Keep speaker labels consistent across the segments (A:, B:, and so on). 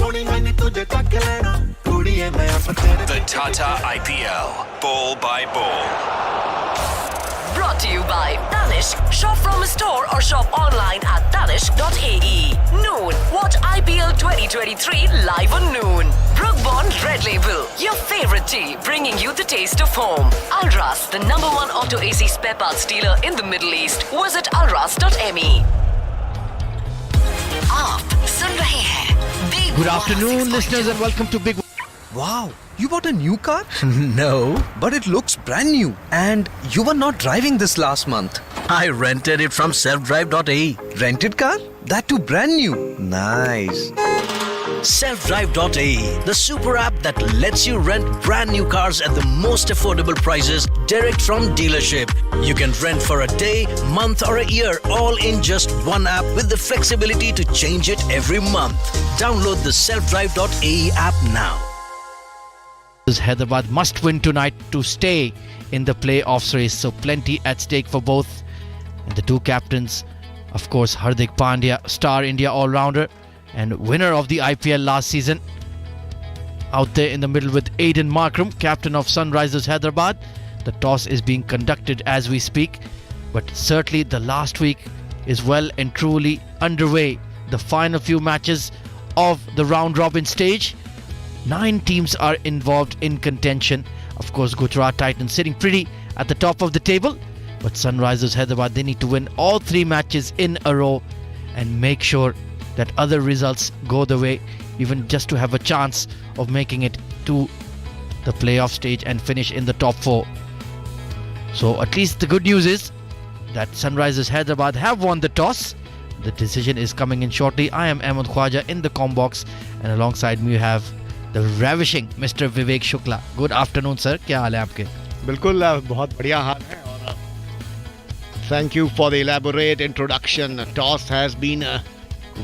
A: The Tata IPL, ball by ball.
B: Brought to you by Danish. Shop from a store or shop online at danish.ae. Noon. Watch IPL 2023 live on Noon. Brook Bond Red Label. Your favorite tea, bringing you the taste of home. Alras, the #1 auto AC spare parts dealer in the Middle East. Visit alras.me. आप सुन रहे हैं Big
C: Good afternoon, listeners, and welcome to Big.
D: Wow, you bought a new car?
C: No,
D: But it looks brand new. And you were not driving this last month.
C: I rented it from selfdrive.ae.
D: Rented car? That too brand new. Nice.
C: Selfdrive.ae, the super app that lets you rent brand new cars at the most affordable prices direct from dealership. You can rent for a day, month or a year, all in just one app with the flexibility to change it every month. Download the Selfdrive.ae app now. Hyderabad must win tonight to stay in the playoffs race, so plenty at stake for both. And the two captains, of course, Hardik Pandya, star India all-rounder and winner of the IPL last season, out there in the middle with Aiden Markram, captain of Sunrisers Hyderabad. The toss is being conducted as we speak, but certainly the last week is well and truly underway. The final few matches of the round-robin stage. 9 teams are involved in contention. Of course, Gujarat Titans sitting pretty at the top of the table, but Sunrisers Hyderabad, they need to win all 3 matches in a row and make sure that other results go the way, even just to have a chance of making it to the playoff stage and finish in the top 4. So at least the good news is that Sunrisers Hyderabad have won the toss. The decision is coming in shortly. I am Ahmed Khwaja in the com box, and alongside me you have the ravishing Mr. Vivek Shukla. Good afternoon, sir. क्या हाल है आपके?
E: बिल्कुल बहुत बढ़िया हाल है और thank you for the elaborate introduction. Toss has been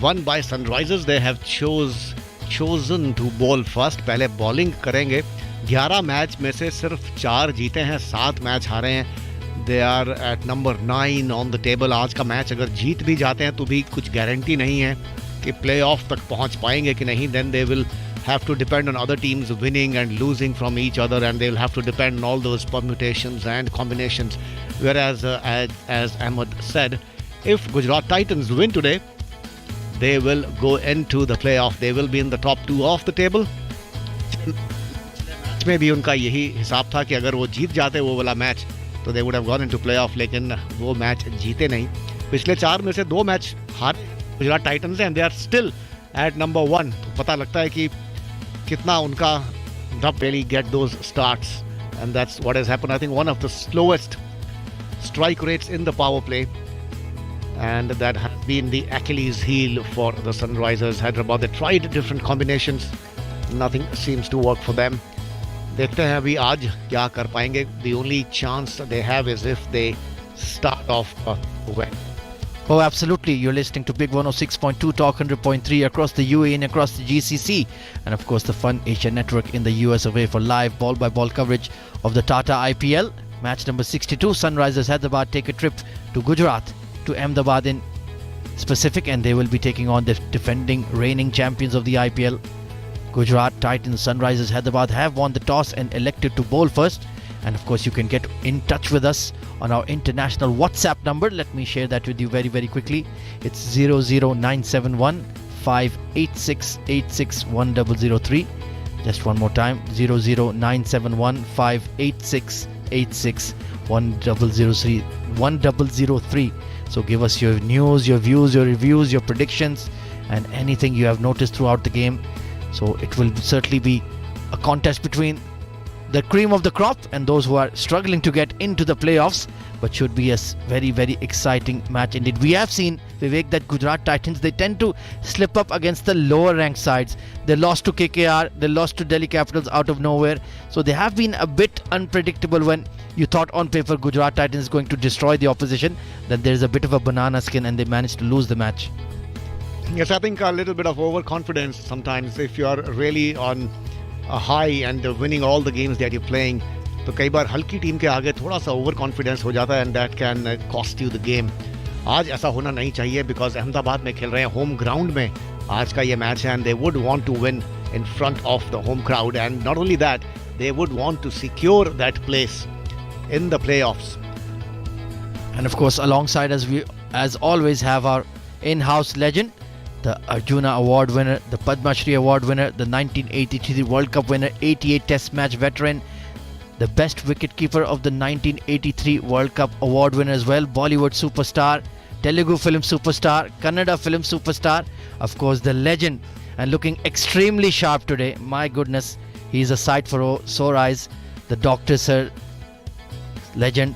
E: won by Sunrisers. They have chosen to bowl first. पहले bowling करेंगे. 11 मैच में से सिर्फ 4 जीते हैं, 7 मैच हारे हैं. They are at number 9 on the table. आज का मैच अगर जीत भी जाते हैं तो भी कुछ गारंटी नहीं है कि प्ले ऑफ तक पहुंच पाएंगे कि नहीं. Then they will have to depend on other teams winning and losing from each other, and they'll have to depend on all those permutations and combinations. Whereas, as Ahmed said, if Gujarat Titans win today, they will go into the playoff. They will be in the top 2 of the table. में भी उनका यही हिसाब था कि अगर वो जीत जाते वो वाला मैच तो they would have gone into playoff, लेकिन वो मैच जीते नहीं. पिछले 4 में से 2 मैच हारे गुजरात टाइटंस हैं, and they are still at number 1. तो पता लगता है कि कितना उनका not really get those starts, and that's what has happened. I think one of the slowest strike rates in the power play, and that has been the Achilles heel for the Sunrisers Hyderabad. They tried different combinations, nothing seems to work for them. देखते हैं अभी आज क्या कर पाएंगे. The only chance they have is if they start off well.
C: Oh, absolutely. You're listening to Big 106.2 Talk 100.3 across the UAE and across the GCC. And of course, the Fun Asia Network in the US away for live ball-by-ball coverage of the Tata IPL. Match number 62, Sunrisers Hyderabad take a trip to Gujarat, to Ahmedabad in specific, and they will be taking on the defending reigning champions of the IPL. Gujarat Titans, Sunrisers Hyderabad have won the toss and elected to bowl first. And of course, you can get in touch with us on our international WhatsApp number. Let me share that with you very, very quickly. It's 00971 586 86103. Just one more time, 00971 586 86103. So give us your news, your views, your reviews, your predictions, and anything you have noticed throughout the game. So it will certainly be a contest between the cream of the crop and those who are struggling to get into the playoffs, but should be a very, very exciting match indeed. We have seen, Vivek, that Gujarat Titans, they tend to slip up against the lower ranked sides. They lost to KKR, they lost to Delhi Capitals out of nowhere. So they have been a bit unpredictable. When you thought on paper Gujarat Titans is going to destroy the opposition, then there's a bit of a banana skin and they managed to lose the match.
E: Yes, I think a little bit of overconfidence sometimes. If you are really on a high and winning all the games that you're playing, तो कई बार हल्की team के आगे थोड़ा सा over confidence हो जाता है, and that can cost you the game. आज ऐसा होना नहीं चाहिए because अहमदाबाद में खेल रहे हैं, होम ग्राउंड में आज का ये मैच है, and they would want to win in front of the home crowd, and not only that, they would want to secure that place in the playoffs.
C: And of course, alongside us, we as always have our in-house legend, the Arjuna Award winner, the Padma Shri Award winner, the 1983 World Cup winner, 88 Test match veteran, the best wicketkeeper of the 1983 World Cup Award winner as well, Bollywood superstar, Telugu film superstar, Kannada film superstar, of course the legend, and looking extremely sharp today. My goodness, he's a sight for sore eyes. The doctor sir, legend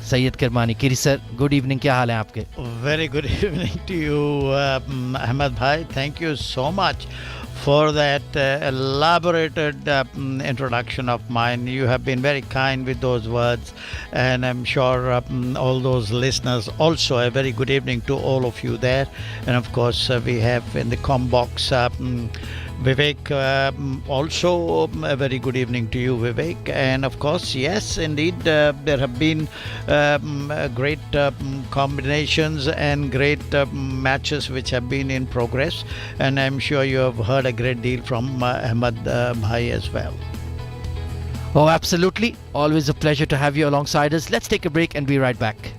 C: Sayyid Kirmani. Kiri sir, good evening. क्या हाल है आपके?
F: Very good evening to you, Ahmed Bhai. Thank you so much for that elaborated introduction of mine. You have been very kind with those words, and I'm sure all those listeners also a very good evening to all of you there. And of course, we have in the com box Vivek, also a very good evening to you, Vivek. And of course, yes, indeed, there have been great combinations and great matches which have been in progress. And I'm sure you have heard a great deal from Ahmed Bhai as well.
C: Oh, absolutely. Always a pleasure to have you alongside us. Let's take a break and be right back.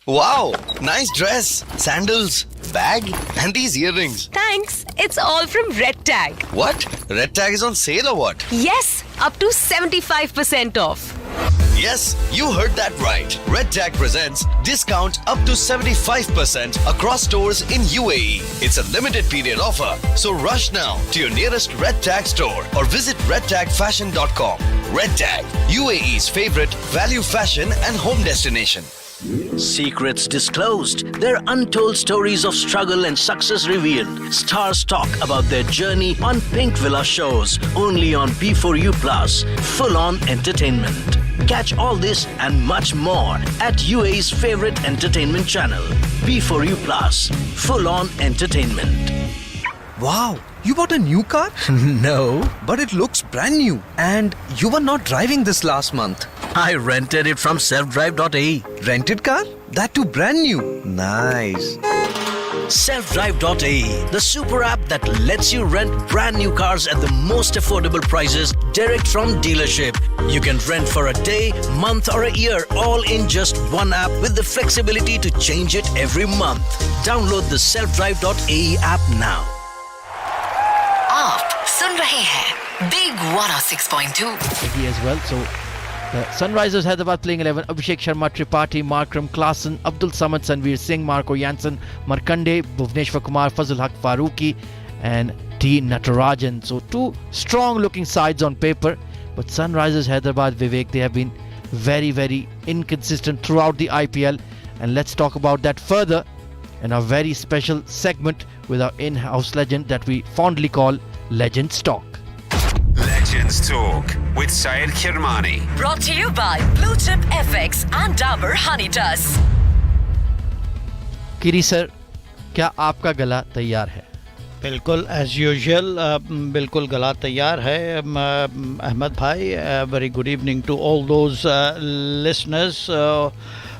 D: Wow, nice dress, sandals, bag, and these earrings.
G: Thanks. It's all from Red Tag.
D: What? Red Tag is on sale or what?
G: Yes, up to 75% off.
D: Yes, you heard that right. Red Tag presents discount up to 75% across stores in UAE. It's a limited period offer, so rush now to your nearest Red Tag store or visit redtagfashion.com. Red Tag, UAE's favorite value fashion and home destination.
H: Secrets disclosed, their untold stories of struggle and success revealed. Stars talk about their journey on Pink Villa shows, only on B4U Plus. Full-on entertainment. Catch all this and much more at UAE's favorite entertainment channel, B4U Plus. Full-on entertainment.
D: Wow, you bought a new car? No, but it looks brand new. And you were not driving this last month.
H: I rented it from selfdrive.ae.
D: Rented car? That too brand new. Nice.
H: Selfdrive.ae, the super app that lets you rent brand new cars at the most affordable prices direct from dealership. You can rent for a day, month or a year, all in just one app with the flexibility to change it every month. Download the Selfdrive.ae app now.
B: आप सुन रहे हैं Big 106.2
C: He as well. So the Sunrisers Hyderabad playing 11: Abhishek Sharma, Tripathi, Markram, Klassen, Abdul Samad, Sanveer Singh, Marco Janssen, Markande, Bhuvneshwar Kumar, Fazul Haq Farooqi, and T. Natarajan. So two strong-looking sides on paper, but Sunrisers Hyderabad, Vivek, they have been very, very inconsistent throughout the IPL, and let's talk about that further in our very special segment with our in-house legend that we fondly call Legends Talk.
A: Legends Talk with Syed Kirmani.
B: Brought to you by Blue Chip FX and Dabur Honey Tuss.
C: Kiri sir, क्या आपका गला तैयार है?
F: बिल्कुल as usual बिल्कुल गला तैयार है अहमद भाई. Very good evening to all those listeners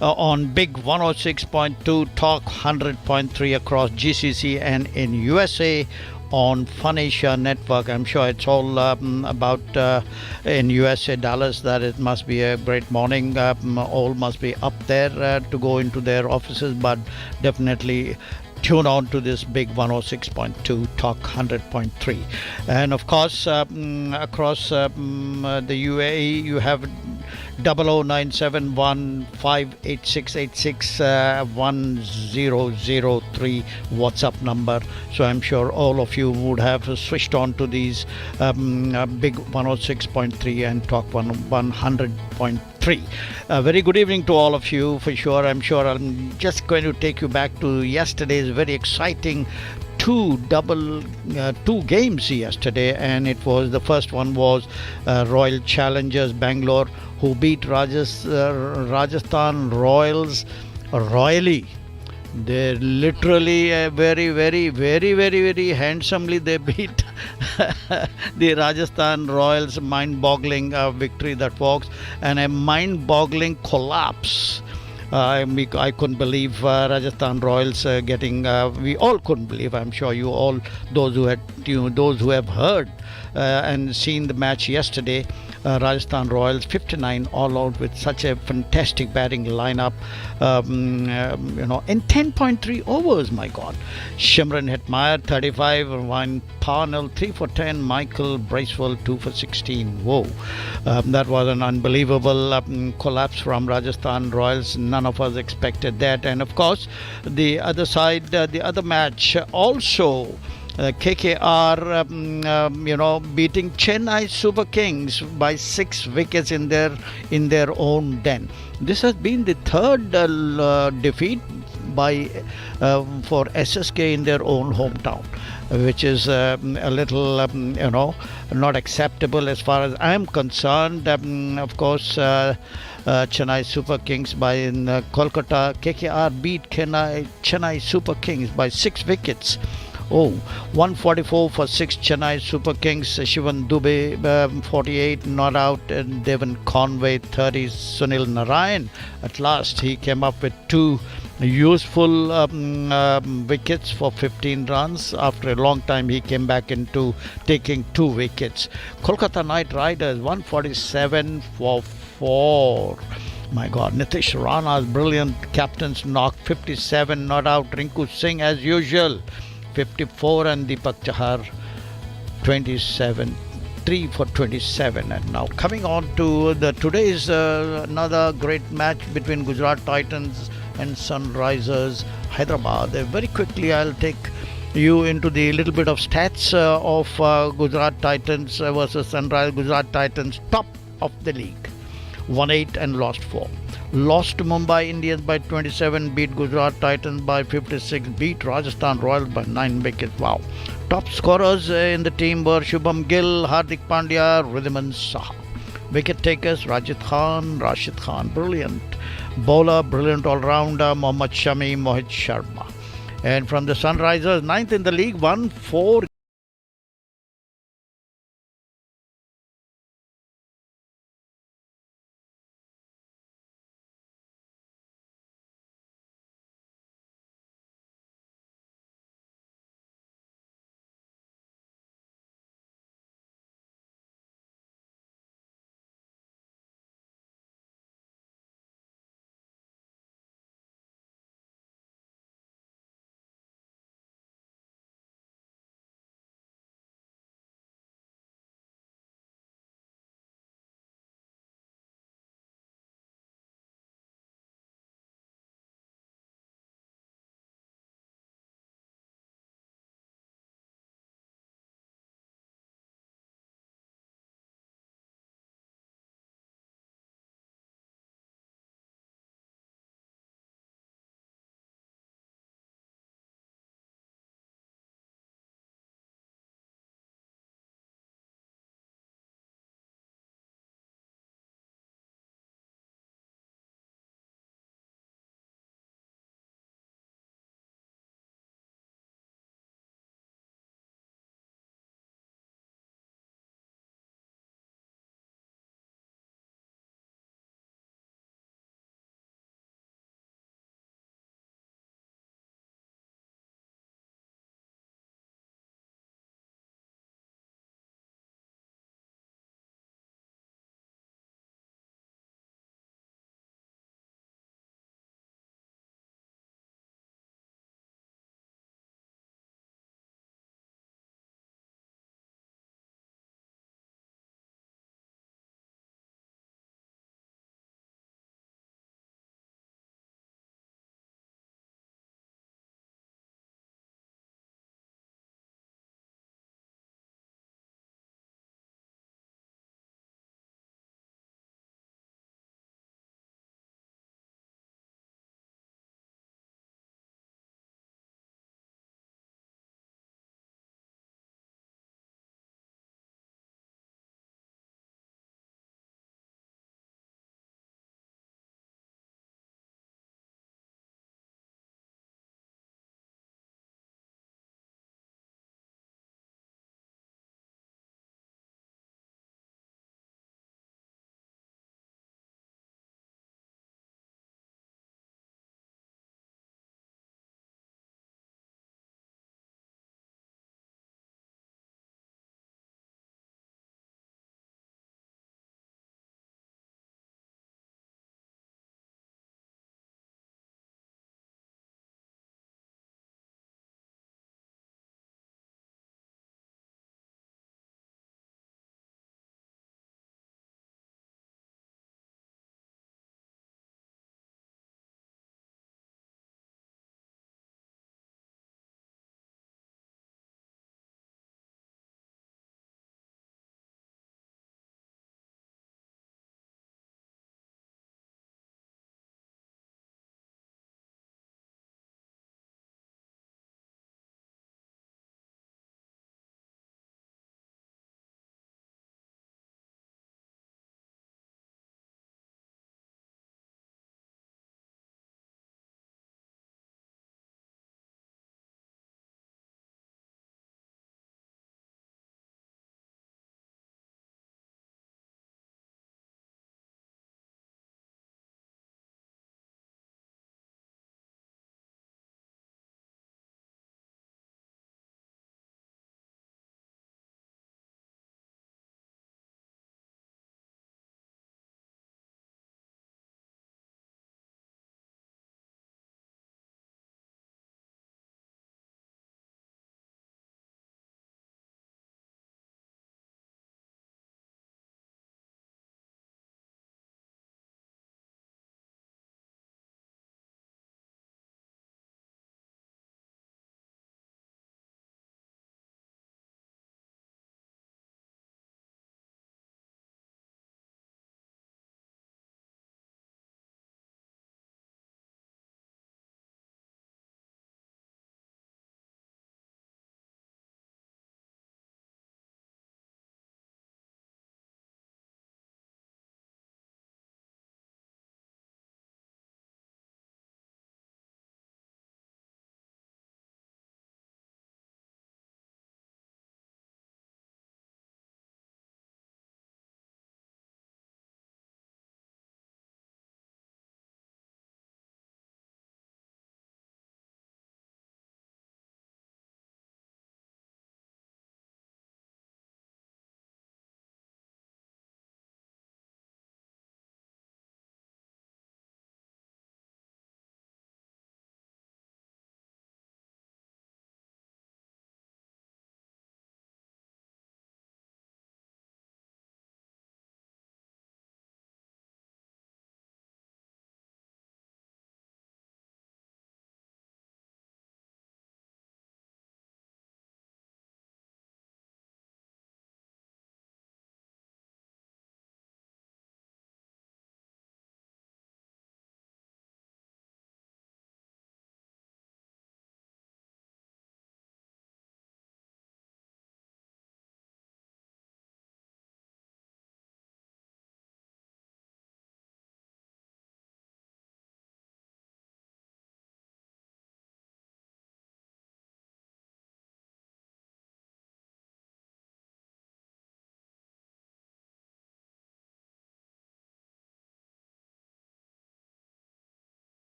F: on Big 106.2 Talk 100.3 across GCC and in USA on Fun Asia Network. I'm sure it's all about in USA, Dallas, that it must be a great morning. All must be up there to go into their offices, but definitely tune on to this Big 106.2 Talk 100.3. And of course, across the UAE, you have 00971 58686 1003 WhatsApp number. So I'm sure all of you would have switched on to these Big 106.3 and Talk 100.3. Very good evening to all of you for sure. I'm sure I'm just going to take you back to yesterday's very exciting two games yesterday, and it was the first one was Royal Challengers Bangalore, who beat Rajasthan Royals royally. They literally very handsomely they beat the Rajasthan Royals. Mind-boggling victory that was, and a mind-boggling collapse I couldn't believe Rajasthan Royals getting. We all couldn't believe. I'm sure you all, those who have heard and seen the match yesterday. Rajasthan Royals 59 all out with such a fantastic batting lineup. In 10.3 overs, my God. Shimran Hetmeyer 35, Ryan Parnell 3 for 10, Michael Bracewell 2 for 16. Whoa, that was an unbelievable collapse from Rajasthan Royals. None of us expected that, and of course, the other side, the other match also. KKR, beating Chennai Super Kings by 6 wickets in their own den. This has been the third defeat for SSK in their own hometown, which is a little, not acceptable as far as I am concerned. Of course, Chennai Super Kings in Kolkata, KKR beat Chennai Super Kings by 6 wickets. 144 for 6 Chennai Super Kings. Shivan Dubey 48 not out, and Devon Conway 30. Sunil Narayan at last he came up with 2 useful wickets for 15 runs. After a long time he came back into taking 2 wickets. Kolkata Knight Riders 147 for 4. My God, Nitish Rana's brilliant captain's knock 57 not out. Rinku Singh as usual 54, and Deepak Chahar 27, 3 for 27. And now coming on to today's another great match between Gujarat Titans and Sunrisers Hyderabad. Very quickly I'll take you into the little bit of stats of Gujarat Titans versus Sunrisers. Gujarat Titans top of the league, won 8 and lost 4. Lost to Mumbai Indians by 27, beat Gujarat Titans by 56, beat Rajasthan Royals by 9 wickets. Wow. Top scorers in the team were Shubham Gill, Hardik Pandya, Ridhiman Saha. Wicket takers Rashid Khan, brilliant. Bowler, brilliant all-rounder Mohammad Shami, Mohit Sharma. And from the Sunrisers, 9th in the league, won 4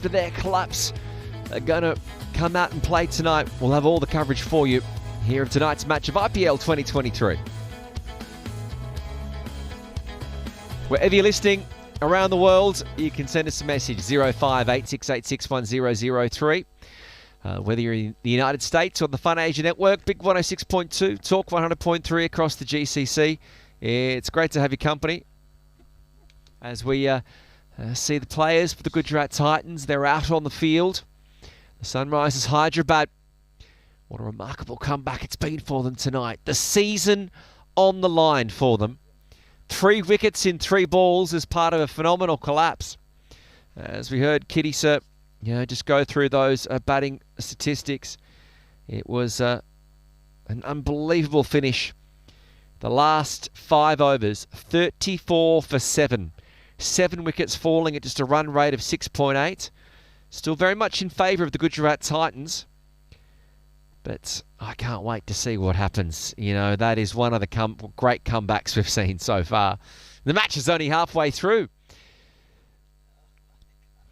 I: after their collapse are going to come out and play tonight. We'll have all the coverage for you here of tonight's match of IPL 2023. Wherever you're listening around the world, you can send us a message, 0586861003. Whether you're in the United States or the Fun Asia Network, Big 106.2, Talk 100.3 across the GCC. It's great to have your company as we see the players for the Gujarat Titans. They're out on the field. The Sunrisers Hyderabad. What a remarkable comeback it's been for them tonight. The season on the line for them. 3 wickets in 3 balls as part of a phenomenal collapse. As we heard Kitty Sir, just go through those batting statistics. It was an unbelievable finish. The last 5 overs, 34 for 7. 7 wickets falling at just a run rate of 6.8. Still very much in favour of the Gujarat Titans. But I can't wait to see what happens. That is one of the great comebacks we've seen so far. The match is only halfway through.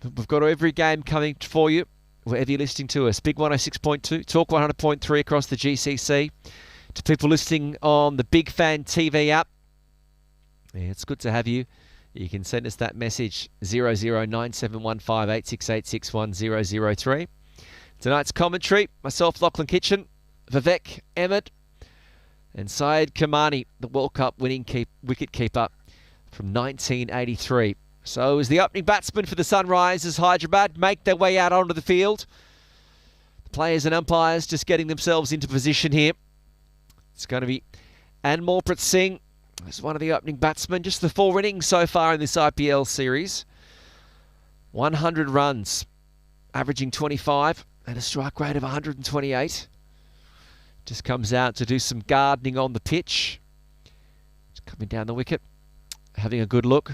I: We've got every game coming for you, wherever you're listening to us. Big 106.2, Talk 100.3 across the GCC. To people listening on the Big Fan TV app, it's good to have you. You can send us that message, 00971586861003. Tonight's commentary, myself, Lachlan Kitchen, Vivek Ahmed, and Syed Kirmani, the World Cup winning wicket-keeper from 1983. So as the opening batsman for the Sunrisers Hyderabad make their way out onto the field, the players and umpires just getting themselves into position here. It's going to be Anmolpreet Singh as one of the opening batsmen. Just the 4 innings so far in this IPL series. 100 runs, averaging 25 and a strike rate of 128. Just comes out to do some gardening on the pitch. Just coming down the wicket, having a good look.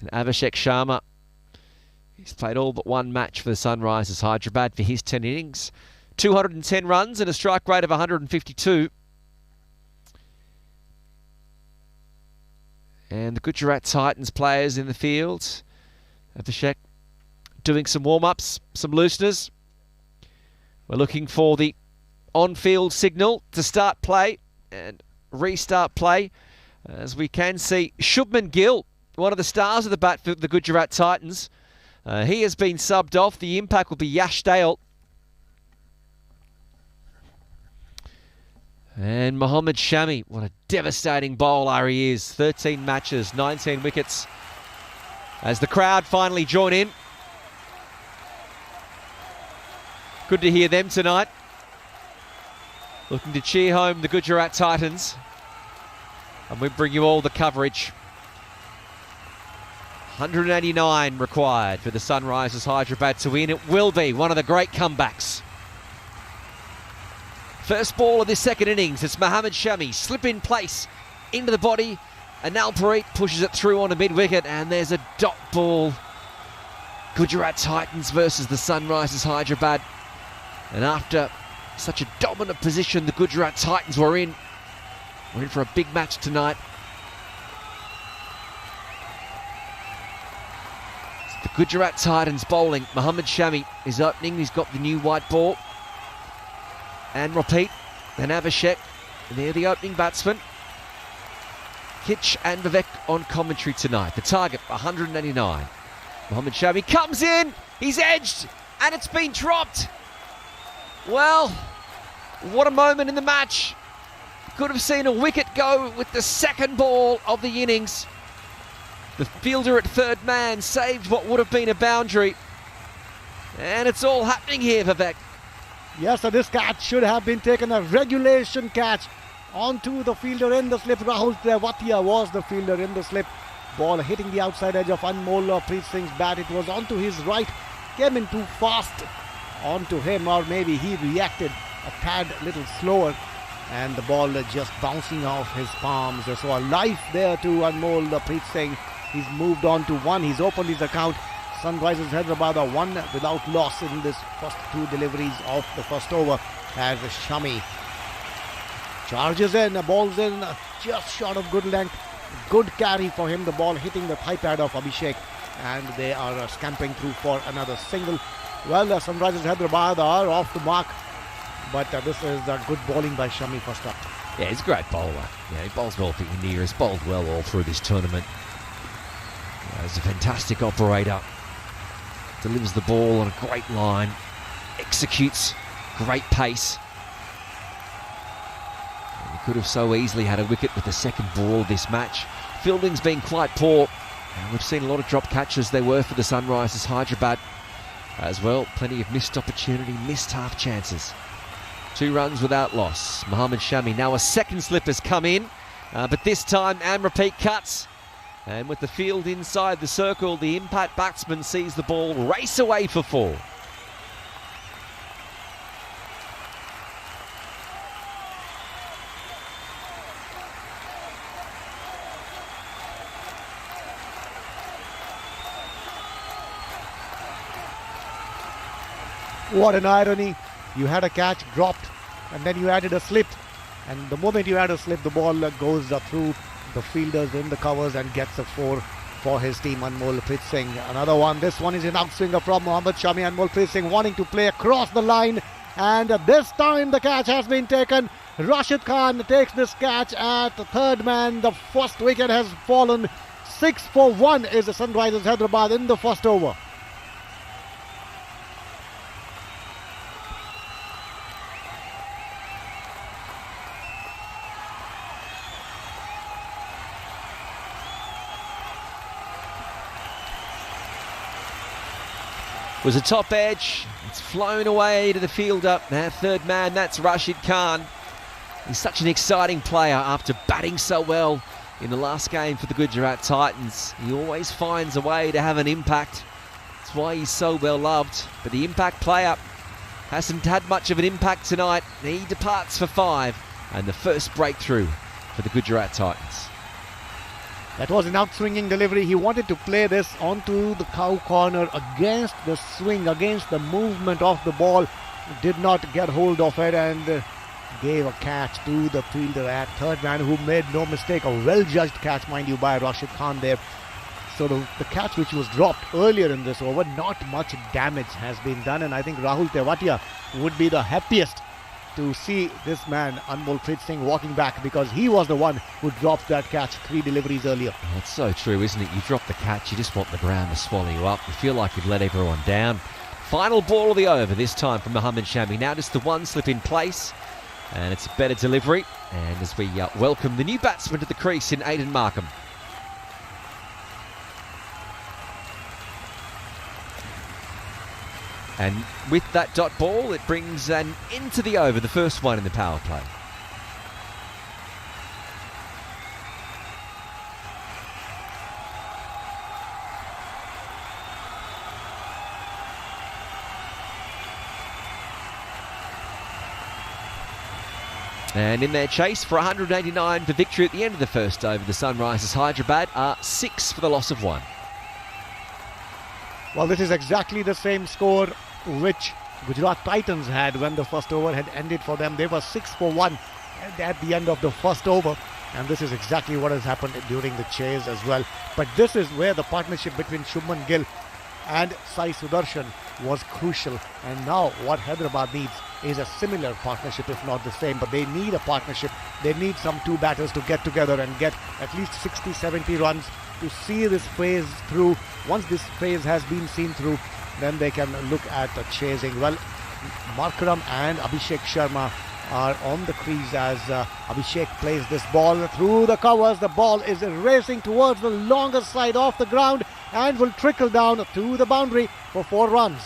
I: And Abhishek Sharma, he's played all but 1 match for the Sunrisers Hyderabad for his 10 innings. 210 runs and a strike rate of 152. And the Gujarat Titans players in the field. Abhishek doing some warm-ups, some looseners. We're looking for the on-field signal to start play and restart play. As we can see, Shubman Gill, one of the stars of the bat for the Gujarat Titans. He has been subbed off. The impact will be Yash Dale. And Mohammad Shami, what a devastating bowler he is. 13 matches, 19 wickets. As the crowd finally join in. Good to hear them tonight. Looking to cheer home the Gujarat Titans. And we bring you all the coverage. 189 required for the Sunrisers Hyderabad to win. It will be one of the great comebacks. First ball of this second innings. It's Mohammad Shami. Slip in place into the body. And Anmolpreet pushes it through on a mid-wicket. And there's a dot ball. Gujarat Titans versus the Sunrisers Hyderabad. And after such a dominant position the Gujarat Titans were in, we're in for a big match tonight. It's the Gujarat Titans bowling. Mohammad Shami is opening. He's got the new white ball. And repeat. Then Abhishek. And they're the opening batsmen. Kitch and Vivek on commentary tonight. The target, 189. Mohammad Shami comes in. He's edged. And it's been dropped. Well, what a moment in the match. Could have seen a wicket go with the second ball of the innings. The fielder at third man saved what would have been a boundary. And it's all happening here, Vivek.
E: Yes, so this catch should have been taken, a regulation catch onto the fielder in the slip. Rahul Tewatia was the fielder in the slip. Ball hitting the outside edge of Anmolpreet Singh's bat. It was onto his right, came in too fast onto him, or maybe he reacted a tad little slower, and the ball just bouncing off his palms. So a life there to Anmolpreet Singh. He's moved on to 1. He's opened his account. Sunrisers Hyderabad are 1 without loss in this first 2 deliveries of the first over, as Shami charges in, balls in, just short of good length. Good carry for him, the ball hitting the thigh pad of Abhishek and they are scampering through for another single. Well, the Sunrisers Hyderabad are off the mark, but this is good bowling by Shami first up.
I: Yeah, he's a great bowler. Yeah, he bowls well for India. He's bowled well all through this tournament. Yeah, he's a fantastic operator. Delivers the ball on a great line. Executes great pace. And he could have so easily had a wicket with the second ball of this match. Fielding's been quite poor. And we've seen a lot of drop catches. They were for the Sunrisers Hyderabad as well. Plenty of missed opportunity, missed half chances. 2 runs without loss. Mohammad Shami. Now a second slip has come in, but this time Amrapeet cuts. And with the field inside the circle, the impact batsman sees the ball race away for 4.
E: What an irony. You had a catch dropped and then you added a slip, and the moment you add a slip, the ball goes through the fielders in the covers and gets a 4 for his team. Anmolpreet Singh, another one. This one is an outswinger from Mohammad Shami. Anmolpreet Singh wanting to play across the line, and this time the catch has been taken. Rashid Khan takes this catch at the third man. The first wicket has fallen. 6 for 1 is the Sunrisers Hyderabad in the first over.
I: Was a top edge. It's flown away to the fielder. Now third man, that's Rashid Khan. He's such an exciting player after batting so well in the last game for the Gujarat Titans. He always finds a way to have an impact. That's why he's so well loved. But the impact player hasn't had much of an impact tonight. He departs for 5, and the first breakthrough for the Gujarat Titans.
E: That was an outswinging delivery. He wanted to play this onto the cow corner against the swing, against the movement of the ball. Did not get hold of it and gave a catch to the fielder at third man, who made no mistake. A well-judged catch, mind you, by Rashid Khan there. So the catch which was dropped earlier in this over, not much damage has been done, and I think Rahul Tewatia would be the happiest to see this man, Anmolpreet Singh, walking back, because he was the one who dropped that catch 3 deliveries earlier.
I: That's so true, isn't it? You drop the catch, you just want the ground to swallow you up. You feel like you've let everyone down. Final ball of the over this time from Mohammad Shami. Now just the one slip in place, and it's a better delivery. And as we welcome the new batsman to the crease in Aidan Markham. And with that dot ball, it brings an into the over, the first one in the power play. And in their chase for 189 for victory at the end of the first over, the Sunrisers Hyderabad are 6 for the loss of 1.
E: Well, this is exactly the same score which Gujarat Titans had when the first over had ended for them. They were 6 for 1 at the end of the first over, and this is exactly what has happened during the chase as well. But this is where the partnership between Shubman Gill and Sai Sudarshan was crucial, and now what Hyderabad needs is a similar partnership, if not the same. But they need a partnership. They need some 2 batters to get together and get at least 60-70 runs to see this phase through. Once this phase has been seen through, then they can look at chasing. Well, Markram and Abhishek Sharma are on the crease as Abhishek plays this ball through the covers. The ball is racing towards the longer side of the ground and will trickle down to the boundary for 4 runs.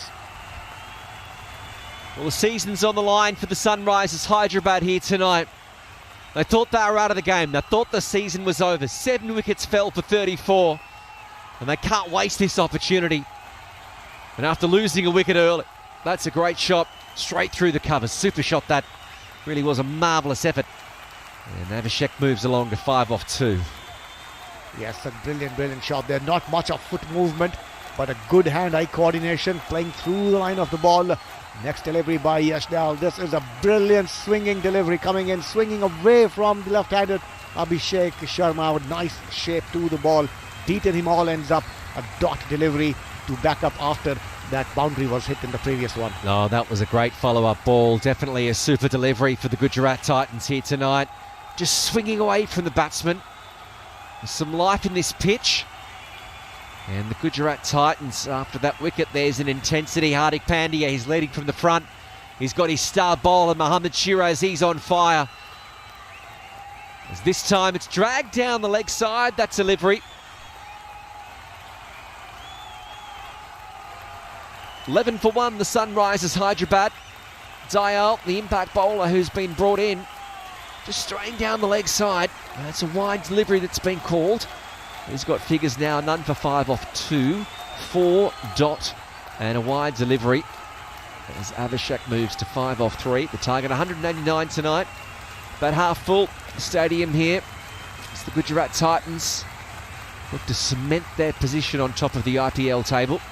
I: Well, the season's on the line for the Sunrisers Hyderabad here tonight. They thought they were out of the game. They thought the season was over. 7 wickets fell for 34. And they can't waste this opportunity. And after losing a wicket early, that's a great shot. Straight through the covers. Super shot that. Really was a marvellous effort. And Abhishek moves along to 5 off 2.
E: Yes, a brilliant shot there. Not much of foot movement, but a good hand-eye coordination, playing through the line of the ball. Next delivery by Yashdal. This is a brilliant swinging delivery coming in, swinging away from the left-handed Abhishek Sharma with nice shape to the ball. Beaten him all ends up a dot delivery to back up after that boundary was hit in the previous one.
I: Oh, that was a great follow-up ball. Definitely a super delivery for the Gujarat Titans here tonight. Just swinging away from the batsman. There's some life in this pitch. And the Gujarat Titans, after that wicket, there's an intensity. Hardik Pandya, he's leading from the front. He's got his star bowler, Mohammad Shiraz, he's on fire. As this time it's dragged down the leg side, that delivery. 11 for 1, the Sunrisers Hyderabad. Dayal, the impact bowler who's been brought in, just straying down the leg side. That's a wide delivery that's been called. He's got figures now, none for 5 off 2, 4 dot, and a wide delivery. As Abhishek moves to 5 off 3. The target 189 tonight. About half full stadium here. It's the Gujarat Titans look to cement their position on top of the IPL table.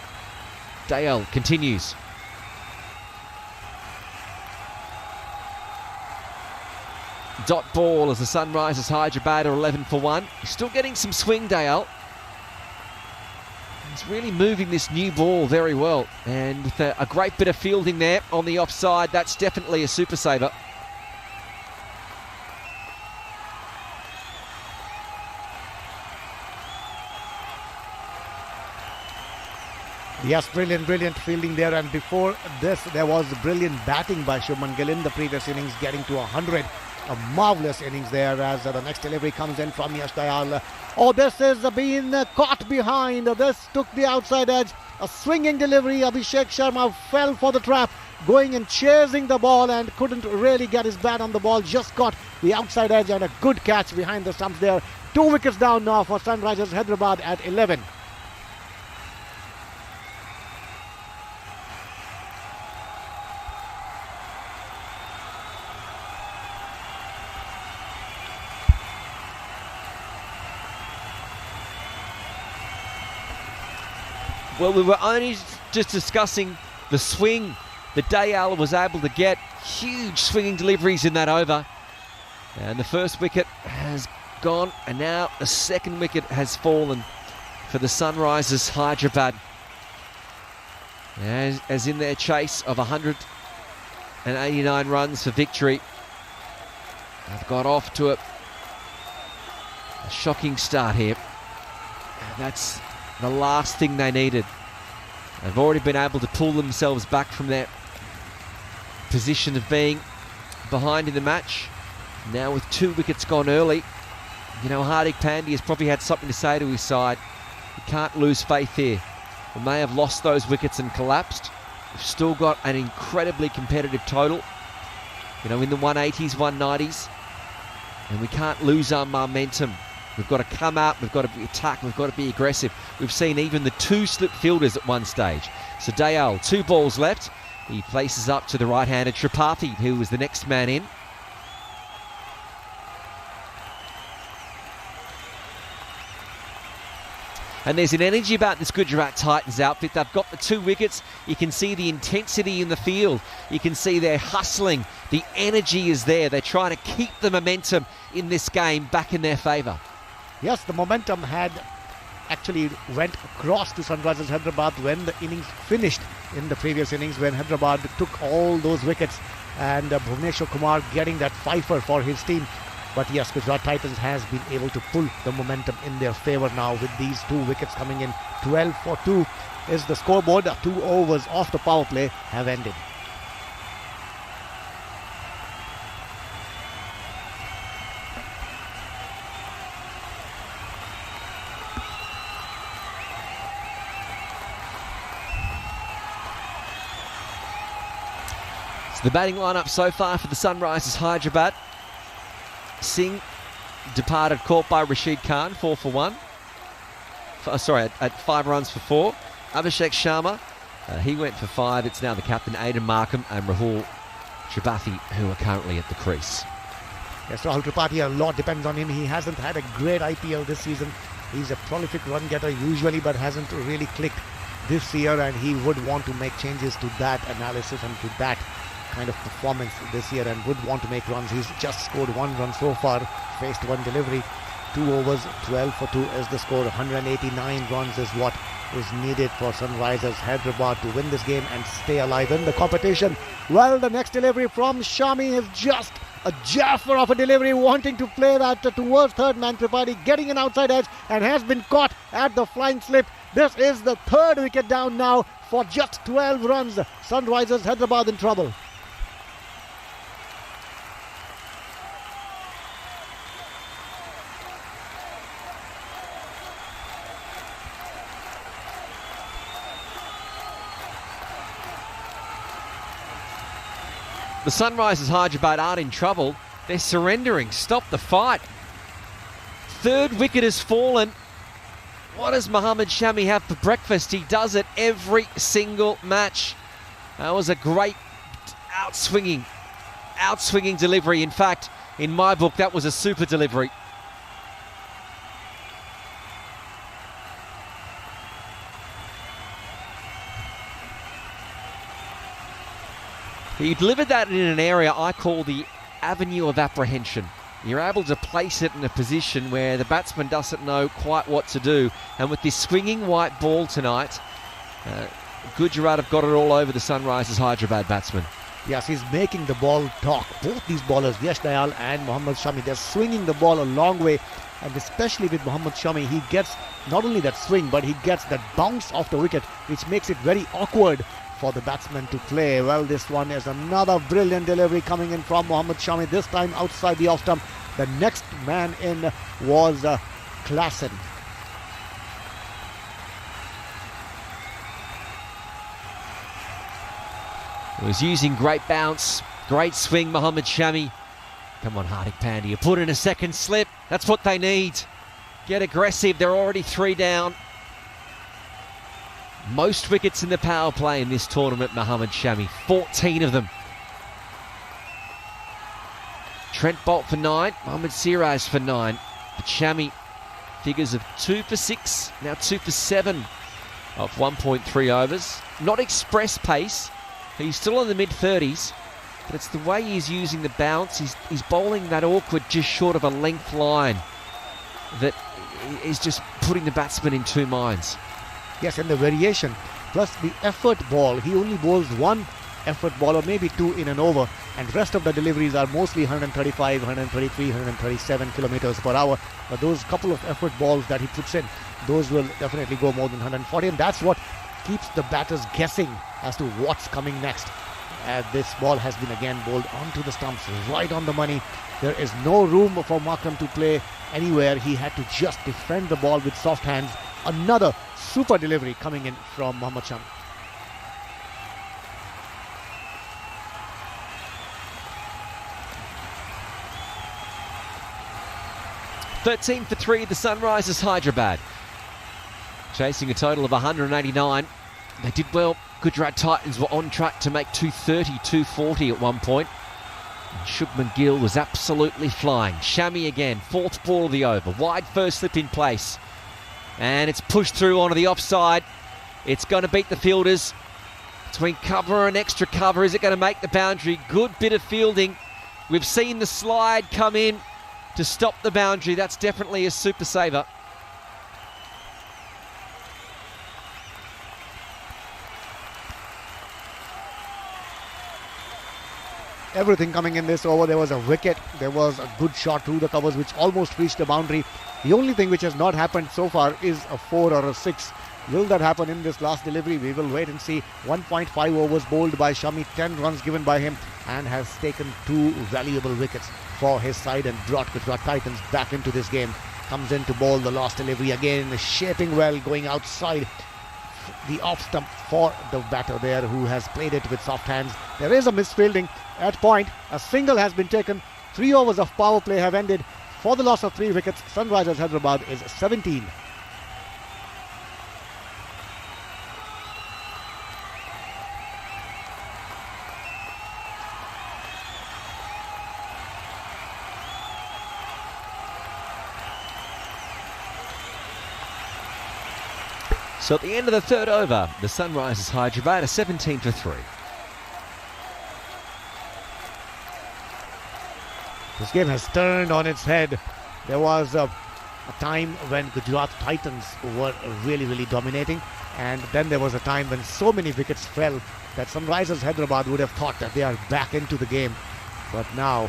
I: Dayal continues. Dot ball as the Sunrisers Hyderabad are 11 for 1. He's still getting some swing, Dayal. He's really moving this new ball very well. And with a great bit of fielding there on the offside, that's definitely a super saver.
E: Yes, brilliant fielding there. And before this, there was brilliant batting by Shubman Gill in the previous innings, getting to 100. A marvellous innings there as the next delivery comes in from Yash Dayal. Oh, this is being caught behind. This took the outside edge. A swinging delivery. Abhishek Sharma fell for the trap, going and chasing the ball and couldn't really get his bat on the ball. Just caught the outside edge and a good catch behind the stumps there. 2 wickets down now for Sunrisers Hyderabad at 11.
I: Well, we were only just discussing the swing that Dayal was able to get. Huge swinging deliveries in that over. And the first wicket has gone, and now the second wicket has fallen for the Sunrisers Hyderabad. As in their chase of 189 runs for victory, they've got off to a shocking start here. And that's the last thing they needed. They've already been able to pull themselves back from their position of being behind in the match. Now with 2 wickets gone early, you know, Hardik Pandya has probably had something to say to his side. You can't lose faith here. We may have lost those wickets and collapsed. We've still got an incredibly competitive total, you know, in the 180s, 190s, and we can't lose our momentum. We've got to come out, we've got to attack, we've got to be aggressive. We've seen even the 2 slip fielders at one stage. So Dayal, 2 balls left. He places up to the right-handed Tripathi, who was the next man in. And there's an energy about this Gujarat Titans outfit. They've got the 2 wickets. You can see the intensity in the field. You can see they're hustling. The energy is there. They're trying to keep the momentum in this game back in their favour.
E: Yes, the momentum had actually went across to Sunrisers Hyderabad when the innings finished in the previous innings, when Hyderabad took all those wickets, and Bhuvneshwar Kumar getting that fifer for his team. But yes, Gujarat Titans has been able to pull the momentum in their favour now with these 2 wickets coming in. 12 for 2 is the scoreboard. 2 overs off the power play have ended.
I: So the batting lineup so far for the Sunrisers Hyderabad. Singh departed, caught by Rashid Khan, 4 for 1. At 5 runs for 4. Abhishek Sharma, he went for 5. It's now the captain, Aidan Markham, and Rahul Tripathi, who are currently at the crease.
E: Yes, Rahul Tripathi, a lot depends on him. He hasn't had a great IPL this season. He's a prolific run getter usually, but hasn't really clicked this year, and he would want to make changes to that analysis and to that kind of performance this year, and would want to make runs. He's just scored 1 run so far, faced 1 delivery. 2 overs, 12 for 2 is the score. 189 runs is what is needed for Sunrisers Hyderabad to win this game and stay alive in the competition. Well, the next delivery from Shami is just a jaffer of a delivery, wanting to play that towards third man Tripathi, getting an outside edge and has been caught at the flying slip. This is the third wicket down now for just 12 runs. Sunrisers Hyderabad in trouble.
I: The Sunrisers Hyderabad aren't in trouble. They're surrendering. Stop the fight. Third wicket has fallen. What does Mohammad Shami have for breakfast? He does it every single match. That was a great outswinging delivery. In fact, in my book, that was a super delivery. He delivered that in an area I call the avenue of apprehension. You're able to place it in a position where the batsman doesn't know quite what to do. And with this swinging white ball tonight, Gujarat have got it all over the Sunrisers Hyderabad batsman.
E: Yes, he's making the ball talk. Both these bowlers, Yash Dayal and Mohammad Shami, they're swinging the ball a long way. And especially with Mohammad Shami, he gets not only that swing, but he gets that bounce off the wicket, which makes it very awkward for the batsman to play. Well, this one is another brilliant delivery coming in from Mohammad Shami, this time outside the off stump. The next man in was Klassen.
I: He was using great bounce, great swing, Mohammad Shami. Come on, Hardik Pandya, put in a second slip. That's what they need. Get aggressive. They're already 3 down. Most wickets in the power play in this tournament, Mohammad Shami. 14 of them. Trent Bolt for 9, Mohammad Siraj for 9. But Shami figures of 2 for 6, now 2 for 7 of 1.3 overs. Not express pace. He's still in the mid-30s, but it's the way he's using the bounce. He's bowling that awkward, just short of a length line that is just putting the batsman in 2 minds.
E: Yes, and the variation, plus the effort ball. He only bowls 1 effort ball or maybe 2 in an over, and rest of the deliveries are mostly 135, 133, 137 kilometers per hour. But those couple of effort balls that he puts in, those will definitely go more than 140, and that's what keeps the batters guessing as to what's coming next. This ball has been again bowled onto the stumps, right on the money. There is no room for Makram to play anywhere. He had to just defend the ball with soft hands. Another super delivery coming in from Mohammad Shami.
I: "13 for 3, the Sunrisers Hyderabad. Chasing a total of 189. They did well. Gujarat Titans were on track to make 230, 240 at one point. And Shubman Gill was absolutely flying. Shami again, 4th ball of the over. Wide first slip in place. And it's pushed through onto the offside. It's going to beat the fielders. Between cover and extra cover, is it going to make the boundary? Good bit of fielding. We've seen the slide come in to stop the boundary. That's definitely a super saver.
E: Everything coming in this over. There was a wicket, there was a good shot through the covers which almost reached the boundary. The only thing which has not happened so far is a 4 or a 6. Will that happen in this last delivery? We will wait and see. 1.5 overs bowled by Shami, 10 runs given by him, and has taken 2 valuable wickets for his side and brought Gujarat Titans back into this game. Comes in to bowl the last delivery again, shaping well, going outside the off stump for the batter there, who has played it with soft hands. There is a misfielding at point. A single has been taken. 3 overs of power play have ended. For the loss of 3 wickets, Sunrisers Hyderabad is 17.
I: So at the end of the 3rd over, the Sunrisers Hyderabad are 17 for 3.
E: This game has turned on its head. There was a time when Gujarat Titans were really dominating, and then there was a time when so many wickets fell that Sunrisers Hyderabad would have thought that they are back into the game. But now,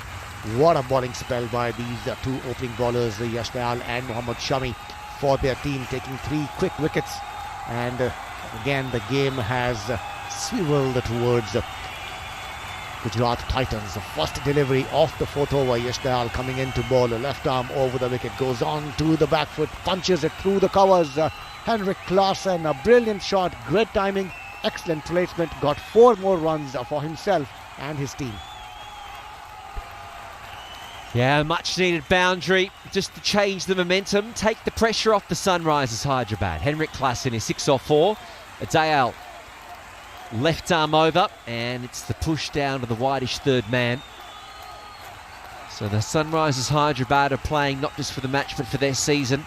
E: what a bowling spell by these two opening bowlers, Yash Dayal and Mohammad Shami, for their team, taking 3 quick wickets. And again, the game has swiveled towards Gujarat Titans. The first delivery off the 4th over, Yash Dayal coming in to bowl, a left arm over the wicket, goes on to the back foot, punches it through the covers. Henrik Klaasen, a brilliant shot, great timing, excellent placement, got 4 more runs for himself and his team.
I: Yeah, much needed boundary just to change the momentum, take the pressure off the Sunrisers Hyderabad. Henrik Klaasen is 6 off 4. Dayal left arm over, and it's the push down to the whitish third man. So the Sunrisers Hyderabad are playing not just for the match but for their season.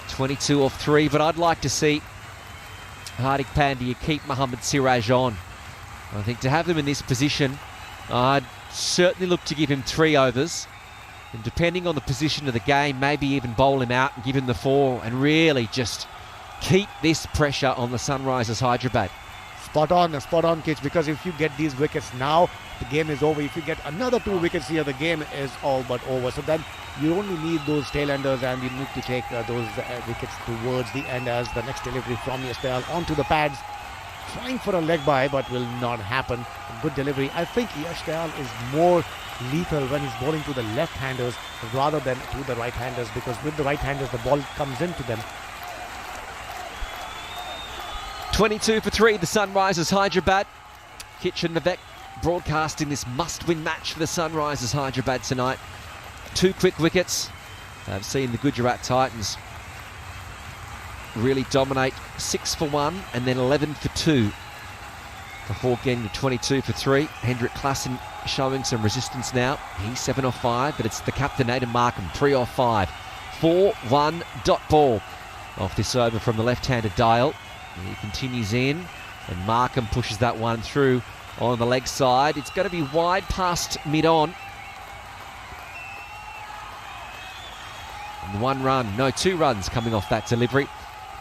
I: 22 off 3, but I'd like to see Hardik Pandya keep Mohammad Siraj on. I think to have them in this position, I'd certainly look to give him 3 overs, and depending on the position of the game, maybe even bowl him out and give him the 4 and really just keep this pressure on the Sunrisers Hyderabad.
E: Spot on, Kitch, because if you get these wickets now, the game is over. If you get another 2 wickets here, the game is all but over. So then you only need those tail-enders, and you need to take those wickets towards the end as the next delivery from Yash Dayal onto the pads. Trying for a leg by, but will not happen. Good delivery. I think Yash Dayal is more lethal when he's bowling to the left-handers rather than to the right-handers, because with the right-handers the ball comes into them.
I: 22 for 3, the Sunrisers Hyderabad. Kitchen Navek broadcasting this must-win match for the Sunrisers Hyderabad tonight. 2 quick wickets. I've seen the Gujarat Titans really dominate. 6 for 1 and then 11 for 2 before getting to 22 for 3. Henrik Klaasen showing some resistance now. He's 7 off 5, but it's the captain Aidan Markham, 3 off 5. 4-1 dot ball off this over from the left-handed Dayal. He continues in, and Markham pushes that one through on the leg side. It's going to be wide past mid-on. And 2 runs coming off that delivery.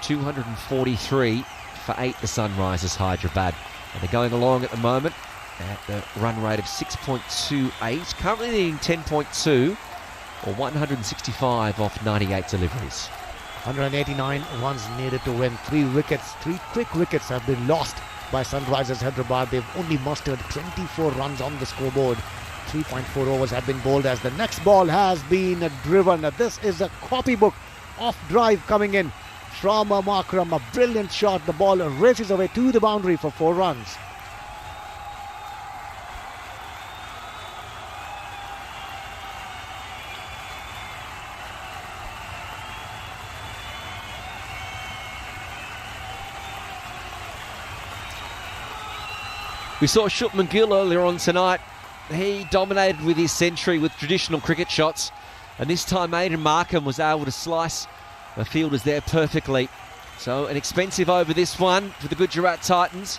I: 243 for 8, the Sunrisers Hyderabad. And they're going along at the moment at the run rate of 6.28. Currently needing 10.2 or 165 off 98 deliveries.
E: 189 runs needed to win. 3 wickets, 3 quick wickets have been lost by Sunrisers Hyderabad. They've only mustered 24 runs on the scoreboard. 3.4 overs have been bowled as the next ball has been driven. This is a copybook off drive coming in from Markram. A brilliant shot. The ball races away to the boundary for 4 runs.
I: We saw Shubman Gill earlier on tonight. He dominated with his century with traditional cricket shots, and this time Aidan Markham was able to slice the fielders there perfectly. So an expensive over this one for the Gujarat Titans.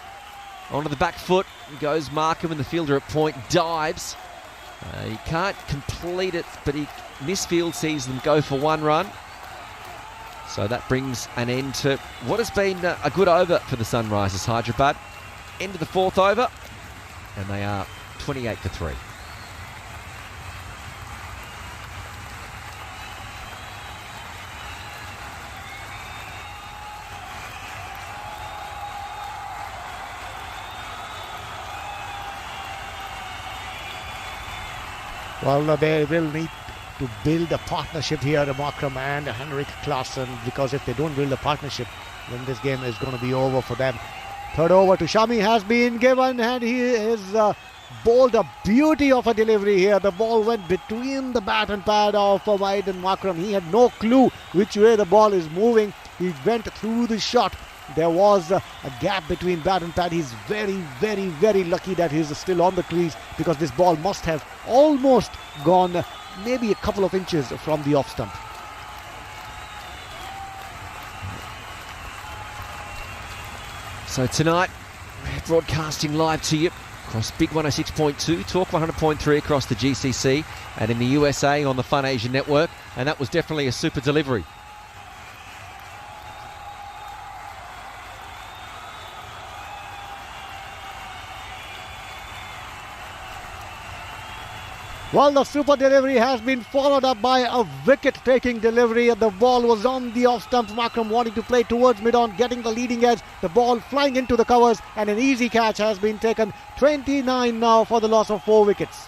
I: Onto the back foot goes Markham, and the fielder at point dives. He can't complete it, but he misfield sees them go for 1 run. So that brings an end to what has been a good over for the Sunrisers Hyderabad. End of the 4th over, and they are 28 for 3.
E: Well, they will need to build a partnership here, Markram and Henrik Klaasen, because if they don't build a partnership, then this game is going to be over for them. 3rd over to Shami has been given, and he is bowled a beauty of a delivery here. The ball went between the bat and pad of Aidan Markram. He had no clue which way the ball is moving. He went through the shot. There was a gap between bat and pad. He's very lucky that he's still on the crease, because this ball must have almost gone maybe a couple of inches from the off stump.
I: So tonight, we're broadcasting live to you across Big 106.2, Talk 100.3 across the GCC, and in the USA on the Fun Asia Network. And that was definitely a super delivery.
E: Well, the super delivery has been followed up by a wicket-taking delivery. The ball was on the off-stump. Makram wanting to play towards mid-on, getting the leading edge. The ball flying into the covers, and an easy catch has been taken. 29 now for the loss of 4 wickets.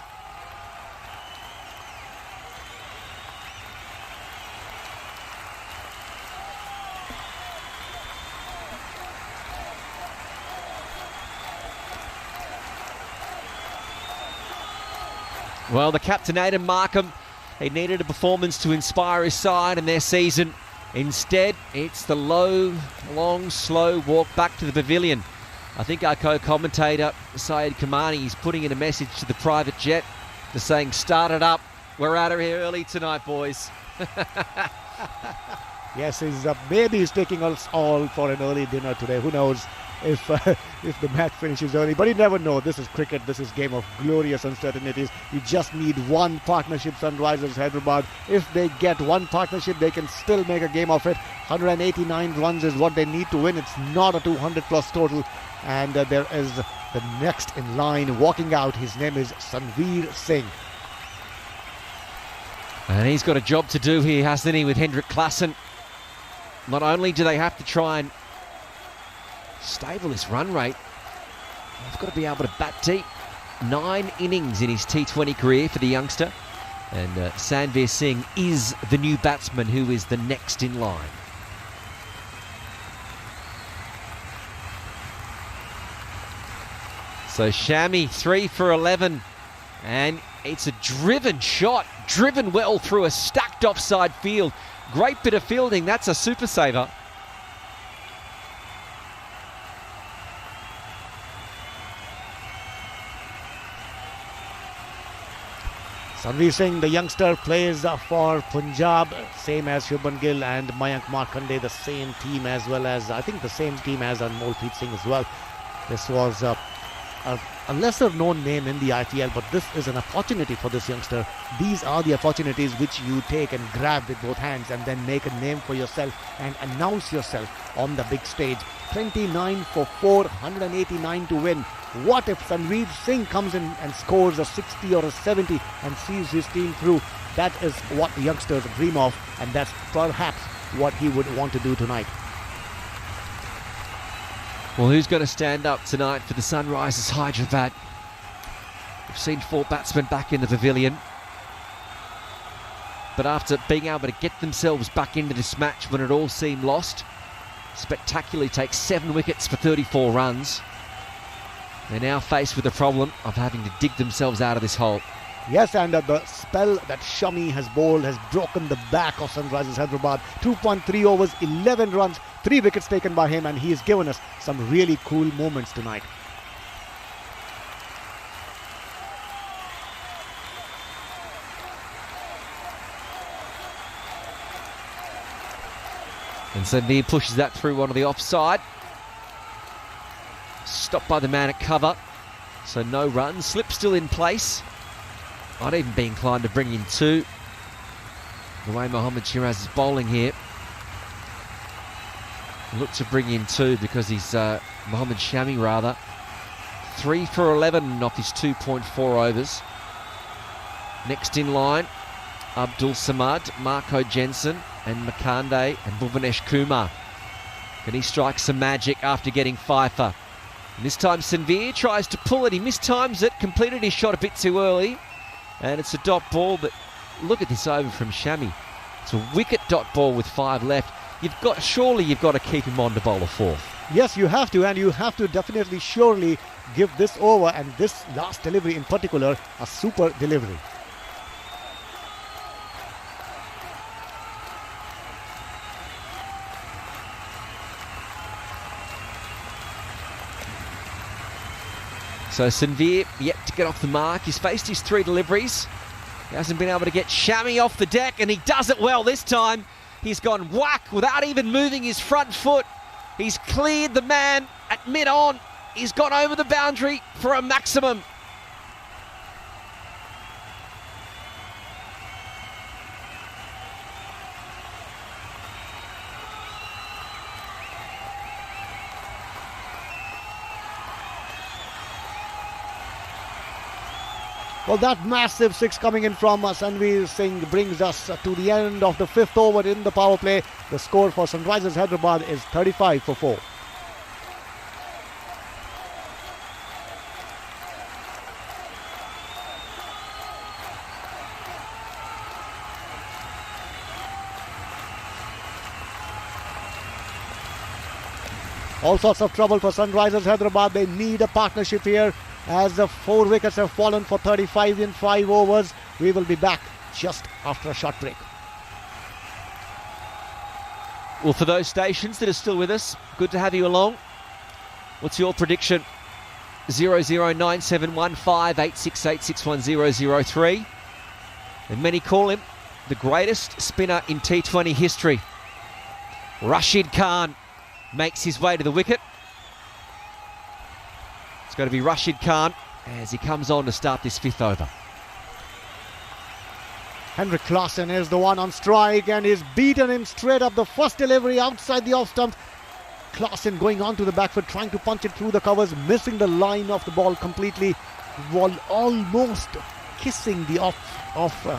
I: Well, the captain, Aidan Markham, he needed a performance to inspire his side and their season. Instead, it's the low, long, slow walk back to the pavilion. I think our co-commentator, Syed Kamani, is putting in a message to the private jet, to saying, start it up. We're out of here early tonight, boys.
E: Yes, maybe he's taking us all for an early dinner today. Who knows if the match finishes early. But you never know. This is cricket. This is game of glorious uncertainties. You just need one partnership, Sunrisers Hyderabad. If they get one partnership, they can still make a game of it. 189 runs is what they need to win. It's not a 200-plus total. And there is the next in line walking out. His name is Sanveer Singh.
I: And he's got a job to do here, hasn't he, with Hendrik Klassen. Not only do they have to try and stable this run rate, they've got to be able to bat deep. 9 innings in his T20 career for the youngster. And Sanveer Singh is the new batsman who is the next in line. So Shami, 3 for 11. And it's a driven shot, driven well through a stacked offside field. Great bit of fielding, that's a super saver.
E: Sanveer Singh, the youngster, plays for Punjab, same as Shubman Gill and Mayank Markande, the same team as well as, I think the same team as Anmolpreet Singh as well. This was a lesser known name in the IPL, but this is an opportunity for this youngster. These are the opportunities which you take and grab with both hands and then make a name for yourself and announce yourself on the big stage. 29 for 4, 189 to win. What if Sanveer Singh comes in and scores a 60 or a 70 and sees his team through? That is what the youngsters dream of, and that's perhaps what he would want to do tonight.
I: Well, who's going to stand up tonight for the Sunrisers Hyderabad? We've seen 4 batsmen back in the pavilion. But after being able to get themselves back into this match when it all seemed lost, spectacularly takes 7 wickets for 34 runs. They're now faced with the problem of having to dig themselves out of this hole.
E: Yes, and the spell that Shami has bowled has broken the back of Sunrisers Hyderabad. 2.3 overs, 11 runs, 3 wickets taken by him, and he has given us some really cool moments tonight.
I: And Sanveer pushes that through one of the offside. Stopped by the man at cover. So no run. Slip still in place. I'd even be inclined to bring in 2. The way Mohammad Shiraz is bowling here. Look to bring in 2 because he's Mohammad Shami rather. 3 for 11 off his 2.4 overs. Next in line, Abdul Samad, Marco Jensen and Makande and Bhuvanesh Kumar. Can he strike some magic after getting Pfeiffer? And this time Sanveer tries to pull it. He mistimes it, completed his shot a bit too early. And it's a dot ball, but look at this over from Shami. It's a wicket dot ball with 5 left. Surely you've got to keep him on to bowl a 4th.
E: Yes, you have to, and you have to definitely surely give this over and this last delivery in particular a super delivery.
I: So Sanveer yet to get off the mark. He's faced his 3 deliveries. He hasn't been able to get Shami off the deck, and he does it well this time. He's gone whack without even moving his front foot. He's cleared the man at mid-on, He's gone over the boundary for a maximum.
E: Well, that massive six coming in from Sanveer Singh brings us to the end of the fifth over in the power play. The score for Sunrisers Hyderabad is 35 for 4. All sorts of trouble for Sunrisers Hyderabad. They need a partnership here as the 4 wickets have fallen for 35 in 5 overs. We will be back just after a short break.
I: Well, for those stations that are still with us, good to have you along. What's your prediction? 00971586861003. And many call him the greatest spinner in T20 history. Rashid Khan makes his way to the wicket. It's going to be Rashid Khan as he comes on to start this fifth over.
E: Henrik Klaasen is the one on strike and he's beaten him straight up. The first delivery outside the off stump. Klaasen going on to the back foot, trying to punch it through the covers, missing the line of the ball completely. Ball almost kissing the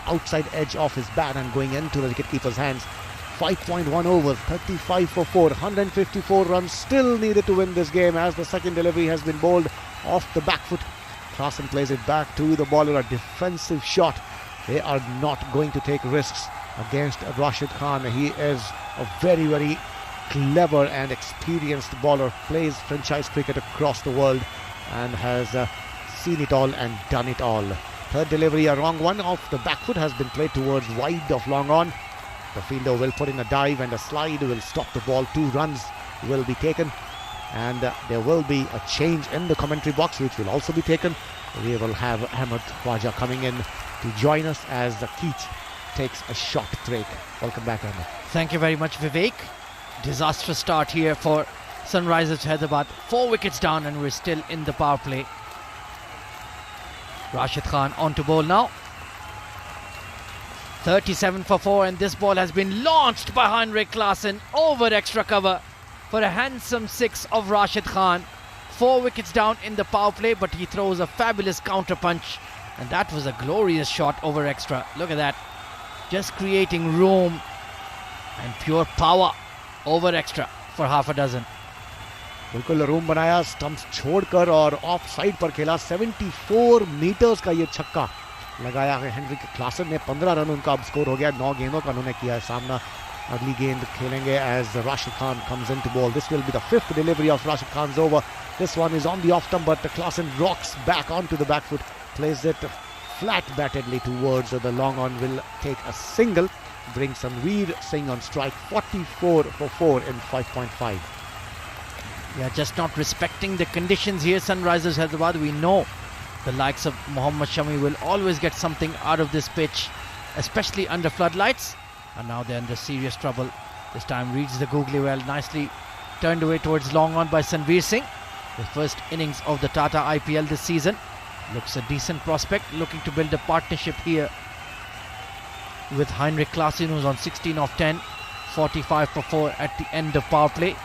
E: outside edge of his bat and going into the wicketkeeper's hands. 5.1 overs, 35 for 4, 154 runs still needed to win this game as the second delivery has been bowled off the back foot. Klaasen plays it back to the bowler, a defensive shot. They are not going to take risks against Rashid Khan. He is a very, very clever and experienced bowler, plays franchise cricket across the world and has seen it all and done it all. Third delivery, a wrong one off the back foot, has been played towards wide of long on. The fielder will put in a dive and a slide will stop the ball. 2 runs will be taken and there will be a change in the commentary box which will also be taken. We will have Ahmed Khwaja coming in to join us as Keith takes a short break. Welcome back, Ahmed.
C: Thank you very much, Vivek. Disastrous start here for Sunrisers Hyderabad. 4 wickets down and we're still in the power play. Rashid Khan on to bowl now. 37 for 4 and this ball has been launched by Henrik Klaasen over extra cover for a handsome 6 of Rashid Khan. 4 wickets down in the power play, but he throws a fabulous counter punch and that was a glorious shot over extra. Look at that, just creating room and pure power over extra for half a dozen.
E: बिल्कुल room बनाया, stumps छोड़कर और of side पर खेला. 74 metres का ये छक्का लगाया है हेनरिक क्लासन ने. 15 रन उनका अब स्कोर हो गया. 9 गेंदों का उन्होंने किया है सामना. अगली गेंद खेलेंगे as Rashid Khan comes into ball. This will be the 5th delivery of Rashid Khan's over. This one is on the off stump, but Klaasen rocks back onto the back foot, plays it flat battedly towards the long on, will take a single, brings Sanveer Singh on strike. 44 for 4 in 5.5.
C: Yeah, just not respecting the conditions here, Sunrisers Hyderabad. We know the likes of Mohammad Shami will always get something out of this pitch, especially under floodlights. And now they're under serious trouble. This time reads the googly well, nicely turned away towards long on by Sanveer Singh. The first innings of the Tata IPL this season. Looks a decent prospect, looking to build a partnership here with Henrik Klaasen, who's on 16 of 10, 45 for 4 at the end of power play.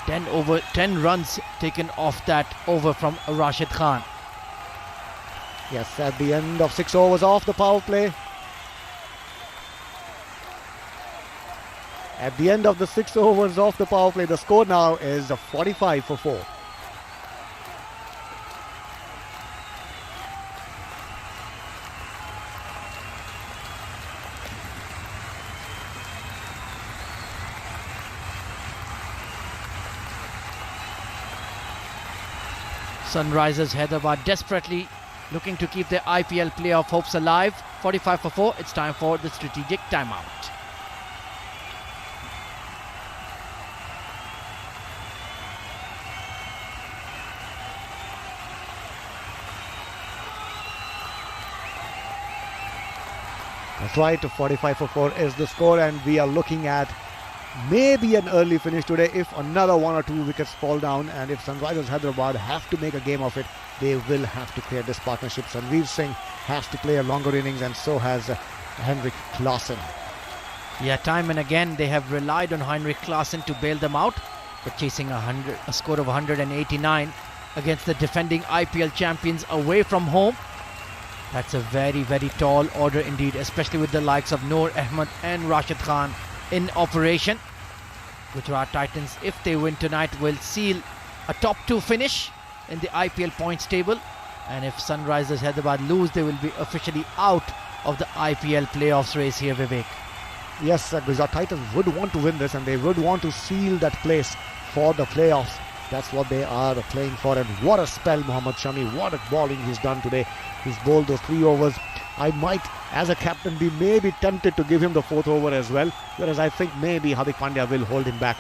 C: 10 runs taken off that over from Rashid Khan.
E: Yes, at the end of 6 overs off the power play. At the end of the 6 overs off the power play, the score now is 45 for 4.
C: Sunrisers Hyderabad desperately looking to keep their IPL playoff hopes alive. 45 for 4. It's time for the strategic timeout.
E: That's right, 45 for 4 is the score, and we are looking at maybe an early finish today if another 1 or 2 wickets fall down, and if Sunrisers Hyderabad have to make a game of it, they will have to create this partnership. Sanveer Singh has to play a longer innings, and so has Henrik Klaasen.
C: Yeah, time and again they have relied on Henrik Klaasen to bail them out, but chasing a score of 189 against the defending IPL champions away from home. That's a very, very tall order indeed, especially with the likes of Noor Ahmed and Rashid Khan in operation. Gujarat Titans, if they win tonight, will seal a top 2 finish in the IPL points table, and if Sunrisers Hyderabad lose, they will be officially out of the IPL playoffs race here, Vivek.
E: Yes, Gujarat Titans would want to win this, and they would want to seal that place for the playoffs. That's what they are playing for. And what a spell Mohammad Shami, what a bowling he's done today. He's bowled those 3 overs. I might, as a captain, be maybe tempted to give him the 4th over as well, whereas I think maybe Hardik Pandya will hold him back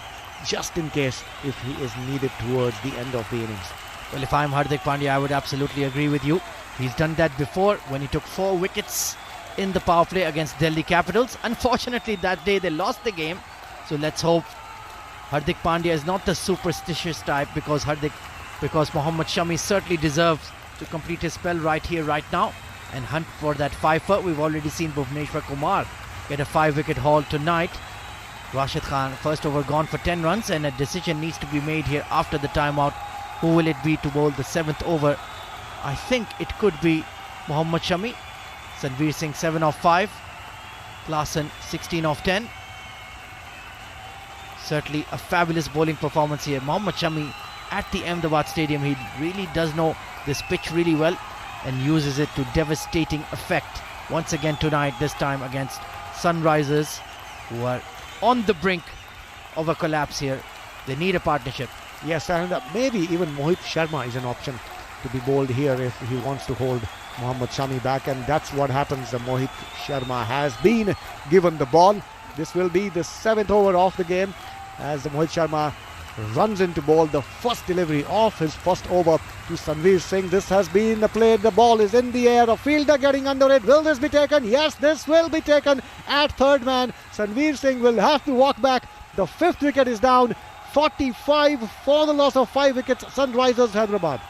E: just in case if he is needed towards the end of the innings.
C: Well, if I'm Hardik Pandya, I would absolutely agree with you. He's done that before when he took 4 wickets in the power play against Delhi Capitals. Unfortunately, that day they lost the game. So let's hope Hardik Pandya is not the superstitious type, because Mohammad Shami certainly deserves to complete his spell right here, right now, and hunt for that 5-fer. We've already seen Bhuvneshwar Kumar get a 5-wicket haul tonight. Rashid Khan, first over gone for 10 runs, and a decision needs to be made here after the timeout. Who will it be to bowl the 7th over? I think it could be Mohammad Shami. Sanveer Singh 7 of 5. Klaasen 16 of 10. Certainly a fabulous bowling performance here. Mohammad Shami at the Ahmedabad Stadium, he really does know this pitch really well and uses it to devastating effect once again tonight, this time against Sunrisers, who are on the brink of a collapse here. They need a partnership.
E: Yes, and maybe even Mohit Sharma is an option to be bowled here if he wants to hold Mohammad Shami back, and that's what happens. Mohit Sharma has been given the ball. This will be the 7th over of the game as Mohit Sharma runs into ball, the first delivery of his first over to Sanveer Singh. This has been played, the ball is in the air, a fielder getting under it. Will this be taken? Yes, this will be taken at third man. Sanveer Singh will have to walk back. The 5th wicket is down. 45 for the loss of 5 wickets, Sunrisers Hyderabad.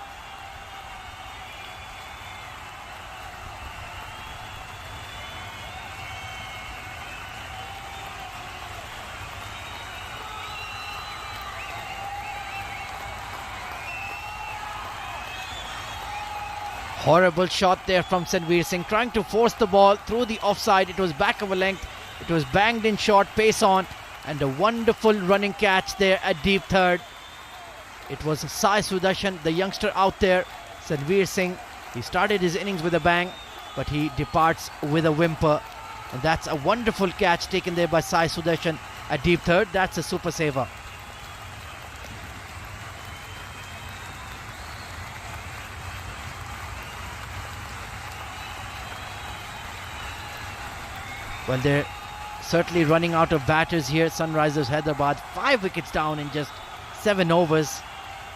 C: Horrible shot there from Sanveer Singh, trying to force the ball through the offside. It was back of a length. It was banged in short, pace on, and a wonderful running catch there at deep third. It was Sai Sudarshan, the youngster out there. Sanveer Singh, he started his innings with a bang, but he departs with a whimper. And that's a wonderful catch taken there by Sai Sudarshan at deep third. That's a super saver. Well, they're certainly running out of batters here. Sunrisers Hyderabad, 5 wickets down in just 7 overs.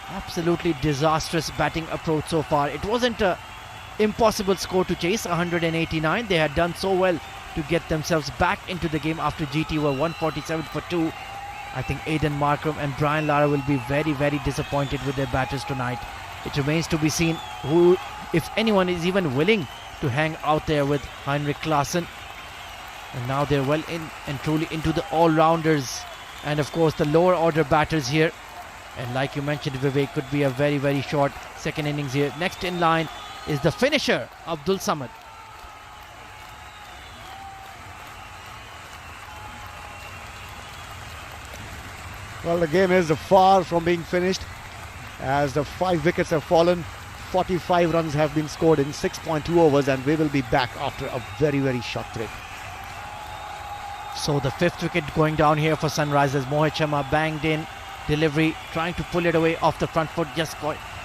C: Absolutely disastrous batting approach so far. It wasn't an impossible score to chase, 189. They had done so well to get themselves back into the game after GT were 147 for 2. I think Aidan Markram and Brian Lara will be very, very disappointed with their batters tonight. It remains to be seen who, if anyone, is even willing to hang out there with Henrik Klaasen. And now they're well in and truly into the all-rounders and of course the lower order batters here. And like you mentioned, Vivek, could be a very, very short second innings here. Next in line is the finisher, Abdul Samad.
E: Well, the game is far from being finished as the 5 wickets have fallen. 45 runs have been scored in 6.2 overs, and we will be back after a very, very short break.
C: So the 5th wicket going down here for Sunrisers. Mohit Sharma banged in, delivery, trying to pull it away off the front foot, just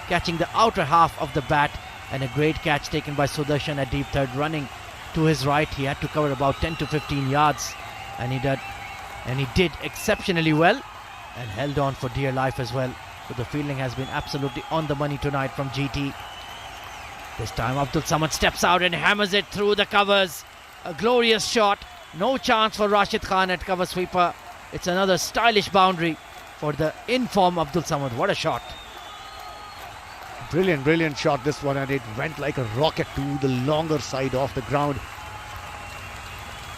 C: catching the outer half of the bat, and a great catch taken by Sudarshan at deep third, running to his right. He had to cover about 10 to 15 yards, and he did exceptionally well and held on for dear life as well. So the fielding has been absolutely on the money tonight from GT. This time Abdul Samad steps out and hammers it through the covers. A glorious shot. No chance for Rashid Khan at cover sweeper. It's another stylish boundary for the in-form Abdul Samad. What a shot.
E: Brilliant shot this one, and it went like a rocket to the longer side of the ground.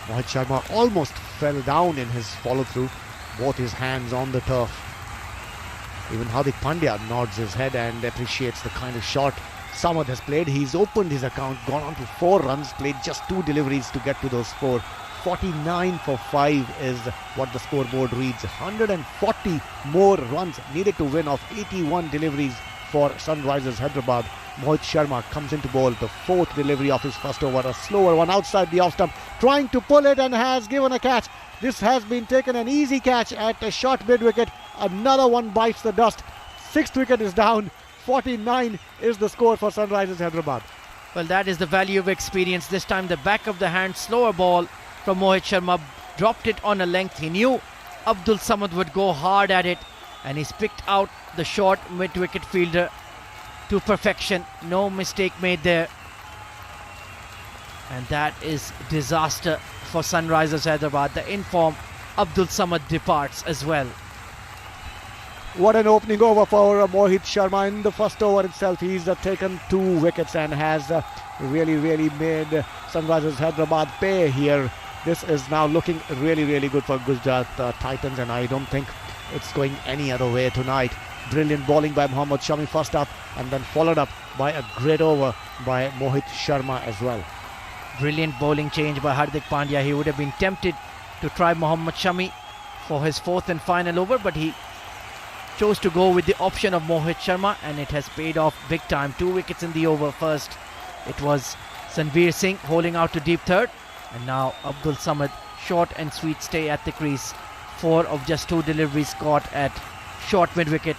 E: Mohit Sharma almost fell down in his follow-through, both his hands on the turf. Even Hardik Pandya nods his head and appreciates the kind of shot Samad has played. He's opened his account, gone on to 4 runs, played just 2 deliveries to get to those 4. 49 for 5 is what the scoreboard reads. 140 more runs needed to win off 81 deliveries for Sunrisers Hyderabad. Mohit Sharma comes into bowl, the 4th delivery of his first over, a slower one outside the off stump, trying to pull it and has given a catch. This has been taken an easy catch at a short mid wicket. Another one bites the dust. 6th wicket is down. 49 is the score for Sunrisers Hyderabad.
C: Well, that is the value of experience. This time the back of the hand, slower ball from Mohit Sharma, dropped it on a length. He knew Abdul Samad would go hard at it, and he's picked out the short mid-wicket fielder to perfection. No mistake made there. And that is disaster for Sunrisers Hyderabad. The in-form Abdul Samad departs as well.
E: What an opening over for Mohit Sharma in the first over itself. He's taken 2 wickets and has really made Sunrisers Hyderabad pay here. This is now looking really good for Gujarat Titans, and I don't think it's going any other way tonight. Brilliant bowling by Mohammad Shami first up, and then followed up by a great over by Mohit Sharma as well.
C: Brilliant bowling change by Hardik Pandya. He would have been tempted to try Mohammad Shami for his 4th and final over, but he chose to go with the option of Mohit Sharma, and it has paid off big time. 2 wickets in the over. First it was Sanveer Singh holding out to deep third, and now Abdul Samad, short and sweet stay at the crease. 4 of just 2 deliveries caught at short mid wicket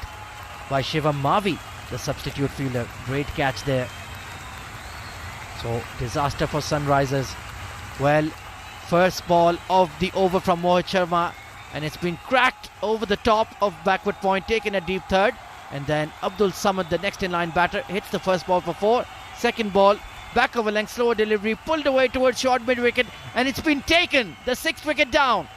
C: by Shivam Mavi, the substitute fielder. Great catch there. So disaster for Sunrisers. Well, first ball of the over from Mohit Sharma, and it's been cracked over the top of backward point, taken a deep third, and then Abdul Samad, the next in line batter, hits the first ball for 4. Second ball, back of a length, slower delivery, pulled away towards short mid wicket, and it's been taken. The 6th wicket down.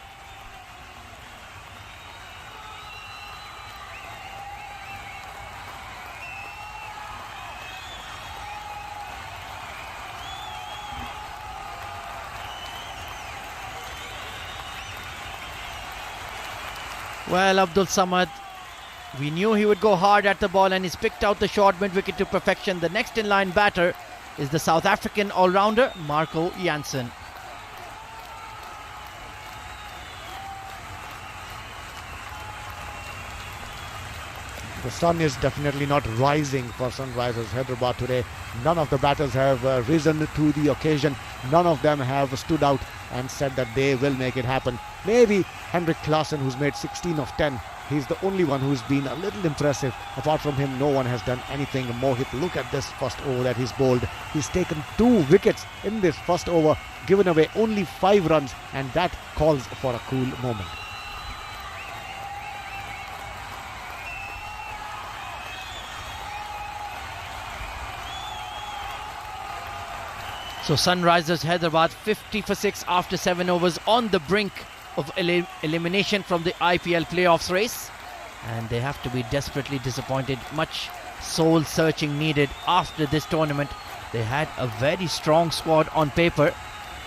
C: Well, Abdul Samad, we knew he would go hard at the ball, and he's picked out the short mid-wicket to perfection. The next in line batter is the South African all-rounder Marco Jansen.
E: The sun is definitely not rising for Sunrisers Hyderabad today. None of the batters have risen to the occasion. None of them have stood out and said that they will make it happen. Maybe Henrik Klaasen, who's made 16 of 10. He's the only one who's been a little impressive. Apart from him, no one has done anything. Mohit, look at this first over that he's bowled. He's taken 2 wickets in this first over, given away only 5 runs, and that calls for a cool moment.
C: So Sunrisers Hyderabad 50 for 6 after 7 overs, on the brink of elimination from the IPL playoffs race, and they have to be desperately disappointed. Much soul searching needed after this tournament. They had a very strong squad on paper.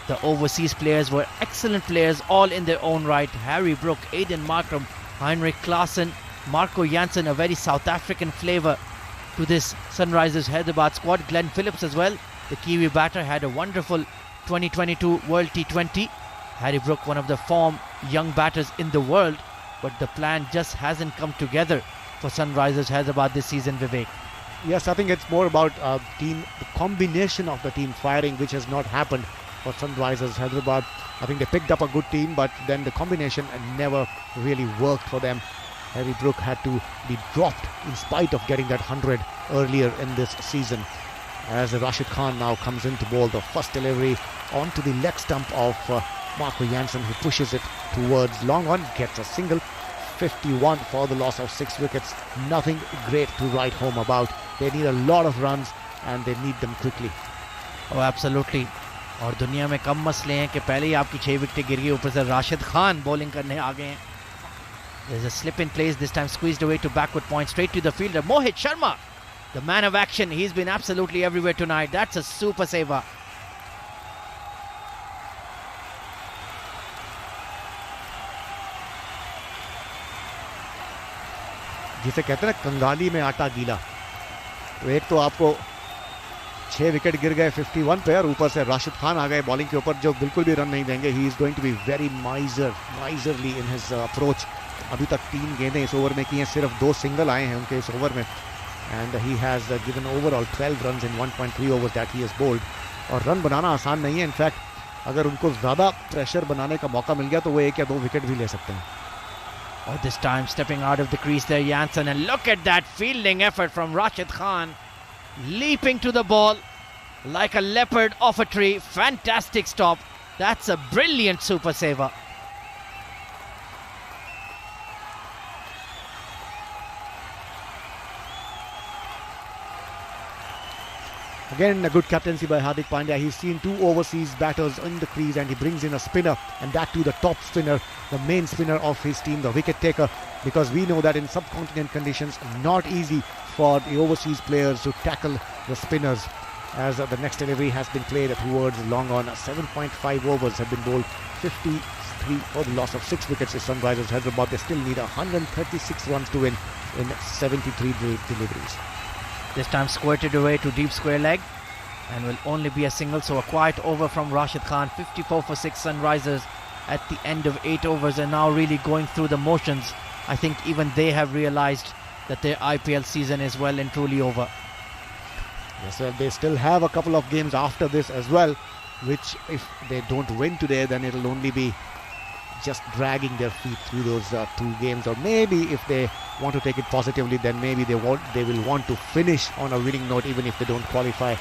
C: The overseas players were excellent players, all in their own right. Harry Brook, Aiden Markram, Henrik Klaasen, Marco Jansen, a very South African flavour to this Sunrisers Hyderabad squad. Glenn Phillips as well, the Kiwi batter, had a wonderful 2022 World T20. Harry Brook, one of the form young batters in the world, but the plan just hasn't come together for Sunrisers Hyderabad this season, Vivek.
E: Yes, I think it's more about the combination of the team firing, which has not happened for Sunrisers Hyderabad. I think they picked up a good team, but then the combination never really worked for them. Harry Brook had to be dropped in spite of getting that 100 earlier in this season. As Rashid Khan now comes in to bowl the first delivery onto the leg stump of Marco Jansen, who pushes it towards long on, gets a single. 51 for the loss of 6 wickets. Nothing great to write home about. They need a lot of runs and they need them quickly.
C: Oh, absolutely. और दुनिया में कम मसले हैं कि पहले ही आपकी 6 विकेटें गिर गई, ऊपर से राशिद खान बॉलिंग करने आ गए हैं. There's a slip in place, this time squeezed away to backward point, straight to the fielder. Mohit Sharma, the man of action. He's been absolutely everywhere tonight. That's a super saver.
E: जिसे कहते हैं ना कंगाली में आटा गीला, तो एक तो आपको 6 विकेट गिर गए 51 पे और ऊपर से राशिद खान आ गए बॉलिंग के ऊपर जो बिल्कुल भी रन नहीं देंगे. He is going to be very miserly in his approach. अभी तक 3 गेंदें इस ओवर में की हैं, सिर्फ 2 सिंगल आए हैं उनके इस ओवर में. And he has given overall 12 run in 1.3 overs that he has bowled. और रन बनाना आसान नहीं है. इनफैक्ट अगर उनको ज़्यादा प्रेशर बनाने का मौका मिल गया तो वो 1 या 2 विकेट भी ले सकते हैं.
C: Oh, this time stepping out of the crease there, Janssen, and look at that fielding effort from Rashid Khan, leaping to the ball like a leopard off a tree. Fantastic stop. That's a brilliant super saver.
E: Again, a good captaincy by Hardik Pandya. He's seen 2 overseas batters in the crease and he brings in a spinner, and that too the top spinner, the main spinner of his team, the wicket taker, because we know that in subcontinent conditions, not easy for the overseas players to tackle the spinners. As the next delivery has been played towards long on. 7.5 overs have been bowled, 53 for the loss of 6 wickets is Sunrisers Hyderabad. They still need 136 runs to win in 73 deliveries.
C: This time squirted away to deep square leg and will only be a single. So a quiet over from Rashid Khan. 54 for 6 Sunrisers at the end of 8 overs, and now really going through the motions. I think even they have realized that their IPL season is well and truly over.
E: Yes, well, they still have a couple of games after this as well, which if they don't win today, then it'll only be just dragging their feet through those 2 games. Or maybe if they want to take it positively, then maybe they will want to finish on a winning note even if they don't qualify.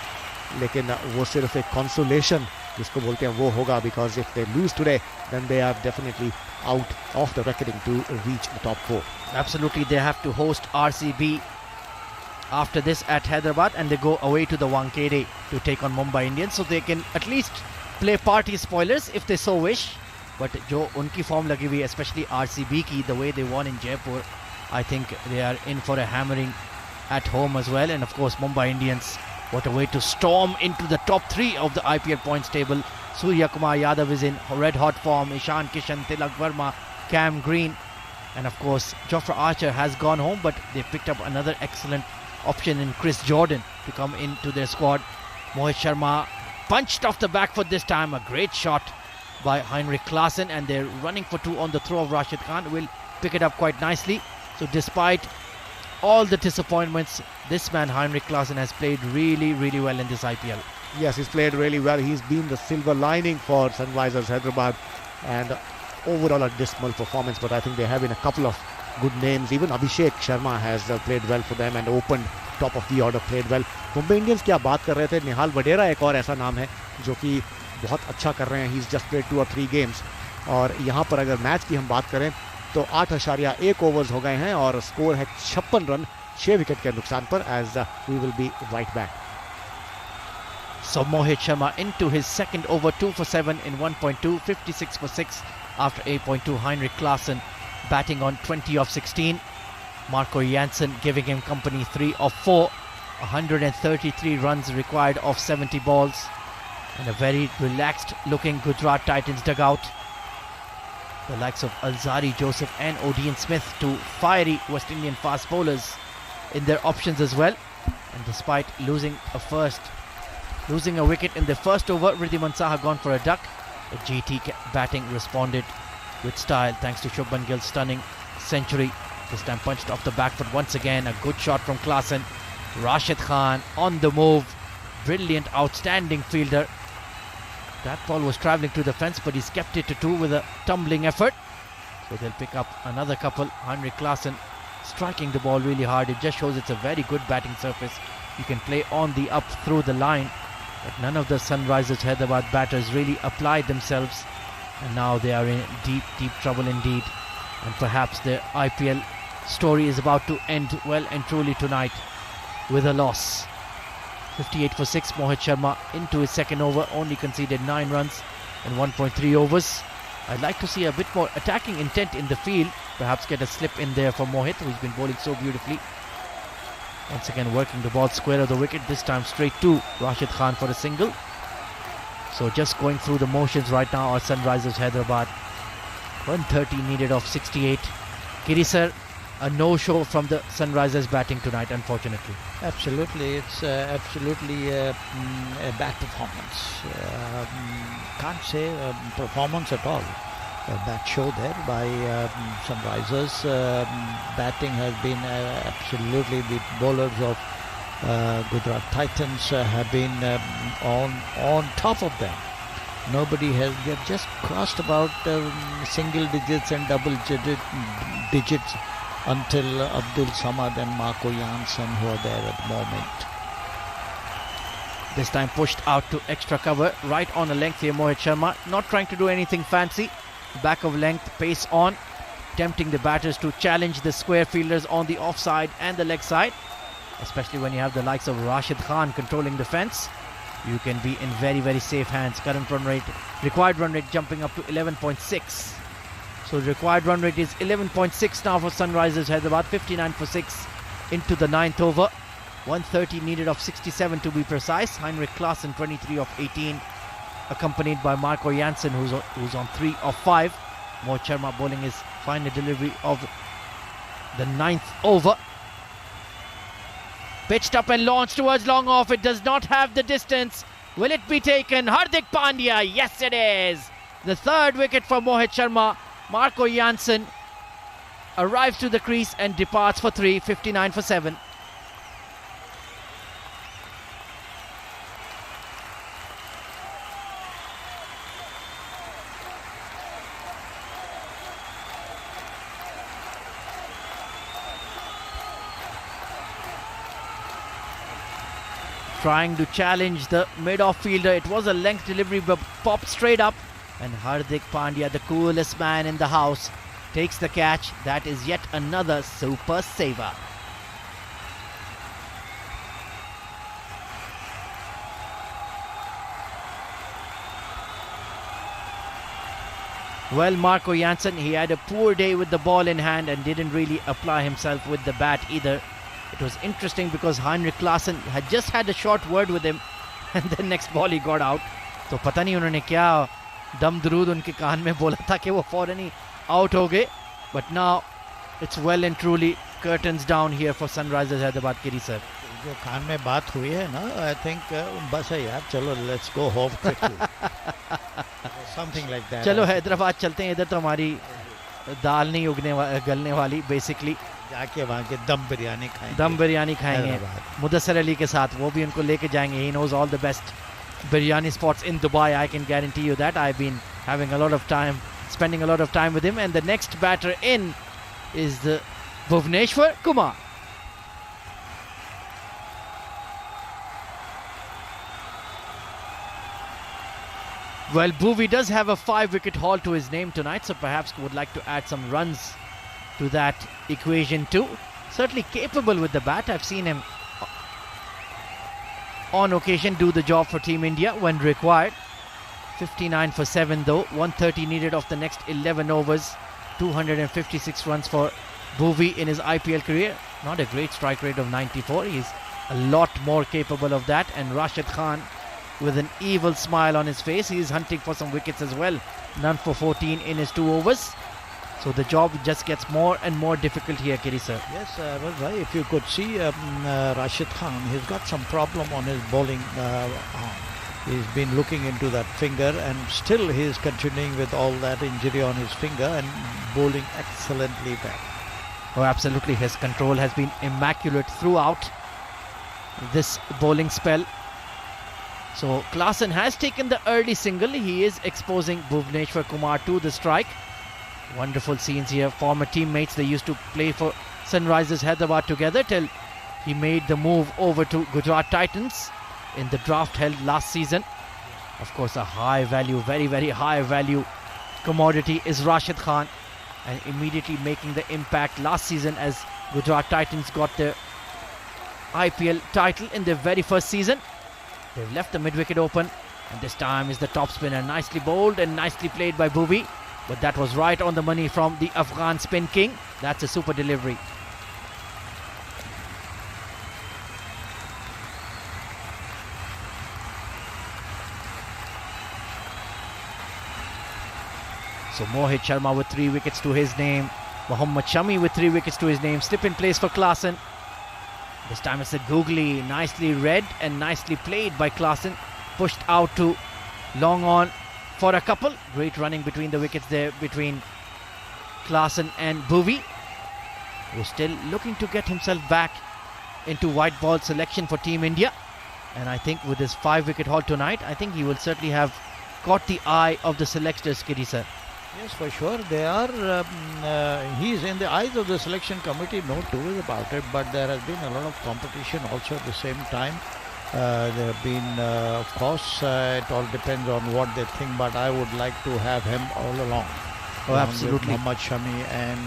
E: लेकिन वो सिर्फ एक consolation जिसको बोलते हैं वो होगा, because if they lose today, then they are definitely out of the reckoning to reach the top 4.
C: Absolutely, they have to host RCB after this at Hyderabad, and they go away to the Wankhede to take on Mumbai Indians, so they can at least play party spoilers if they so wish. But जो उनकी form लगी हुई, especially RCB की, the way they won in Jaipur, I think they are in for a hammering at home as well. And of course Mumbai Indians, what a way to storm into the top 3 of the IPL points table. Surya Kumar Yadav is in red hot form, Ishan Kishan, Tilak Verma, Cam Green, and of course Jofra Archer has gone home, but they picked up another excellent option in Chris Jordan to come into their squad. Mohit Sharma punched off the back foot this time, a great shot by Heinrich Klaasen, and they're running for 2 on the throw of Rashid Khan. Will pick it up quite nicely. So despite all the disappointments, this man Heinrich Klaasen has played really well in this IPL.
E: Yes, he's played really well. He's been the silver lining for Sunrisers Hyderabad, and overall a dismal performance, but I think they have in a couple of good names. Even Abhishek Sharma has played well for them and opened top of the order, played well. Mumbai Indians की आप बात कर रहे थे, निहाल वडेरा एक और ऐसा नाम है जो कि बहुत अच्छा कर रहे हैं. He's just played 2 or 3 games. और यहाँ पर अगर मैच की हम बात करें तो 8.1 ओवर्स हो गए हैं और स्कोर है 56 रन 6 विकेट के नुकसान पर. As we will be right back.
C: So Mohit Sharma into his second over, 2 for 7 in 1.2, 56 for 6 after 8.2. Heinrich Klaasen batting on 20 of 16. Marco Janssen giving him company 3 of 4. 133 runs required off 70 balls. And a very relaxed looking Gujarat Titans dugout. The likes of Alzari Joseph and Odean Smith, 2 fiery West Indian fast bowlers in their options as well. And despite losing a wicket in the first over, Riddhiman Saha gone for a duck. The GT batting responded with style thanks to Shubman Gill's stunning century. This time punched off the back foot once again. A good shot from Klaasen. Rashid Khan on the move. Brilliant, outstanding fielder. That ball was travelling to the fence, but he's kept it to 2 with a tumbling effort. So they'll pick up another couple. Heinrich Klaasen striking the ball really hard. It just shows it's a very good batting surface. You can play on the up through the line. But none of the Sunrisers Hyderabad batters really applied themselves. And now they are in deep trouble indeed. And perhaps their IPL story is about to end well and truly tonight with a loss. 58 for 6, Mohit Sharma into his second over, only conceded 9 runs in 1.3 overs. I'd like to see a bit more attacking intent in the field. Perhaps get a slip in there for Mohit, who's been bowling so beautifully. Once again working the ball square of the wicket, this time straight to Rashid Khan for a single. So just going through the motions right now are Sunrisers Hyderabad. 130 needed off 68. Kiri sir, a no-show from the Sunrisers batting tonight, unfortunately.
F: Absolutely, it's absolutely a bad performance. Can't say performance at all. A bad show there by Sunrisers. Batting has been absolutely, the bowlers of Gujarat Titans have been on top of them. Nobody has, they've just crossed about single digits and double digits until Abdul Samad and Marco Janssen, who are there at the moment.
C: This time pushed out to extra cover, right on a length here, Mohit Sharma. Not trying to do anything fancy. Back of length, pace on, tempting the batters to challenge the square fielders on the offside and the leg side. Especially when you have the likes of Rashid Khan controlling the fence. You can be in very, very safe hands. Current run rate, required run rate jumping up to 11.6. So the required run rate is 11.6 now for Sunrisers Hyderabad. 59 for 6 into the 9th over. 130 needed of 67 to be precise. Heinrich Klaassen 23 of 18. Accompanied by Marco Janssen, who's on 3 of 5. Mohit Sharma bowling his final delivery of the 9th over. Pitched up and launched towards long off. It does not have the distance. Will it be taken? Hardik Pandya. Yes, it is. The 3rd wicket for Mohit Sharma. Marco Janssen arrives to the crease and departs for 3. 59 for 7. Trying to challenge the mid-off fielder. It was a length delivery but popped straight up. And Hardik Pandya, the coolest man in the house, takes the catch. That is yet another super saver. Well, Marco Janssen, he had a poor day with the ball in hand and didn't really apply himself with the bat either. It was interesting because Heinrich Klaassen had just had a short word with him and the next ball he got out. तो पता नहीं उन्होंने क्या दम दरूद उनके कान में बोला था कि वो फौरन ही out हो गए. But now it's well and truly curtains down here for Sunrisers Hyderabad, Kiri sir.
F: जो कान में बात हुई है ना, I think बस है यार, चलो let's go home quickly. Something like that.
C: चलो हैदराबाद चलते हैं, इधर तो हमारी दाल नहीं गलने वाली basically.
F: जाके वहाँ के दम बिरयानी
C: खाएंगे मुदस्सर अली के साथ, वो भी उनको लेके जाएंगे. He knows all the best biryani spots in Dubai. I can guarantee you that. I've been spending a lot of time with him. And the next batter in is the Bhuvneshwar Kumar. Well, Bhuvi does have a 5-wicket haul to his name tonight, so perhaps would like to add some runs to that equation too. Certainly capable with the bat. I've seen him on occasion do the job for Team India when required. 59 for 7 though. 130 needed of the next 11 overs. 256 runs for Bhuvi in his IPL career. Not a great strike rate of 94. He's a lot more capable of that. And Rashid Khan with an evil smile on his face. He is hunting for some wickets as well. None for 14 in his 2 overs. So the job just gets more and more difficult here, Kiri sir.
F: Yes, well, if you could see Rashid Khan, he's got some problem on his bowling arm. He's been looking into that finger and still he's continuing with all that injury on his finger and bowling excellently well.
C: Oh, absolutely. His control has been immaculate throughout this bowling spell. So Klaassen has taken the early single. He is exposing Bhuvneshwar Kumar to the strike. Wonderful scenes here. Former teammates, they used to play for Sunrisers Hyderabad together till he made the move over to Gujarat Titans in the draft held last season. Of course, a high value, very, very high value commodity is Rashid Khan, and immediately making the impact last season as Gujarat Titans got their IPL title in their very first season. They've left the mid-wicket open, and this time is the top spinner. Nicely bowled and nicely played by Bhuvi. But that was right on the money from the Afghan spin king. That's a super delivery. So Mohit Sharma with 3 wickets to his name. Mohammad Shami with 3 wickets to his name. Slip in place for Klaasen. This time it's a googly, nicely read and nicely played by Klaasen. Pushed out to long on for a couple. Great running between the wickets there between Klaasen and Bhuvi, who's still looking to get himself back into white ball selection for Team India. And I think with his 5-wicket haul tonight, I think he will certainly have caught the eye of the selectors, Kitty sir.
F: Yes, for sure. They are. He's in the eyes of the selection committee, no two ways about it. But there has been a lot of competition also at the same time. There have been, of course, it all depends on what they think. But I would like to have him all along.
C: Oh, absolutely.
F: Mohammad Shami and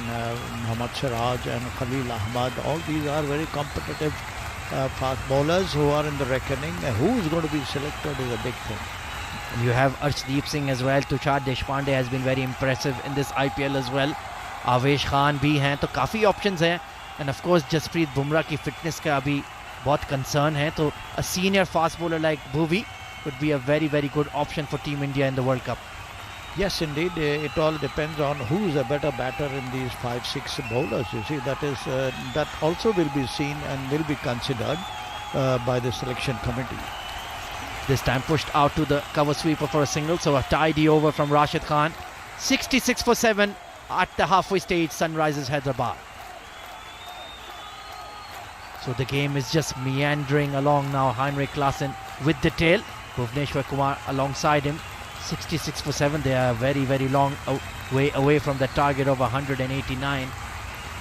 F: Mohammad Siraj and Khalil Ahmad. All these are very competitive fast bowlers who are in the reckoning. Who is going to be selected is a big thing.
C: You have Arshdeep Singh as well. Tushar Deshpande has been very impressive in this IPL as well. Avesh Khan bhi hain, तो काफी options हैं. And of course Jasprit Bumrah की fitness का अभी बहुत concern है. तो a senior fast bowler like Bhuvi could be a very good option for Team India in the World Cup.
F: Yes, indeed. It all depends on who is a better batter in these 5-6 bowlers. You see, that is that also will be seen and will be considered by the selection committee.
C: This time pushed out to the cover sweeper for a single. So a tidy over from Rashid Khan. 66 for 7 at the halfway stage, Sunrisers Hyderabad. So the game is just meandering along now. Heinrich Klaasen with the tail. Bhuvneshwar Kumar alongside him. 66 for 7. They are very long way away from the target of 189.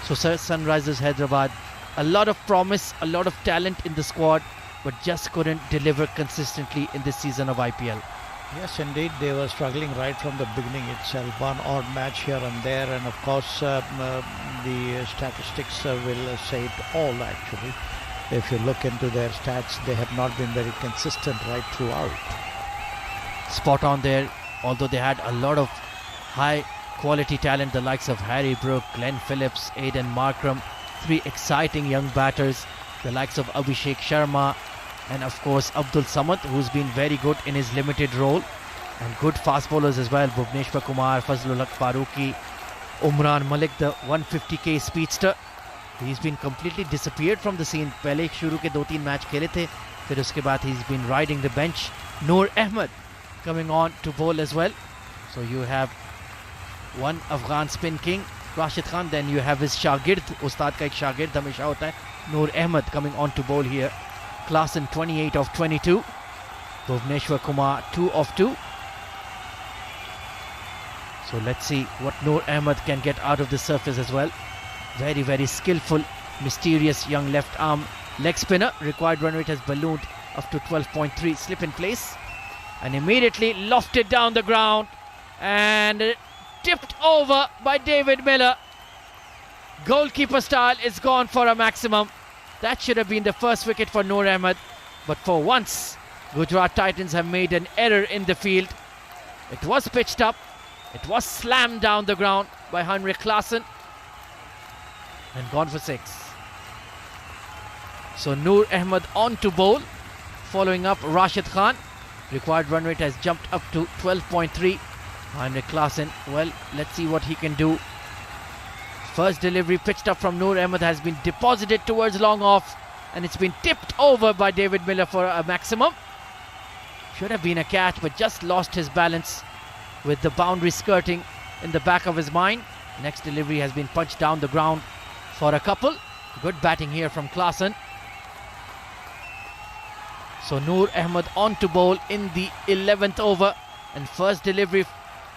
C: So Sunrisers Hyderabad, a lot of promise, a lot of talent in the squad, but just couldn't deliver consistently in this season of IPL.
F: Yes, indeed, they were struggling right from the beginning itself. One odd match here and there, and of course the statistics will say it all actually. If you look into their stats, they have not been very consistent right throughout.
C: Spot on there, although they had a lot of high quality talent, the likes of Harry Brook, Glenn Phillips, Aidan Markram, 3 exciting young batters, the likes of Abhishek Sharma, and of course Abdul Samad, who's been very good in his limited role, and good fast bowlers as well. Bhuvneshwar Kumar, Fazlul Haq Farooqi, Umran Malik, the 150k speedster. He's been completely disappeared from the scene. पहले शुरू के 2-3 match खेले थे, फिर उसके बाद he's been riding the bench. Noor Ahmed coming on to bowl as well. So you have one Afghan spin king, Rashid Khan, then you have his shagird, Ustad का एक shagird हमेशा होता है, Noor Ahmed coming on to bowl here. Klaasen 28 of 22. Bhuvneshwar Kumar 2 of 2. So let's see what Noor Ahmed can get out of the surface as well. Very skillful, mysterious young left arm leg spinner. Required run rate has ballooned up to 12.3. Slip in place and immediately lofted down the ground and tipped over by David Miller. Goalkeeper style is gone for a maximum. That should have been the first wicket for Noor Ahmed, but for once Gujarat Titans have made an error in the field. It was pitched up, it was slammed down the ground by Heinrich Klaasen and gone for 6. So Noor Ahmed on to bowl, following up Rashid Khan. Required run rate has jumped up to 12.3. Heinrich Klaasen, well, let's see what he can do. First delivery pitched up from Noor Ahmed has been deposited towards long off, and it's been tipped over by David Miller for a maximum. Should have been a catch, but just lost his balance with the boundary skirting in the back of his mind. Next delivery has been punched down the ground for a couple. Good batting here from Klaasen. So Noor Ahmed on to bowl in the 11th over, and first delivery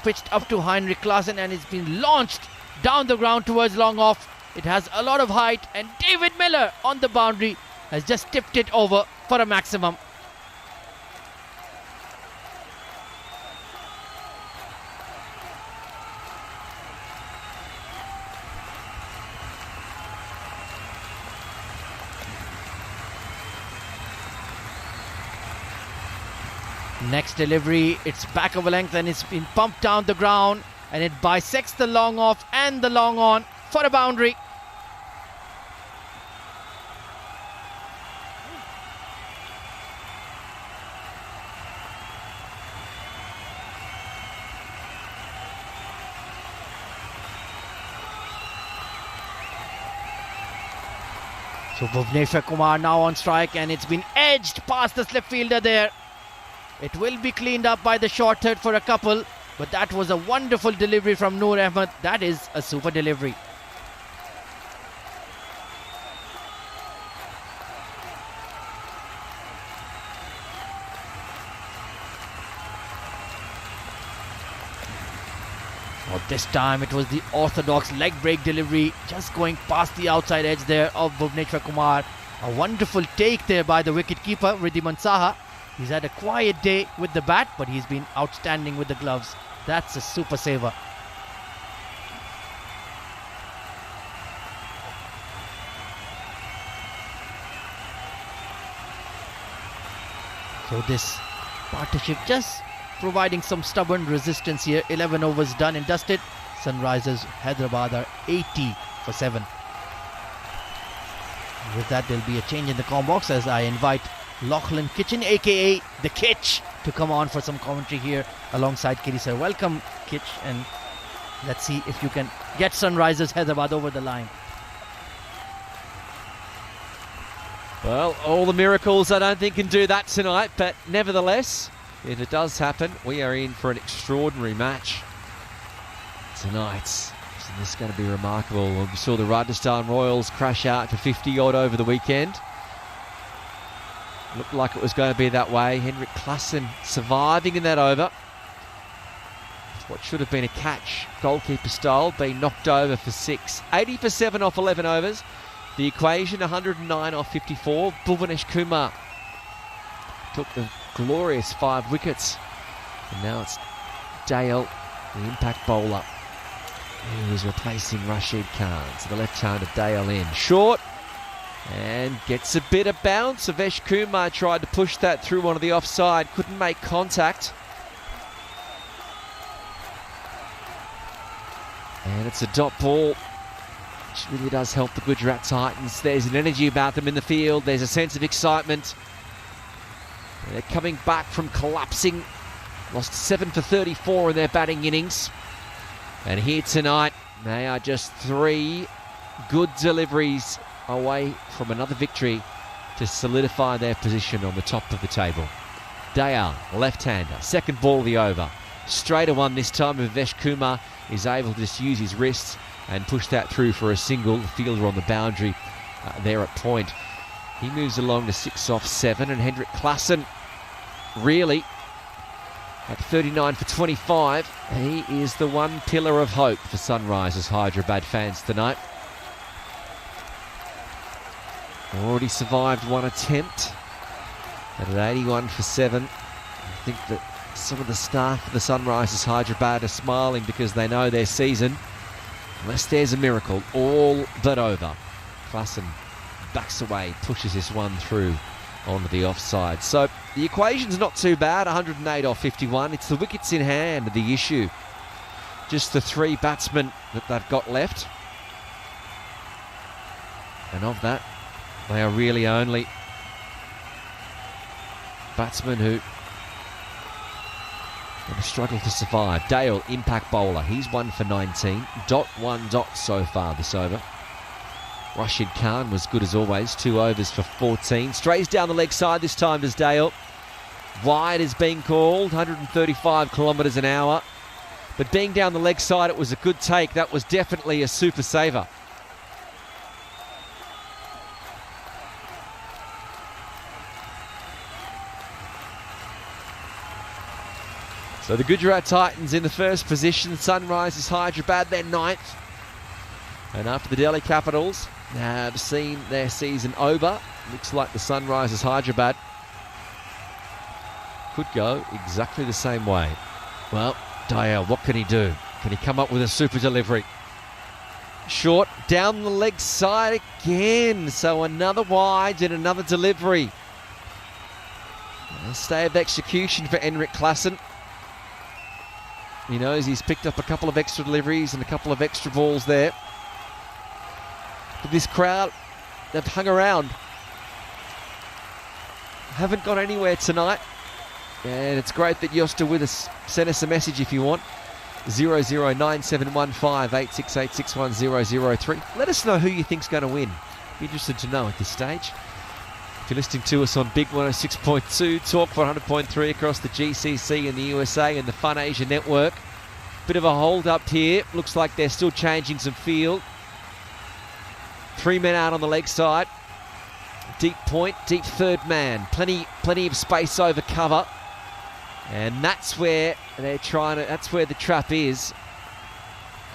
C: pitched up to Heinrich Klaasen, and it's been launched down the ground towards long off. It has a lot of height, and David Miller on the boundary has just tipped it over for a maximum. Next delivery, it's back of a length and it's been pumped down the ground. and it bisects the long off and the long on for a boundary. So Bhuvneshwar Kumar now on strike, and it's been edged past the slip fielder there. It will be cleaned up by the short third for a couple, but that was a wonderful delivery from Noor Ahmed. That is a super delivery. Well, this time it was the orthodox leg break delivery, just going past the outside edge there of Bhuvneshwar Kumar. A wonderful take there by the wicket-keeper Riddhiman Saha. He's had a quiet day with the bat, but he's been outstanding with the gloves. That's a super saver. So this partnership just providing some stubborn resistance here. 11 overs done and dusted. Sunrisers Hyderabad are 80 for 7. With that, there'll be a change in the comm box as I invite Lachlan Kitchen, aka The Kitch, to come on for some commentary here alongside Kitty sir. Welcome, Kitch, and let's see if you can get Sunrisers Hyderabad over the line.
I: Well, all the miracles I don't think can do that tonight, but nevertheless, if it does happen, we are in for an extraordinary match tonight. Isn't this going to be remarkable? We saw the Rajasthan Royals crash out to 50 odd over the weekend. Looked like it was going to be that way. Henrik Klassen surviving in that over. What should have been a catch, goalkeeper style, being knocked over for 6. 80 for 7 off 11 overs. The equation 109 off 54. Bhuvanesh Kumar took the glorious 5 wickets. And now it's Dale, the impact bowler, who is replacing Rashid Khan. So the left-hander Dale in. Short. And gets a bit of bounce. Avesh Kumar tried to push that through one of the offside. Couldn't make contact. And it's a dot ball, which really does help the Gujarat Titans. There's an energy about them in the field. There's a sense of excitement. They're coming back from collapsing. Lost 7 for 34 in their batting innings. And here tonight, they are just 3 good deliveries away from another victory to solidify their position on the top of the table. Dayal, left-hander, second ball of the over. Straight a one this time. Avesh Kumar is able to just use his wrists and push that through for a single. The fielder on the boundary there at point. He moves along to 6 off 7, and Henrik Klassen really at 39 for 25. He is the one pillar of hope for Sunrisers Hyderabad fans tonight. Already survived one attempt, and at 81 for 7, I think that some of the staff of the Sunrisers Hyderabad are smiling because they know their season, unless there's a miracle, all but over. Klassen backs away, pushes this one through onto the offside. So the equation's not too bad, 108 off 51. It's the wickets in hand, the issue. Just the 3 batsmen that they've got left. And of that, they are really only batsmen who have struggled to survive. Dale, impact bowler. He's 1 for 19. .1 so far this over. Rashid Khan was good as always. 2 overs for 14. Strays down the leg side this time does Dale. Wide is being called. 135 kilometres an hour. But being down the leg side, it was a good take. That was definitely a super saver. So the Gujarat Titans in the first position. Sunrisers Hyderabad, their 9th. And after the Delhi Capitals have seen their season over, looks like the Sunrisers Hyderabad could go exactly the same way. Well, Dayal, what can he do? Can he come up with a super delivery? Short, down the leg side again. So another wide and another delivery. A stay of execution for Henrik Klassen. He knows he's picked up a couple of extra deliveries and a couple of extra balls there. But this crowd, they've hung around. Haven't gone anywhere tonight. And it's great that you're still with us. Send us a message if you want. 009715 Let us know who you think's going to win. Be interested to know at this stage. If you're listening to us on Big 106.2, Talk 100.3 across the GCC and the USA and the Fun Asia Network. Bit of a hold up here. Looks like they're still changing some field. 3 men out on the leg side. Deep point, deep third man. Plenty of space over cover. And that's where they're trying to, that's where the trap is.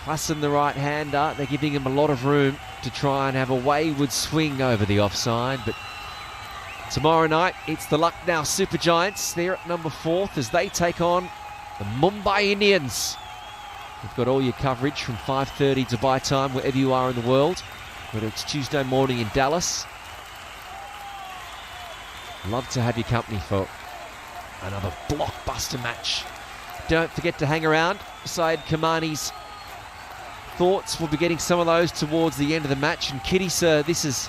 I: Klassen, the right-hander, they're giving him a lot of room to try and have a wayward swing over the offside. But tomorrow night, it's the Lucknow Super Giants. They're at number 4th as they take on the Mumbai Indians. We've got all your coverage from 5:30 Dubai time, wherever you are in the world. Whether it's Tuesday morning in Dallas. Love to have your company for another blockbuster match. Don't forget to hang around. Syed Kamani's thoughts. We'll be getting some of those towards the end of the match. And Kitty, sir, this is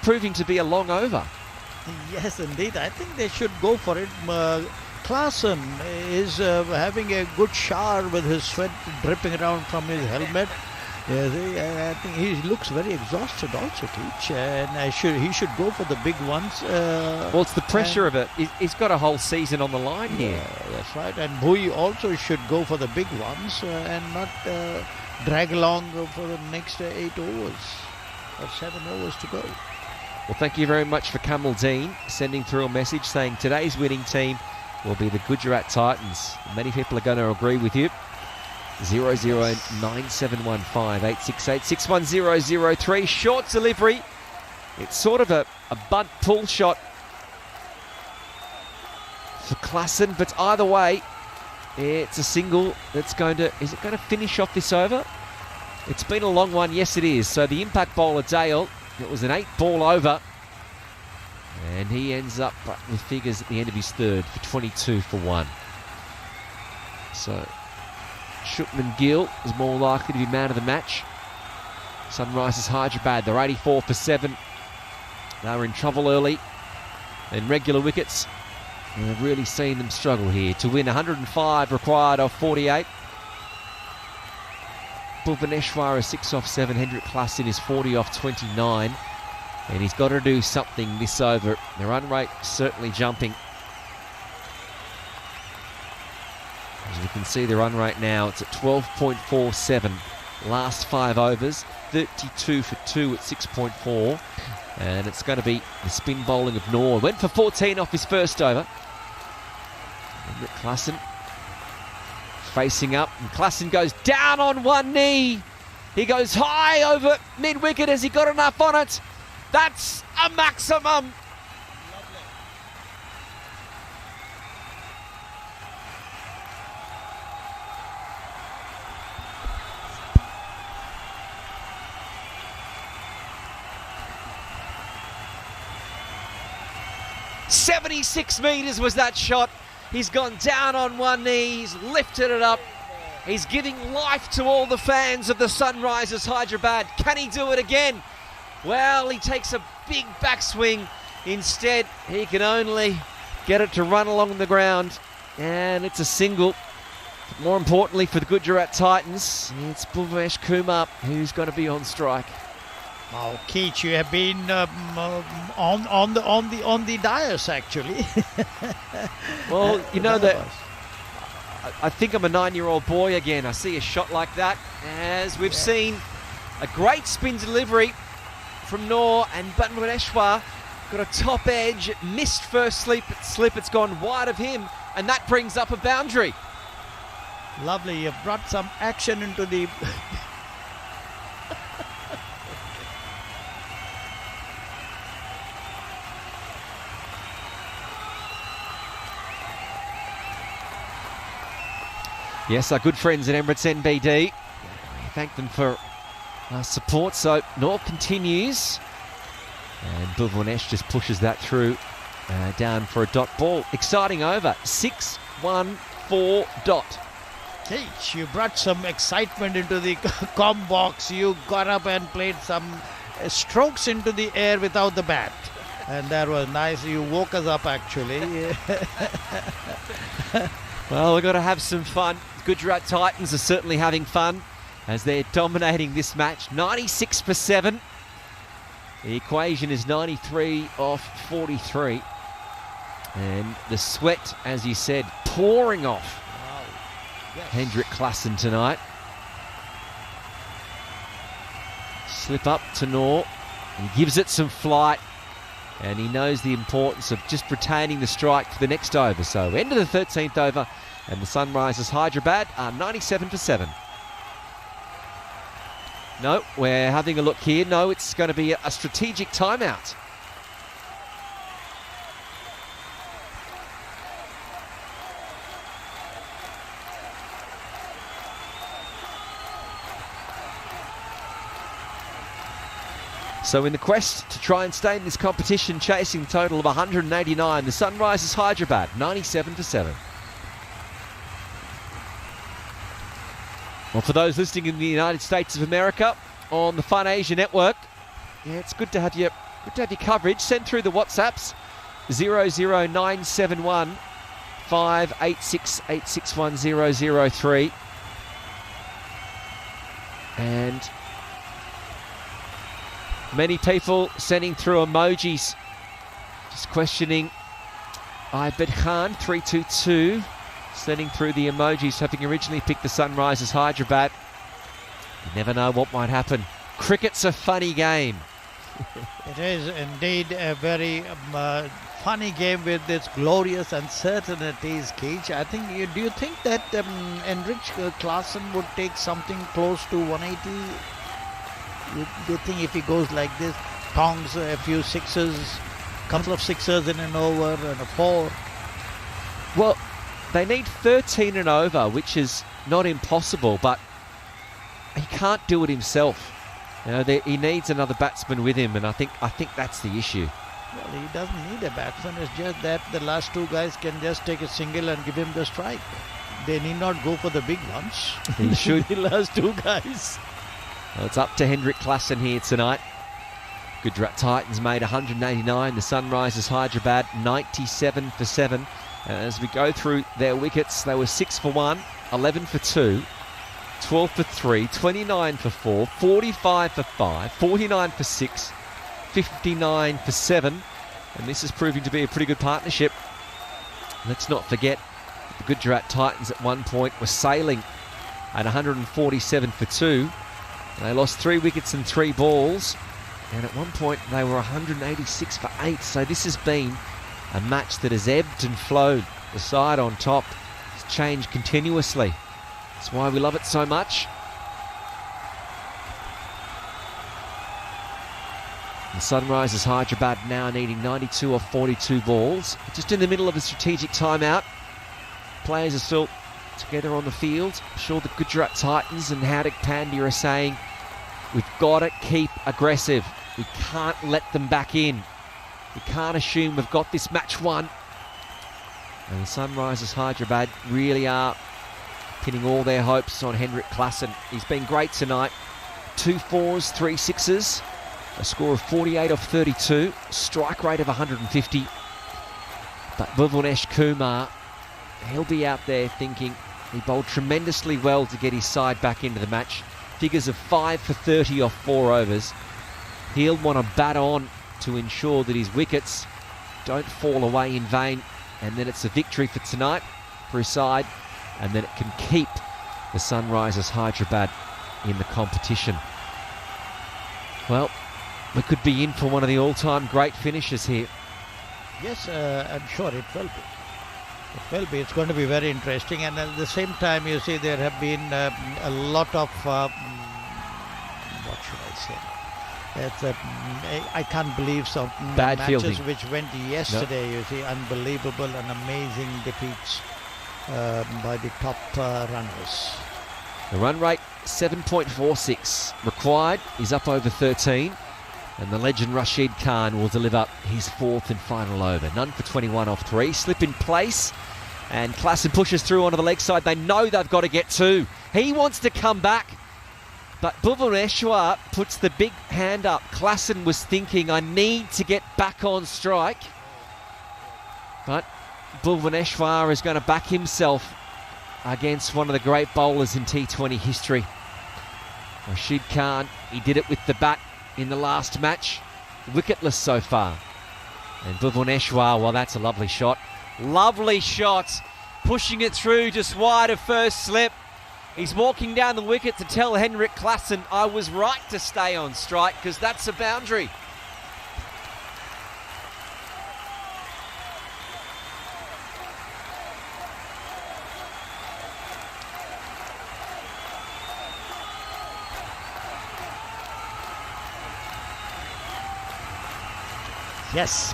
I: proving to be a long over.
F: Yes, indeed. I think they should go for it. Klassen is having a good shower with his sweat dripping around from his helmet. Yes, I think he looks very exhausted also, Teach, and he should go for the big ones.
I: Well, it's the pressure of it. He's got a whole season on the line here.
F: Yeah, that's right. And Bhui also should go for the big ones and not drag along for the next 8 overs or 7 overs to go.
I: Well, thank you very much for Kamal Dean sending through a message saying today's winning team will be the Gujarat Titans. Many people are going to agree with you. 009715 Short delivery. It's sort of a bunt pull shot for Klassen, but either way, it's a single that's going to... Is it going to finish off this over? It's been a long one. Yes, it is. So the impact bowler, Dale, it was an 8-ball over. And he ends up with figures at the end of his third for 22 for 1. So Shupman Gill is more likely to be man of the match. Sunrisers Hyderabad, they're 84 for 7. They were in trouble early. And regular wickets, and we've really seen them struggle here. To win 105 required off 48. Bhuvaneshwar is 6 off 7. Hendrik Klassen is 40 off 29. And he's got to do something this over. The run rate certainly jumping. As we can see the run rate now, it's at 12.47. Last 5 overs, 32 for 2 at 6.4. And it's going to be the spin bowling of Noor. Went for 14 off his first over. Hendrik Klassen facing up. And Klassen goes down on one knee. He goes high over mid-wicket. Has he got enough on it? That's a maximum. 76 metres was that shot. He's gone down on one knee, he's lifted it up. He's giving life to all the fans of the Sunrisers Hyderabad. Can he do it again? Well, he takes a big backswing. Instead, he can only get it to run along the ground. And it's a single. More importantly for the Gujarat Titans, it's Bhuvanesh Kumar who's going to be on strike.
F: Oh, Keech, you have been on the dais actually.
I: Well, you know that I think I'm a 9-year-old boy again. I see a shot like that, as we've seen a great spin delivery from Noor, and Bhuvaneshwar got a top edge, missed first slip. It's gone wide of him, and that brings up a boundary.
F: Lovely, you've brought some action into the
I: Yes, our good friends at Emirates NBD. We thank them for support. So Noor continues, and Bhuvanesh just pushes that through down for a dot ball. Exciting over, 6-1-4 dot.
F: Teach, you brought some excitement into the com box. You got up and played some strokes into the air without the bat. And that was nice. You woke us up, actually.
I: Well, we've got to have some fun. Gujarat Titans are certainly having fun as they're dominating this match. 96 for 7. The equation is 93 off 43. And the sweat, as you said, pouring off Hendrik Klassen tonight. Slip up to Noor. He gives it some flight. And he knows the importance of just retaining the strike for the next over. So end of the 13th over, and the Sunrisers Hyderabad are 97 for 7. No, we're having a look here. No, it's going to be a strategic timeout. So in the quest to try and stay in this competition, chasing a total of 189, the Sunrisers Hyderabad, 97 for 7. Well, for those listening in the United States of America on the Fun Asia Network, yeah, it's good to have your coverage. Send through the WhatsApps 00971 586 861 003 and many people sending through emojis, just questioning Ibed Khan 322, sending through the emojis, having originally picked the Sunrisers Hyderabad. You never know what might happen. Cricket's a funny game.
F: It is indeed a very funny game with its glorious uncertainties, Keech. I think, do you think that Hendrik Klassen would take something close to 180? Do you think if he goes like this, tongs, a few sixes, couple of sixes in an over and a 4?
I: Well, they need 13 and over, which is not impossible, but he can't do it himself. You know, he needs another batsman with him, and I think that's the issue.
F: Well, he doesn't need a batsman. It's just that the last two guys can just take a single and give him the strike. They need not go for the big ones.
I: He should.
F: The last two guys.
I: Well, it's up to Hendrik Klassen here tonight. Gujarat Titans made 189. The Sunrisers Hyderabad 97 for 7. As we go through their wickets, they were 6 for 1, 11 for 2, 12 for 3, 29 for 4, 45 for 5, 49 for 6, 59 for 7. And this is proving to be a pretty good partnership. Let's not forget the Gujarat Titans at one point were sailing at 147 for 2. They lost 3 wickets and 3 balls, and at one point they were 186 for 8. So this has been a match that has ebbed and flowed. The side on top has changed continuously. That's why we love it so much. The Sunrisers Hyderabad now needing 92 off 42 balls. Just in the middle of a strategic timeout. Players are still together on the field. I'm sure the Gujarat Titans and Hardik Pandya are saying, we've got to keep aggressive. We can't let them back in. We can't assume we've got this match won. And the Sunrisers Hyderabad really are pinning all their hopes on Hendrik Klassen. He's been great tonight. 2 4s, 3 6s, a score of 48 off 32, strike rate of 150. But Bhuvanesh Kumar, he'll be out there thinking he bowled tremendously well to get his side back into the match. Figures of 5 for 30 off 4 overs. He'll want to bat on to ensure that his wickets don't fall away in vain, and then it's a victory for tonight for his side, and then it can keep the Sunrisers Hyderabad in the competition. Well, we could be in for one of the all-time great finishes here.
F: Yes, I'm sure it will be. It will be. It's going to be very interesting, and at the same time, you see, there have been a lot of what should I say? I can't believe some
I: bad
F: matches
I: fielding
F: which went yesterday. You see, unbelievable and amazing defeats by the top runners.
I: The run rate 7.46 required. He's up over 13, and the legend Rashid Khan will deliver his 4th and final over. None for 21 off 3. Slip in place And Klassen pushes through onto the leg side. They know they've got to get two. He wants to come back, but Bhuvaneshwar puts the big hand up. Klassen was thinking, I need to get back on strike. But Bhuvaneshwar is going to back himself against one of the great bowlers in T20 history. Rashid Khan, he did it with the bat in the last match. Wicketless so far. And Bhuvaneshwar, well, that's a lovely shot. Lovely shot. Pushing it through just wide of first slip. He's walking down the wicket to tell Henrik Klassen, I was right to stay on strike because that's a boundary.
F: Yes,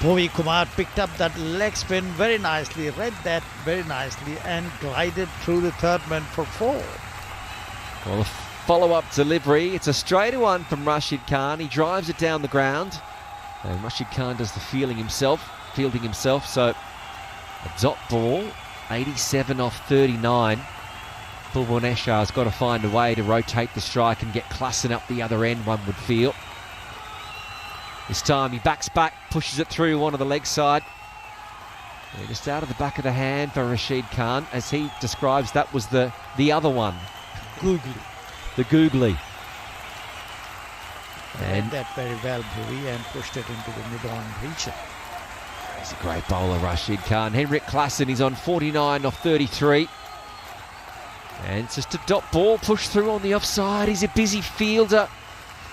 F: Bhuvi Kumar picked up that leg spin very nicely, read that very nicely and glided through the third man for 4.
I: Well, a follow-up delivery. It's a straighter one from Rashid Khan. He drives it down the ground. And Rashid Khan does the fielding himself. So a dot ball, 87 off 39. Bhuvaneshwar's got to find a way to rotate the strike and get Klassen up the other end, one would feel. This time he backs back, pushes it through onto the leg side. Yeah, just out of the back of the hand for Rashid Khan. As he describes, that was the other one.
F: Googly.
I: The googly.
F: Read
I: And
F: that very well, Bhuvi, and pushed it into the mid-on region.
I: he's a great bowler, Rashid Khan. Henrik Klassen is on 49 off 33. And it's just a dot ball pushed through on the offside. He's a busy fielder.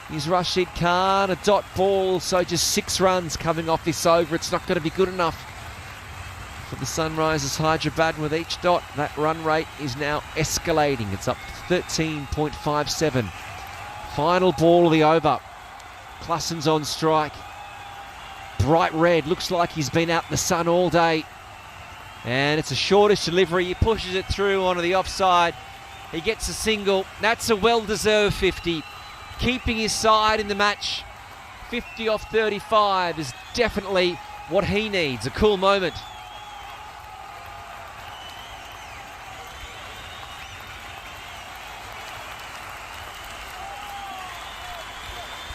I: He's Rashid Khan, a dot ball, so just 6 runs coming off this over. It's not going to be good enough for the Sunrisers Hyderabad with each dot. That run rate is now escalating. It's up to 13.57. Final ball of the over. Klassen's on strike. Bright red, looks like he's been out in the sun all day. And it's a shortish delivery. He pushes it through onto the offside. He gets a single. That's a well-deserved 50. Keeping his side in the match. 50 off 35 is definitely what he needs. A cool moment.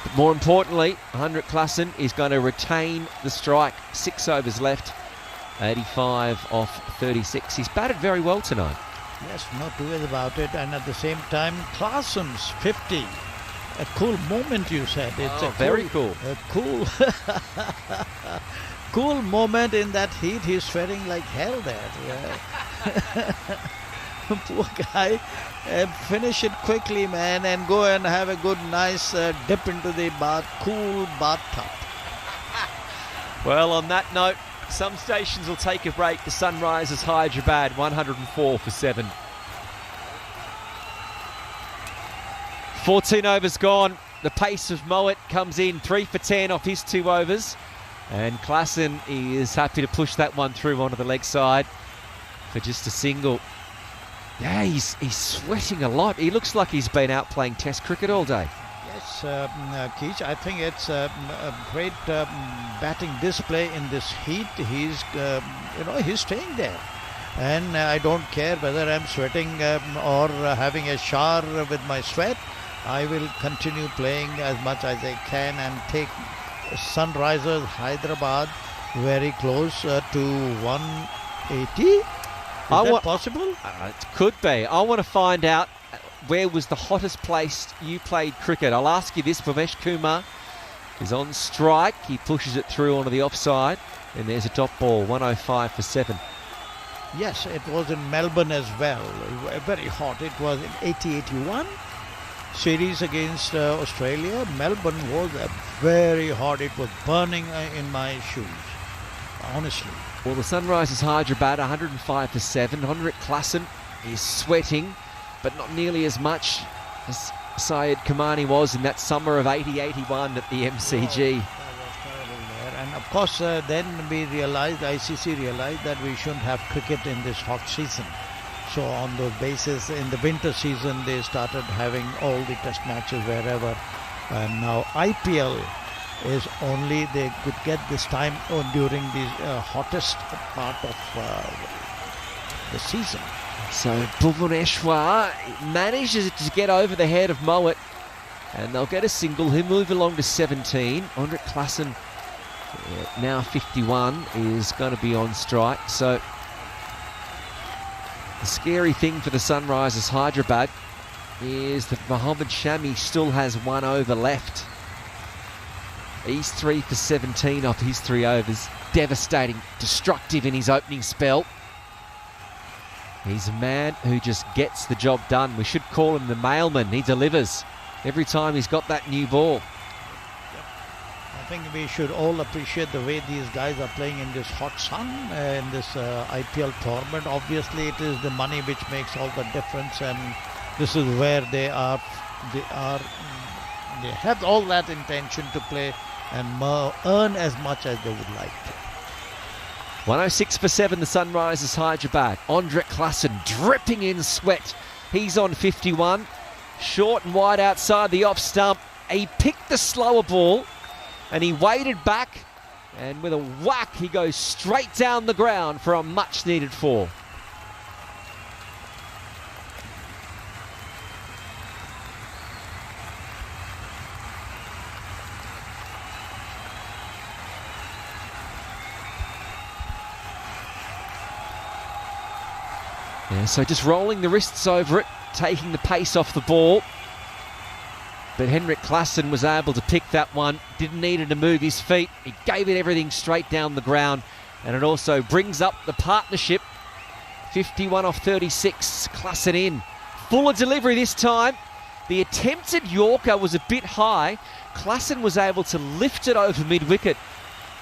I: But more importantly, Henrik Klassen is going to retain the strike. 6 overs left. 85 off 36. He's batted very well tonight.
F: Yes, no two ways about it. And at the same time, Klassen's 50. A cool moment, you said. It's a
I: very cool.
F: A cool, cool moment in that heat. He's sweating like hell there. Yeah. Poor guy. Finish it quickly, man, and go and have a good, nice dip into the cool bathtub.
I: Well, on that note, some stations will take a break. The Sunrisers Hyderabad 104 for 7. 14 overs gone. The pace of Mowat comes in 3 for 10 off his 2 overs. And Klassen is happy to push that one through onto the leg side for just a single. Yeah, he's sweating a lot. He looks like he's been out playing Test cricket all day.
F: Yes, Keech, I think it's a great batting display in this heat. He's, he's staying there. And I don't care whether I'm sweating or having a shower with my sweat. I will continue playing as much as I can and take Sunrisers Hyderabad very close to 180. Is that possible?
I: It could be. I want to find out where was the hottest place you played cricket. I'll ask you this. Bhuvesh Kumar is on strike. He pushes it through onto the offside. And there's a dot ball, 105 for 7.
F: Yes, it was in Melbourne as well. Very hot. It was in 80-81 series against Australia. Melbourne was very hot. It was burning in my shoes, honestly.
I: Well, the Sunrisers Hyderabad 105 for 7. Henrik Klassen is sweating, but not nearly as much as Syed Kamani was in that summer of 80-81 at the MCG.
F: Oh, that was terrible there. And of course, then we realized, ICC realized that we shouldn't have cricket in this hot season. So on those basis, in the winter season, they started having all the test matches wherever. And now IPL is only they could get this time during the hottest part of the season.
I: So Bhuvaneshwar manages to get over the head of Mowat, and they'll get a single. He'll move along to 17. Ondrej Klassen, now 51, is going to be on strike. So the scary thing for the Sunrisers Hyderabad is that Mohammad Shami still has 1 over left. He's 3 for 17 off his 3 overs. Devastating, destructive in his opening spell. He's a man who just gets the job done. We should call him the mailman. He delivers every time he's got that new ball.
F: I think we should all appreciate the way these guys are playing in this hot sun, in this IPL tournament. Obviously, it is the money which makes all the difference, and this is where they have all that intention to play and earn as much as they would like to.
I: 106 for 7, the Sunrisers Hyderabad. Ondrej Klassen dripping in sweat. He's on 51. Short and wide outside the off stump. He picked the slower ball and he waited back, and with a whack he goes straight down the ground for a much needed 4. Yeah, so just rolling the wrists over it, taking the pace off the ball. But Henrik Klassen was able to pick that one, didn't need to move his feet. He gave it everything straight down the ground, and it also brings up the partnership. 51 off 36, Klassen in. Fuller delivery this time. The attempted Yorker was a bit high. Klassen was able to lift it over mid-wicket,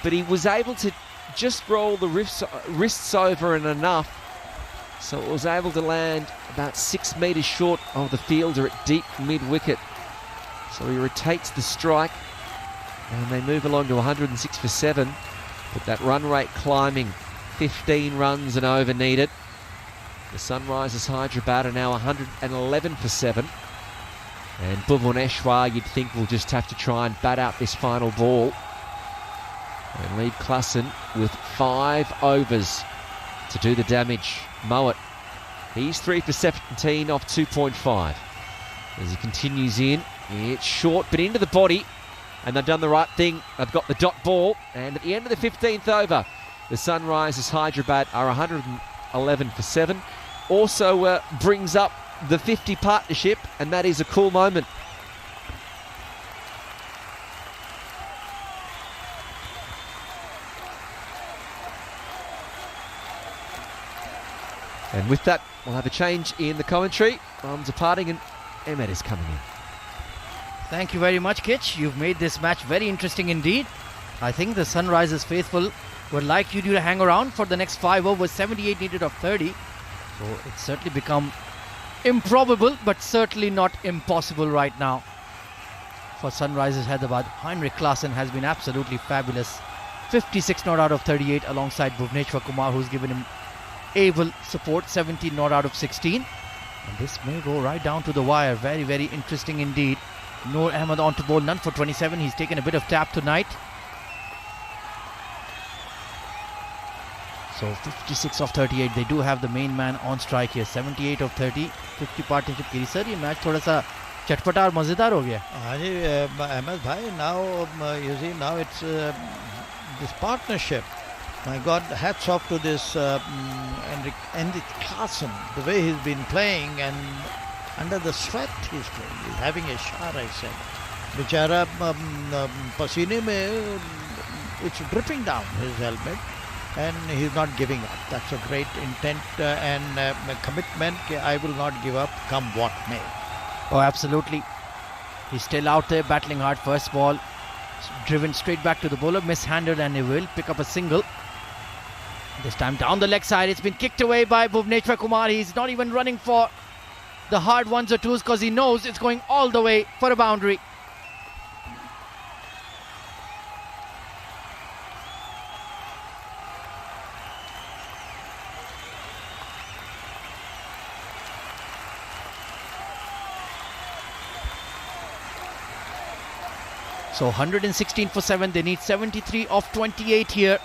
I: but he was able to just roll the wrists over and enough. So it was able to land about 6 metres short of the fielder at deep mid-wicket. So he rotates the strike, and they move along to 106 for 7. But that run rate climbing, 15 runs and over needed. The Sunrisers Hyderabad are now 111 for 7. And Bhuvaneshwar, you'd think, will just have to try and bat out this final ball and leave Klassen with 5 overs to do the damage. Mowat, he's 3 for 17 off 2.5. As he continues in, it's short but into the body, and they've done the right thing. They've got the dot ball, and at the end of the 15th over, the Sunrisers Hyderabad are 111 for 7. Also brings up the 50 partnership, and that is a cool moment. And with that, we'll have a change in the commentary. I'm departing and Ahmed is coming in.
C: Thank you very much, Kitch. You've made this match very interesting indeed. I think the Sunrisers faithful would like you to hang around for the next 5 overs, 78 needed of 30. So it's certainly become improbable, but certainly not impossible right now for Sunrisers Hyderabad. Henrik Klassen has been absolutely fabulous. 56 not out of 38 alongside Bhuvaneshwar Kumar, who's given him able support. 17 not out of 16. And this may go right down to the wire. Very, very interesting indeed. Noor Ahmed on to bowl, none for 27. He's taken a bit of tap tonight. So 56 of 38. They do have the main man on strike here. 78 of 30. 50 partnership के लिए sir ये match थोड़ा सा चटपटा और मजेदार हो गया.
F: हाँ जी अहमद भाई, now you see, now it's this partnership. My God, hats off to this Henrik Klassen, the way he's been playing, and under the sweat he's playing. He's having a shower, I said. Bichara pasine mein, it's dripping down his helmet, and he's not giving up. That's a great intent and commitment. I will not give up, come what may.
C: Oh, absolutely. He's still out there battling hard. First ball driven straight back to the bowler, mishandled, and he will pick up a single. This time down the leg side. It's been kicked away by Bhuvaneshwar Kumar. He's not even running for the hard ones or twos because he knows it's going all the way for a boundary. So 116 for 7. They need 73 of 28 here.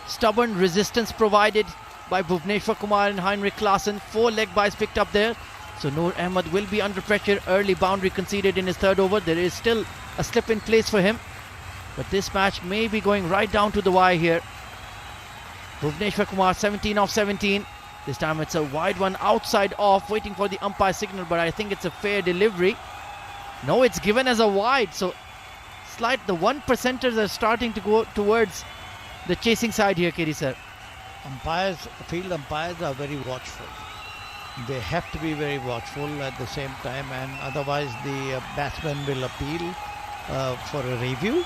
C: Stubborn resistance provided by Bhuvneshwar Kumar and Heinrich Klaasen. 4 leg byes picked up there. So Noor Ahmed will be under pressure. Early boundary conceded in his third over. There is still a slip in place for him. But this match may be going right down to the wire here. Bhuvneshwar Kumar 17 of 17. This time it's a wide one outside off, waiting for the umpire signal, but I think it's a fair delivery. No, it's given as a wide. So the 1%ers are starting to go towards the chasing side here, Kiri sir.
F: Field umpires are very watchful. They have to be very watchful at the same time, and otherwise the batsman will appeal for a review.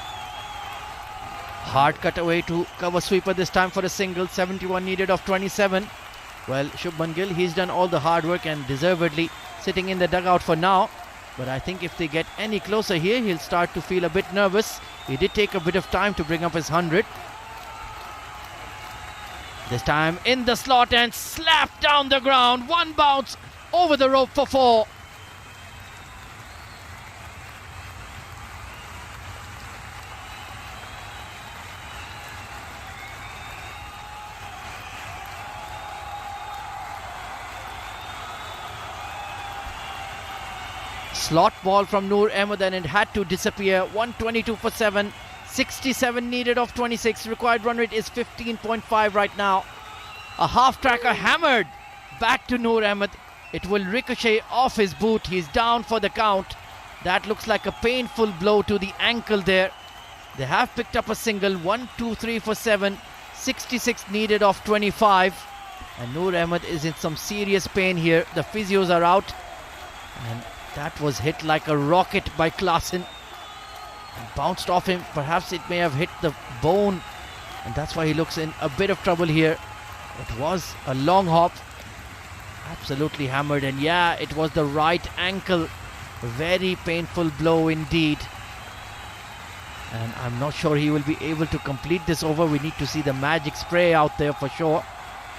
C: Hard cut away to cover sweeper this time for a single. 71 needed of 27. Well, Shubman Gill, he's done all the hard work and deservedly sitting in the dugout for now. But I think if they get any closer here, he'll start to feel a bit nervous. He did take a bit of time to bring up his 100. This time in the slot and slapped down the ground. One bounce over the rope for 4. Slot ball from Noor Ahmed and it had to disappear. 122 for 7. 67 needed of 26. Required run rate is 15.5 right now. A half tracker hammered back to Noor Ahmed. It will ricochet off his boot. He's down for the count. That looks like a painful blow to the ankle there. They have picked up a single. 1, 2, 3 for 7. 66 needed of 25. And Noor Ahmed is in some serious pain here. The physios are out. And that was hit like a rocket by Klaasen. And bounced off him. Perhaps it may have hit the bone. And that's why he looks in a bit of trouble here. It was a long hop. Absolutely hammered. And yeah, it was the right ankle. Very painful blow indeed. And I'm not sure he will be able to complete this over. We need to see the magic spray out there for sure.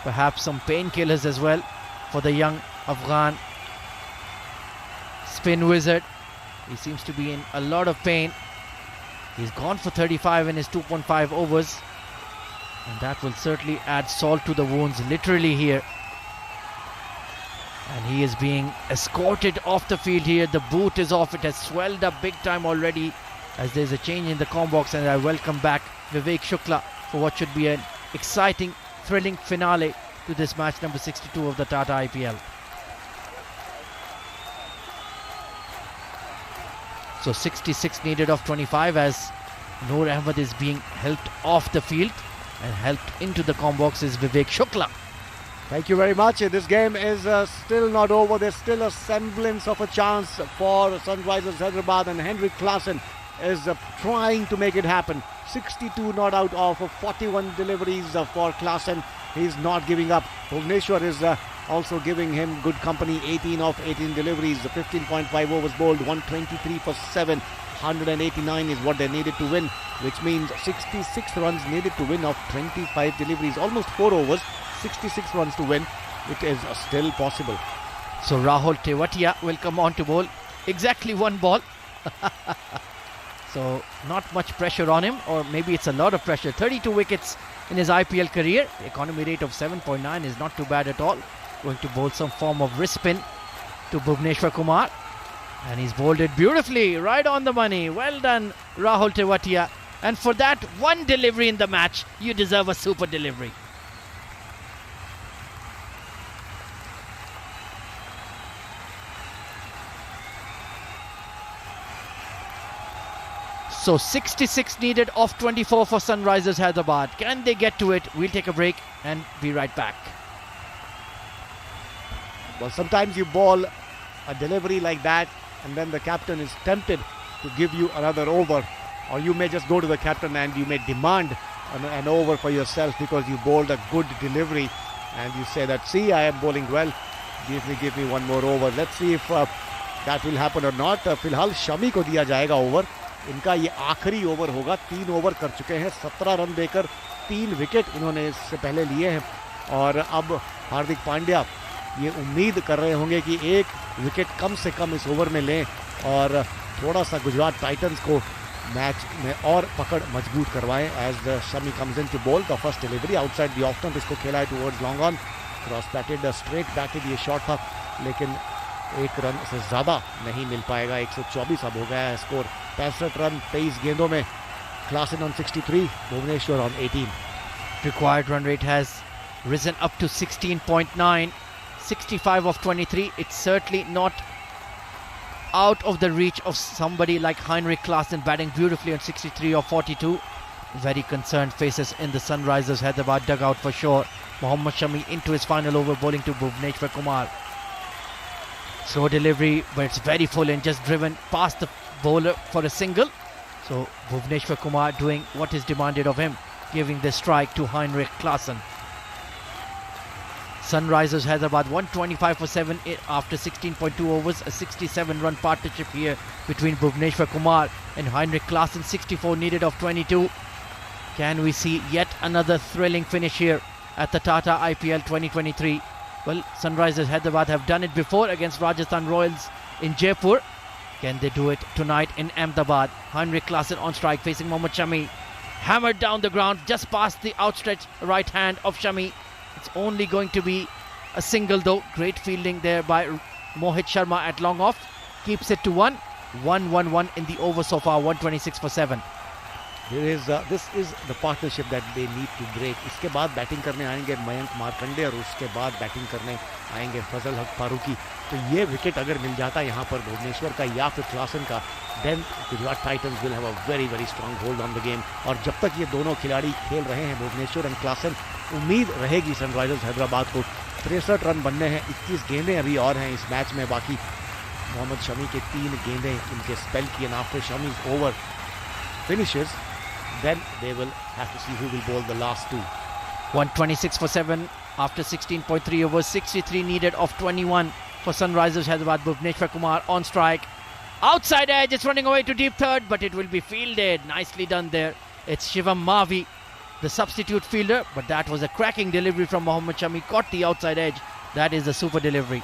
C: Perhaps some painkillers as well for the young Afghan spin wizard. He seems to be in a lot of pain. He's gone for 35 in his 2.5 overs. And that will certainly add salt to the wounds literally here. And he is being escorted off the field here. The boot is off. It has swelled up big time already as there's a change in the comm box. And I welcome back Vivek Shukla for what should be an exciting, thrilling finale to this match number 62 of the Tata IPL. So 66 needed of 25 as Noor Ahmed is being helped off the field, and helped into the comm box is Vivek Shukla.
E: Thank you very much. This game is still not over. There's still a semblance of a chance for Sunrisers Hyderabad, and Heinrich Klaasen is trying to make it happen. 62 not out of 41 deliveries for Klaasen. He's not giving up. Bhuvneshwar is also giving him good company. 18 of 18 deliveries. 15.5 overs bowled. 123 for 7. 189 is what they needed to win, which means 66 runs needed to win of 25 deliveries. Almost 4 overs. 66 runs to win. It is still possible.
C: So Rahul Tewatia will come on to bowl. Exactly one ball. So not much pressure on him, or maybe it's a lot of pressure. 32 wickets in his IPL career. Economy rate of 7.9 is not too bad at all. Going to bowl some form of wrist spin to Bhuvneshwar Kumar. And he's bowled it beautifully, right on the money. Well done, Rahul Tewatia. And for that one delivery in the match, you deserve a super delivery. So 66 needed of 24 for Sunrisers Hyderabad. Can they get to it? We'll take a break and be right back.
E: Well, sometimes you bowl a delivery like that and then the captain is tempted to give you another over, or you may just go to the captain and you may demand an over for yourself because you bowled a good delivery, and you say that, see, I am bowling well, give me one more over. Let's see if that will happen or not. फिलहाल शमी को दिया जाएगा over. इनका ये आखिरी over होगा. 3 over कर चुके हैं. 17 रन देकर 3 विकेट इन्होंने इससे पहले लिए हैं, और अब हार्दिक पांड्या ये उम्मीद कर रहे होंगे कि एक विकेट कम से कम इस ओवर में लें और थोड़ा सा गुजरात टाइटंस को मैच में और पकड़ मजबूत करवाएं. As the Shami comes in to bowl, the first delivery outside the off stump, इसको खेला है towards long on, cross batted, straight batted, ये शॉट था लेकिन एक रन से ज़्यादा नहीं मिल पाएगा. 124 अब हो गया है स्कोर. 65 रन 23 गेंदों में. Klassen on 63, Bhuvneshwar on 18.
C: Required run rate has risen up to 16.9. 65 of 23. It's certainly not out of the reach of somebody like Heinrich Klaassen batting beautifully on 63 of 42. Very concerned faces in the Sunrisers Hyderabad dugout for sure. Mohammad Shami into his final over, bowling to Bhuvneshwar Kumar. Slow delivery, but it's very full and just driven past the bowler for a single. So Bhuvneshwar Kumar doing what is demanded of him, giving the strike to Heinrich Klaassen. Sunrisers Hyderabad 125 for 7 after 16.2 overs. A 67 run partnership here between Bhuvneshwar Kumar and Heinrich Klaassen. 64 needed of 22. Can we see yet another thrilling finish here at the Tata IPL 2023? Well, Sunrisers Hyderabad have done it before against Rajasthan Royals in Jaipur. Can they do it tonight in Ahmedabad? Heinrich Klaassen on strike facing Mohammad Shami. Hammered down the ground just past the outstretched right hand of Shami. It's only going to be a single though. Great fielding there by Mohit Sharma at long off. Keeps it to 1. 1-1-1 in the over so far. 126 for 7.
E: This is the partnership that they need to break. इसके बाद batting करने आएंगे मयंक मार्कंडे और उसके बाद batting करने आएंगे फजल हक फारूकी. तो ये विकेट अगर मिल जाता यहाँ पर भुवनेश्वर का या फिर क्लासन का, then Gujarat Titans will have a very very strong hold on the game. और जब तक ये दोनों खिलाड़ी खेल रहे हैं भुवनेश्वर और क्लासन, उम्मीद रहेगी सनराइजर्स हैदराबाद को. 63 रन बनने हैं. 21 गेंदें अभी और हैं इस मैच में बाकी. मोहम्मद शमी के 3 गेंदें इनके स्पेल की, and after Shami's over finishes, then they will have to see who will bowl the last 2.
C: 126 for 7 after 16.3 overs. 63 needed of 21 for Sunrisers Hyderabad. Bhuvneshwar Kumar on strike. Outside edge, it's running away to deep third, but it will be fielded. Nicely done there. It's Shivam Mavi, the substitute fielder, but that was a cracking delivery from Mohammad Shami. Caught the outside edge. That is a super delivery.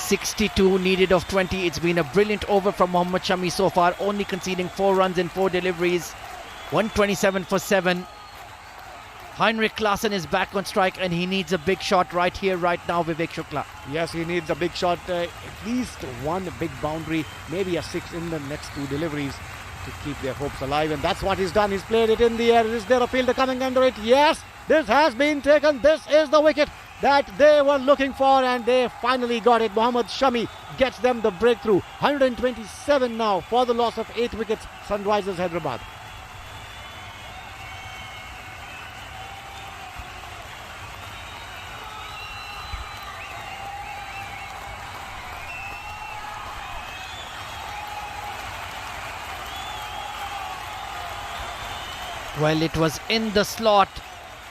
C: .62 needed of 20. It's been a brilliant over from Mohammad Shami so far, only conceding 4 runs in 4 deliveries. 127 for 7. Heinrich Klaassen is back on strike and he needs a big shot right here, right now, Vivek Shukla.
E: Yes, he needs a big shot, at least one big boundary, maybe a 6 in the next 2 deliveries to keep their hopes alive, and that's what he's done. He's played it in the air. Is there a fielder coming under it? Yes, this has been taken. This is the wicket that they were looking for, and they finally got it. Mohammad Shami gets them the breakthrough. 127 now for the loss of 8 wickets, Sunrisers Hyderabad.
C: Well, it was in the slot.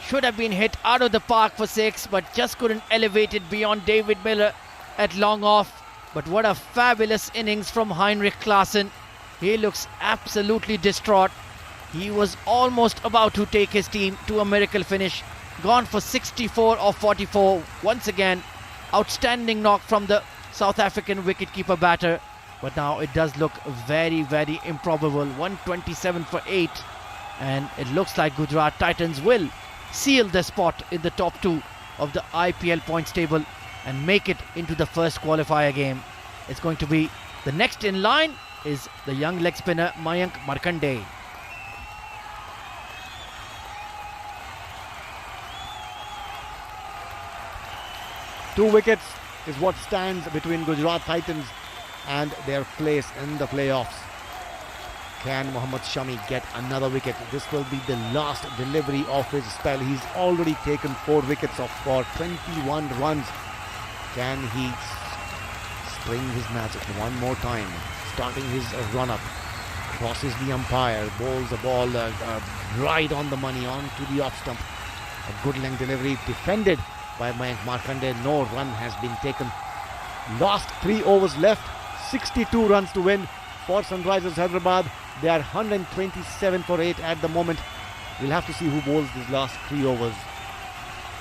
C: Should have been hit out of the park for 6, but just couldn't elevate it beyond David Miller at long off. But what a fabulous innings from Heinrich Klaassen. He looks absolutely distraught. He was almost about to take his team to a miracle finish. Gone for 64 of 44. Once again, outstanding knock from the South African wicketkeeper batter. But now it does look very, very improbable. 127 for 8. And it looks like Gujarat Titans will seal their spot in the top 2 of the IPL points table and make it into the first qualifier game. It's going to be the next in line is the young leg spinner Mayank Markande.
E: Two wickets is what stands between Gujarat Titans and their place in the playoffs. Can Mohammad Shami get another wicket? This will be the last delivery of his spell. He's already taken 4 wickets for 21 runs. Can he spring his magic one more time? Starting his run-up. Crosses the umpire. Bowls the ball right on the money onto the off stump. A good length delivery defended by Mayank Markande. No run has been taken. Last 3 overs left. 62 runs to win for Sunrisers Hyderabad. They are 127 for 8 at the moment. We'll have to see who bowls these last 3 overs.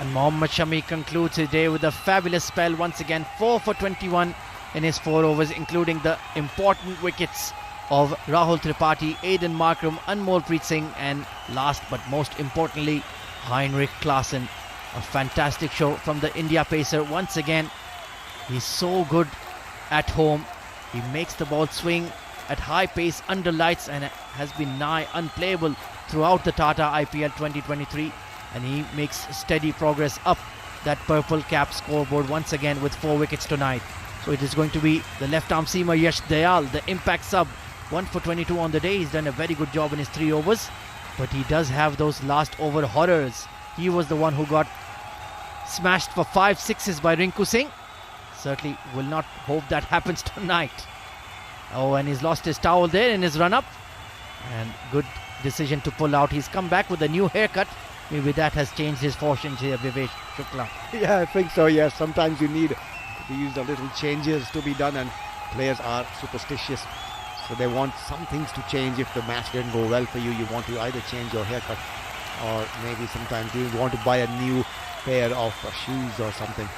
C: And Mohammad Shami concludes his day with a fabulous spell once again. 4 for 21 in his 4 overs, including the important wickets of Rahul Tripathi, Aiden Markram, Anmol Preet Singh, and last but most importantly, Heinrich Klaasen. A fantastic show from the India pacer once again. He's so good at home. He makes the ball swing at high pace under lights and has been nigh unplayable throughout the Tata IPL 2023. And he makes steady progress up that purple cap scoreboard once again with 4 wickets tonight. So it is going to be the left arm seamer Yash Dayal, the impact sub. 1 for 22 on the day. He's done a very good job in his 3 overs. But he does have those last over horrors. He was the one who got smashed for 5 sixes by Rinku Singh. Certainly will not hope that happens tonight. Oh, and he's lost his towel there in his run-up. And good decision to pull out. He's come back with a new haircut. Maybe that has changed his fortunes here, Vivesh Shukla.
E: Yeah, I think so, yes. Sometimes you need these little changes to be done, and players are superstitious. So they want some things to change. If the match didn't go well for you, you want to either change your haircut or maybe sometimes you want to buy a new pair of shoes or something.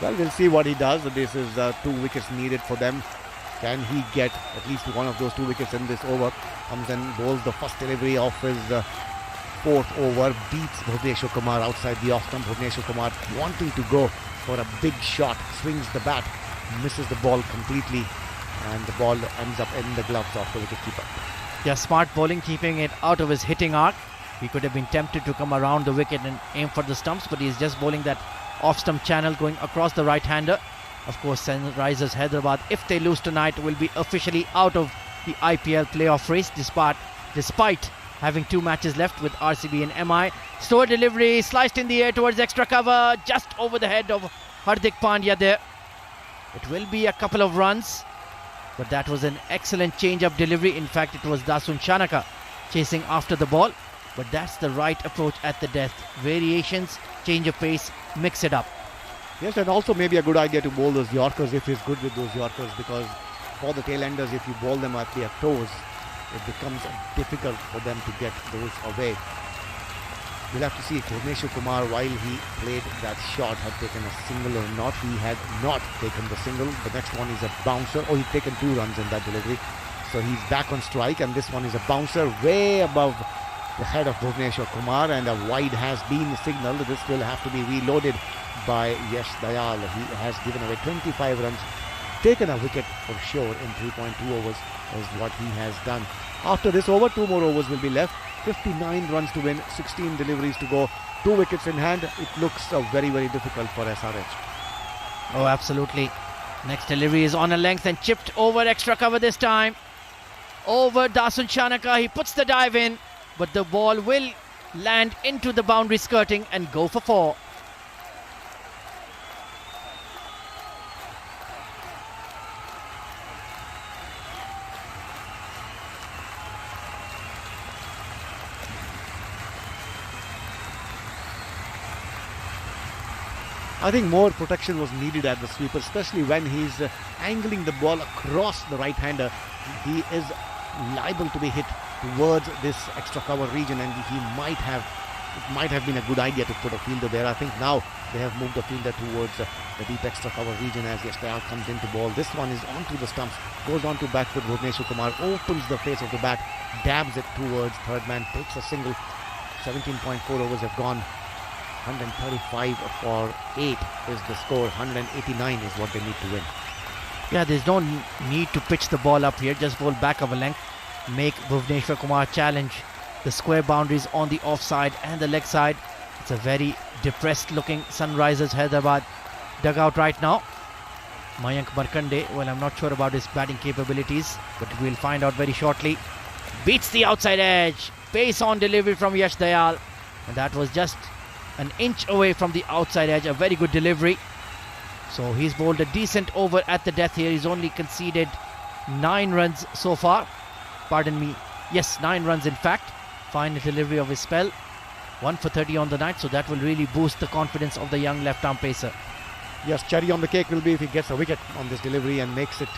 E: Well, we'll see what he does. This is 2 wickets needed for them. Can he get at least one of those 2 wickets in this over? Comes and bowls the first delivery of his 4th over. Beats Bhuvneshwar Kumar outside the off stump. Bhuvneshwar Kumar wanting to go for a big shot. Swings the bat. Misses the ball completely. And the ball ends up in the gloves of the wicketkeeper.
C: Yeah, smart bowling, keeping it out of his hitting arc. He could have been tempted to come around the wicket and aim for the stumps, but he's just bowling that off-stump channel going across the right-hander. Of course, Sunrisers Hyderabad, if they lose tonight, will be officially out of the IPL playoff race despite having 2 matches left with RCB and MI. Slower delivery, sliced in the air towards extra cover, just over the head of Hardik Pandya there. It will be a couple of runs, but that was an excellent change-up delivery. In fact, it was Dasun Shanaka chasing after the ball. But that's the right approach at the death. Variations, change of pace, mix it up.
E: Yes, and also maybe a good idea to bowl those Yorkers if he's good with those Yorkers, because for the tail-enders, if you bowl them at their toes, it becomes difficult for them to get those away. We'll have to see if Bhuvneshwar Kumar, while he played that shot, had taken a single or not. He had not taken the single. The next one is a bouncer. Oh, he's taken 2 runs in that delivery. So he's back on strike, and this one is a bouncer way above the head of Bhuvneshwar Kumar, and a wide has been signalled. This will have to be reloaded by Yash Dayal. He has given away 25 runs, taken a wicket for sure in 3.2 overs is what he has done. After this over, 2 more overs will be left. 59 runs to win, 16 deliveries to go, 2 wickets in hand. It looks very, very difficult for SRH.
C: Oh, absolutely. Next delivery is on a length and chipped over extra cover this time. Over Dasun Shanaka, he puts the dive in, but the ball will land into the boundary skirting and go for 4.
E: I think more protection was needed at the sweeper, especially when he's angling the ball across the right-hander. He is liable to be hit towards this extra cover region, and it might have been a good idea to put a fielder there. I think now they have moved the fielder towards the deep extra cover region as Yash Dayal comes into ball. This one is onto the stumps, goes on to back foot. Bhuvneshwar Kumar opens the face of the bat, dabs it towards third man, takes a single. 17.4 overs have gone. 135 for 8 is the score. 189 is what they need to win.
C: Yeah, there's no need to pitch the ball up here. Just bowl back of a length. Make Bhuvneshwar Kumar challenge the square boundaries on the offside and the leg side. It's a very depressed looking Sunrisers Hyderabad dugout right now. Mayank Markande, well, I'm not sure about his batting capabilities, but we'll find out very shortly. Beats the outside edge. Pace on delivery from Yash Dayal. And that was just an inch away from the outside edge. A very good delivery. So he's bowled a decent over at the death here. He's only conceded 9 runs so far. Pardon me. Yes, 9 runs in fact. Fine delivery of his spell. 1 for 30 on the night. So that will really boost the confidence of the young left-arm pacer.
E: Yes, cherry on the cake will be if he gets a wicket on this delivery and makes it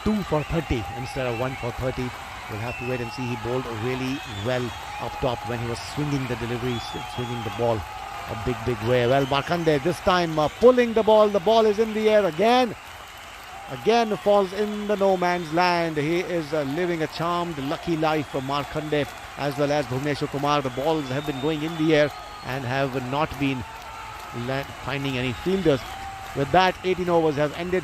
E: 2 for 30 instead of 1 for 30. We'll have to wait and see. He bowled really well up top when he was swinging the delivery, swinging the ball. a big way. Well, Markanday this time pulling the ball. The ball is in the air again. Again falls in the no man's land. He is living a charmed, lucky life for Markanday as well as Bhuvneshwar Kumar. The balls have been going in the air and have not been finding any fielders. With that, 18 overs have ended.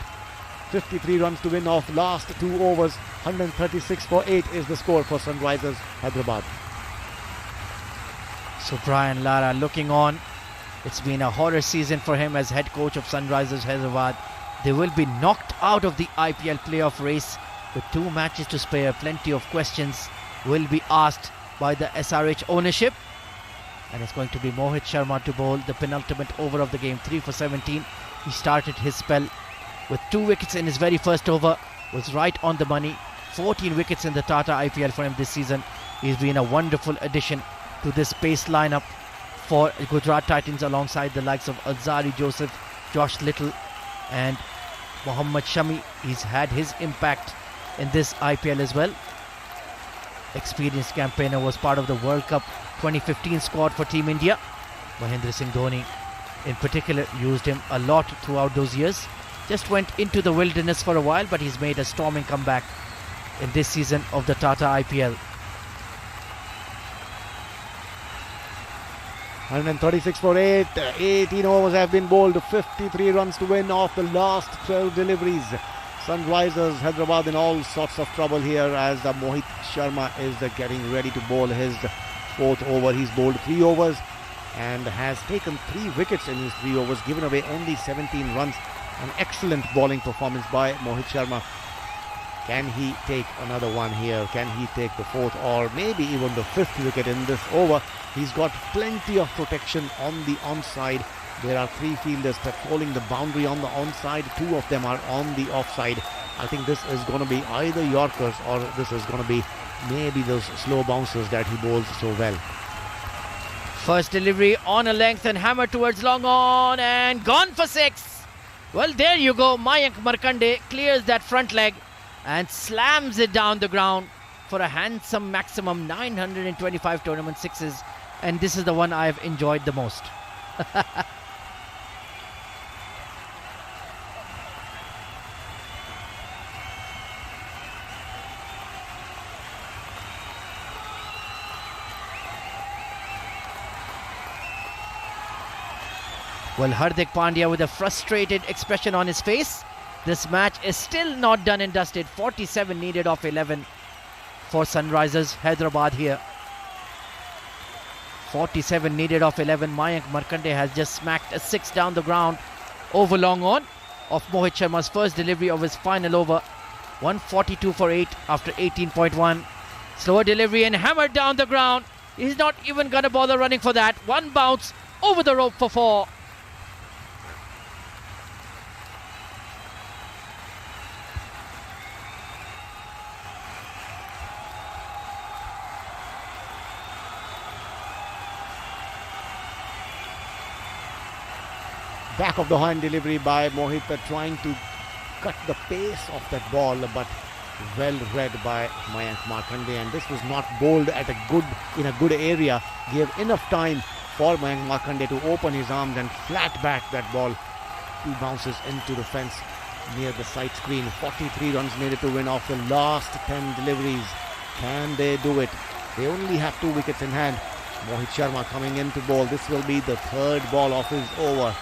E: 53 runs to win off last 2 overs. 136 for 8 is the score for Sunrisers Hyderabad.
C: So Brian Lara looking on. It's been a horror season for him as head coach of Sunrisers Hyderabad. They will be knocked out of the IPL playoff race with 2 matches to spare. Plenty of questions will be asked by the SRH ownership. And it's going to be Mohit Sharma to bowl the penultimate over of the game. 3 for 17. He started his spell with 2 wickets in his very first over. Was right on the money. 14 wickets in the Tata IPL for him this season. He's been a wonderful addition to this pace lineup for Gujarat Titans alongside the likes of Azari Joseph, Josh Little and Mohammad Shami. He's had his impact in this IPL as well. Experienced campaigner, was part of the World Cup 2015 squad for Team India. Mahendra Singh Dhoni in particular used him a lot throughout those years. Just went into the wilderness for a while, but he's made a storming comeback in this season of the Tata IPL.
E: 136 for 8. 18 overs have been bowled. 53 runs to win off the last 12 deliveries. Sunrisers Hyderabad in all sorts of trouble here as Mohit Sharma is getting ready to bowl his 4th over. He's bowled 3 overs and has taken 3 wickets in his 3 overs, given away only 17 runs. An excellent bowling performance by Mohit Sharma. Can he take another one here? Can he take the 4th or maybe even the 5th wicket in this over? He's got plenty of protection on the onside. There are 3 fielders patrolling the boundary on the onside. 2 of them are on the offside. I think this is going to be either Yorkers or this is going to be maybe those slow bouncers that he bowls so well.
C: First delivery on a length and hammered towards long on and gone for 6. Well, there you go. Mayank Markanday clears that front leg and slams it down the ground for a handsome maximum 925 tournament 6s. And this is the one I've enjoyed the most. Well, Hardik Pandya with a frustrated expression on his face. This match is still not done and dusted. 47 needed off 11 for Sunrisers Hyderabad here. 47 needed off 11. Mayank Markanday has just smacked a 6 down the ground over long on of Mohit Sharma's first delivery of his final over. 142 for 8 after 18.1. Slower delivery and hammered down the ground. He's not even going to bother running for that. 1 bounce over the rope for 4.
E: Back of the hand delivery by Mohit, trying to cut the pace of that ball, but well read by Mayank Markanday, and this was not bowled at in a good area. Gave enough time for Mayank Markanday to open his arms and flat back that ball. 2 bounces into the fence near the side screen. 43 runs needed to win off the last 10 deliveries. Can they do it? They only have 2 wickets in hand. Mohit Sharma coming in to bowl. This will be the 3rd ball of his over.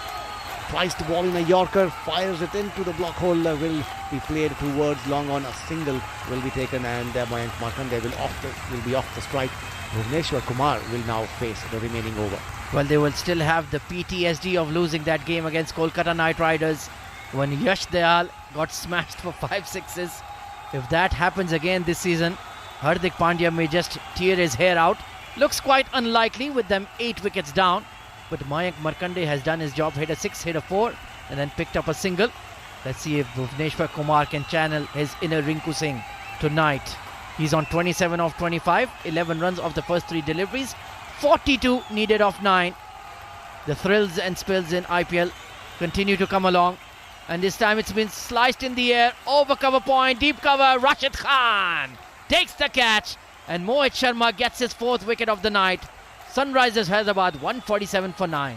E: Tries to ball in a Yorker, fires it into the block hole, will be played towards long on. A single will be taken and Mayank Markanday will be off the strike. Bhuvneshwar Kumar will now face the remaining over.
C: Well, they will still have the PTSD of losing that game against Kolkata Knight Riders when Yash Dayal got smashed for 5 sixes. If that happens again this season, Hardik Pandya may just tear his hair out. Looks quite unlikely with them 8 wickets down. But Mayank Markanday has done his job, hit a 6, hit a 4 and then picked up a single. Let's see if Bhuvneshwar Kumar can channel his inner Rinku Singh tonight. He's on 27 off 25, 11 runs off the first 3 deliveries, 42 needed off 9. The thrills and spills in IPL continue to come along, and this time it's been sliced in the air, over cover point, deep cover. Rashid Khan takes the catch and Mohit Sharma gets his 4th wicket of the night. Sunrisers Hyderabad 147 for 9.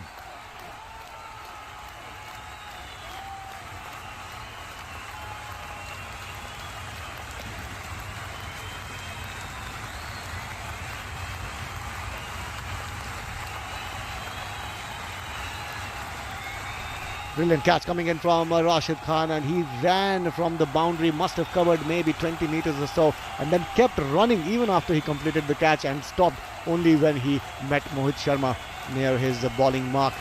E: Brilliant catch coming in from Rashid Khan, and he ran from the boundary, must have covered maybe 20 meters or so, and then kept running even after he completed the catch and stopped only when he met Mohit Sharma near his bowling mark.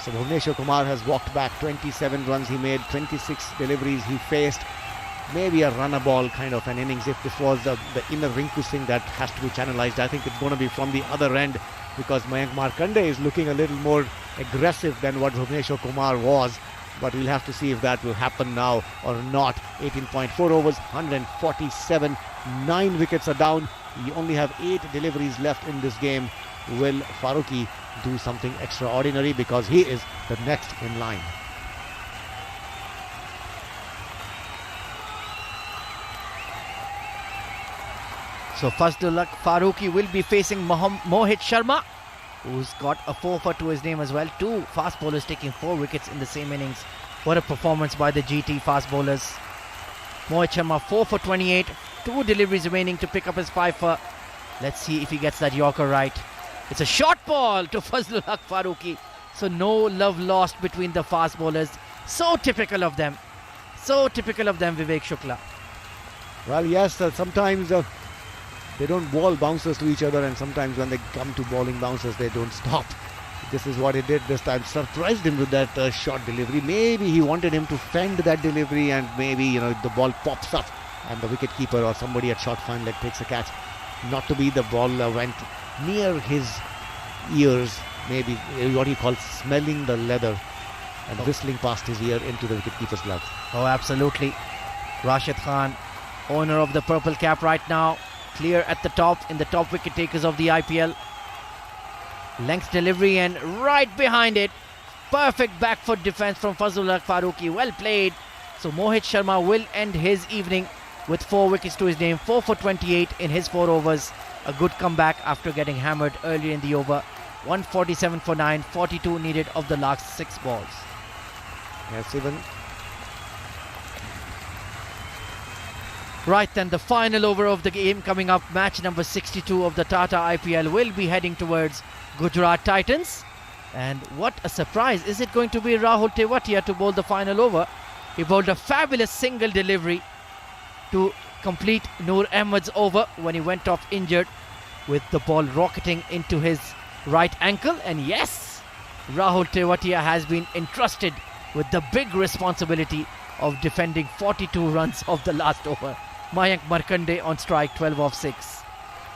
E: So Bhuvneshwar Kumar has walked back 27 runs he made, 26 deliveries he faced. Maybe a runner ball kind of an innings. If this was the inner Rinku Singh that has to be channelized, I think it's going to be from the other end, because Mayank Markande is looking a little more aggressive than what Bhuvneshwar Kumar was. But we'll have to see if that will happen now or not. 18.4 overs, 147, 9 wickets are down. We only have 8 deliveries left in this game. Will Farooqi do something extraordinary, because he is the next in line?
C: So Fazlul Farooqi will be facing Mohit Sharma, who's got a 4 to his name as well. 2 fast bowlers taking 4 wickets in the same innings. What a performance by the GT fast bowlers. Mohit Sharma 4 for 28, 2 deliveries remaining to pick up his 5 for. Let's see if he gets that Yorker right. It's a short ball to Fazlul Farooqi. So no love lost between the fast bowlers. So typical of them. So typical of them, Vivek Shukla.
E: Well, yes, sometimes they don't bowl bouncers to each other, and sometimes when they come to bowling bouncers, they don't stop. This is what he did this time. Surprised him with that short delivery. Maybe he wanted him to fend that delivery, and maybe the ball pops up and the wicket keeper or somebody at short fine leg takes a catch. Not to be, the ball went near his ears, maybe what he calls smelling the leather, and whistling past his ear into the wicket keeper's glove.
C: Oh, absolutely. Rashid Khan, owner of the purple cap right now, clear at the top, in the top wicket takers of the IPL. Length delivery, and right behind it, perfect back foot defense from Fazlul Farooqi. Well played. So Mohit Sharma will end his evening with 4 wickets to his name, 4 for 28 in his 4 overs. A good comeback after getting hammered earlier in the over. 147 for 9, 42 needed of the last 6 balls.
E: Yes, even.
C: Right then, the final over of the game coming up, match number 62 of the Tata IPL, will be heading towards Gujarat Titans. And what a surprise. Is it going to be Rahul Tewatia to bowl the final over? He bowled a fabulous single delivery to complete Noor Ahmed's over when he went off injured, with the ball rocketing into his right ankle. And yes, Rahul Tewatia has been entrusted with the big responsibility of defending 42 runs of the last over. Mayank Markande on strike, 12 off 6.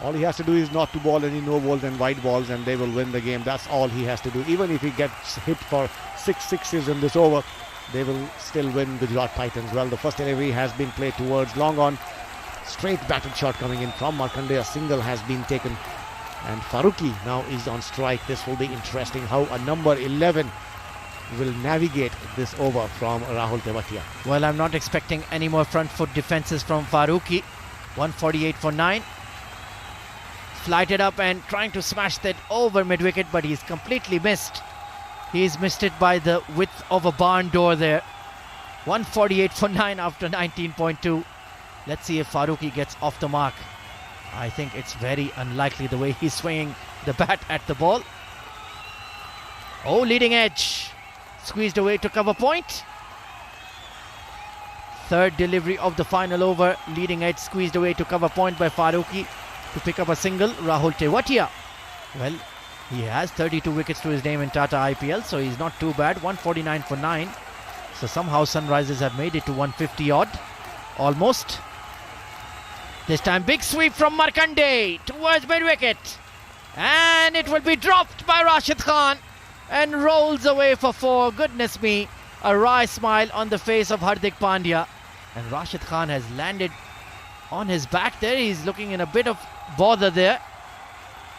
E: All he has to do is not to bowl any no balls and wide balls, and they will win the game. That's all he has to do. Even if he gets hit for 6 sixes in this over, they will still win. Gujarat Titans. Well, the first delivery has been played towards long on. Straight batted shot coming in from Markande. A single has been taken, and Farooqi now is on strike. This will be interesting, how a number 11 will navigate this over from Rahul Tewatia.
C: Well, I'm not expecting any more front foot defenses from Farooqi. 148 for 9. Flighted up and trying to smash that over mid-wicket, but he's completely missed. He's missed it by the width of a barn door there. 148 for 9 after 19.2. Let's see if Farooqi gets off the mark. I think it's very unlikely the way he's swinging the bat at the ball. Oh, leading edge. Squeezed away to cover point. Third delivery of the final over. Leading edge squeezed away to cover point by Farooqi to pick up a single. Rahul Tewatia. Well, he has 32 wickets to his name in Tata IPL, so he's not too bad. 149 for 9. So somehow Sunrisers have made it to 150 odd. Almost. This time big sweep from Markande towards mid-wicket. And it will be dropped by Rashid Khan and rolls away for 4. Goodness me. A wry smile on the face of Hardik Pandya. And Rashid Khan has landed on his back there. He's looking in a bit of bother there.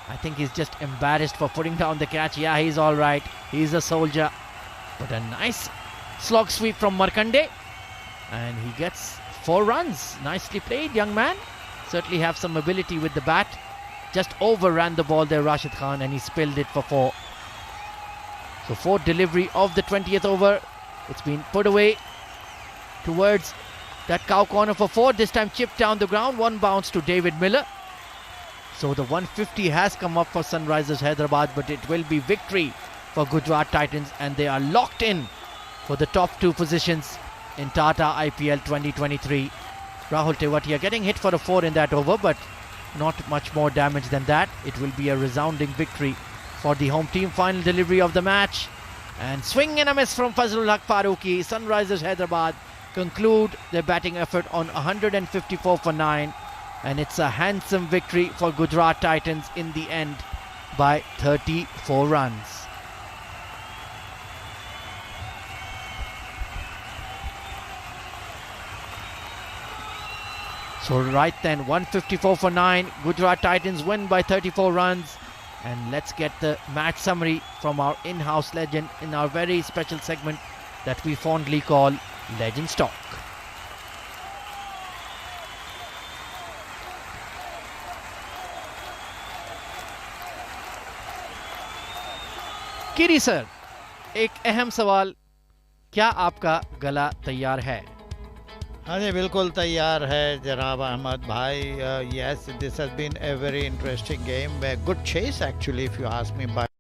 C: I think he's just embarrassed for putting down the catch. Yeah, he's all right. He's a soldier. But a nice slog sweep from Markande. And he gets 4 runs. Nicely played, young man. Certainly have some ability with the bat. Just overran the ball there, Rashid Khan, and he spilled it for 4. So 4th delivery of the 20th over. It's been put away towards that cow corner for 4. This time chipped down the ground. 1 bounce to David Miller. So the 150 has come up for Sunrisers Hyderabad, but it will be victory for Gujarat Titans, and they are locked in for the top two positions in Tata IPL 2023. Rahul Tewatia getting hit for a 4 in that over, but not much more damage than that. It will be a resounding victory for the home team. Final delivery of the match, and swing and a miss from Fazlul Haq Farooqi. Sunrisers Hyderabad conclude their batting effort on 154 for 9, and it's a handsome victory for Gujarat Titans in the end by 34 runs. So right then, 154 for 9, Gujarat Titans win by 34 runs. And let's get the match summary from our in-house legend in our very special segment that we fondly call Legends Talk. कीरी sir, एक अहम सवाल, क्या आपका गला तैयार है?
F: हाँ जी, बिल्कुल तैयार है जनाब अहमद भाई. Yes, this has been a very interesting game, a good chase actually if you ask me. By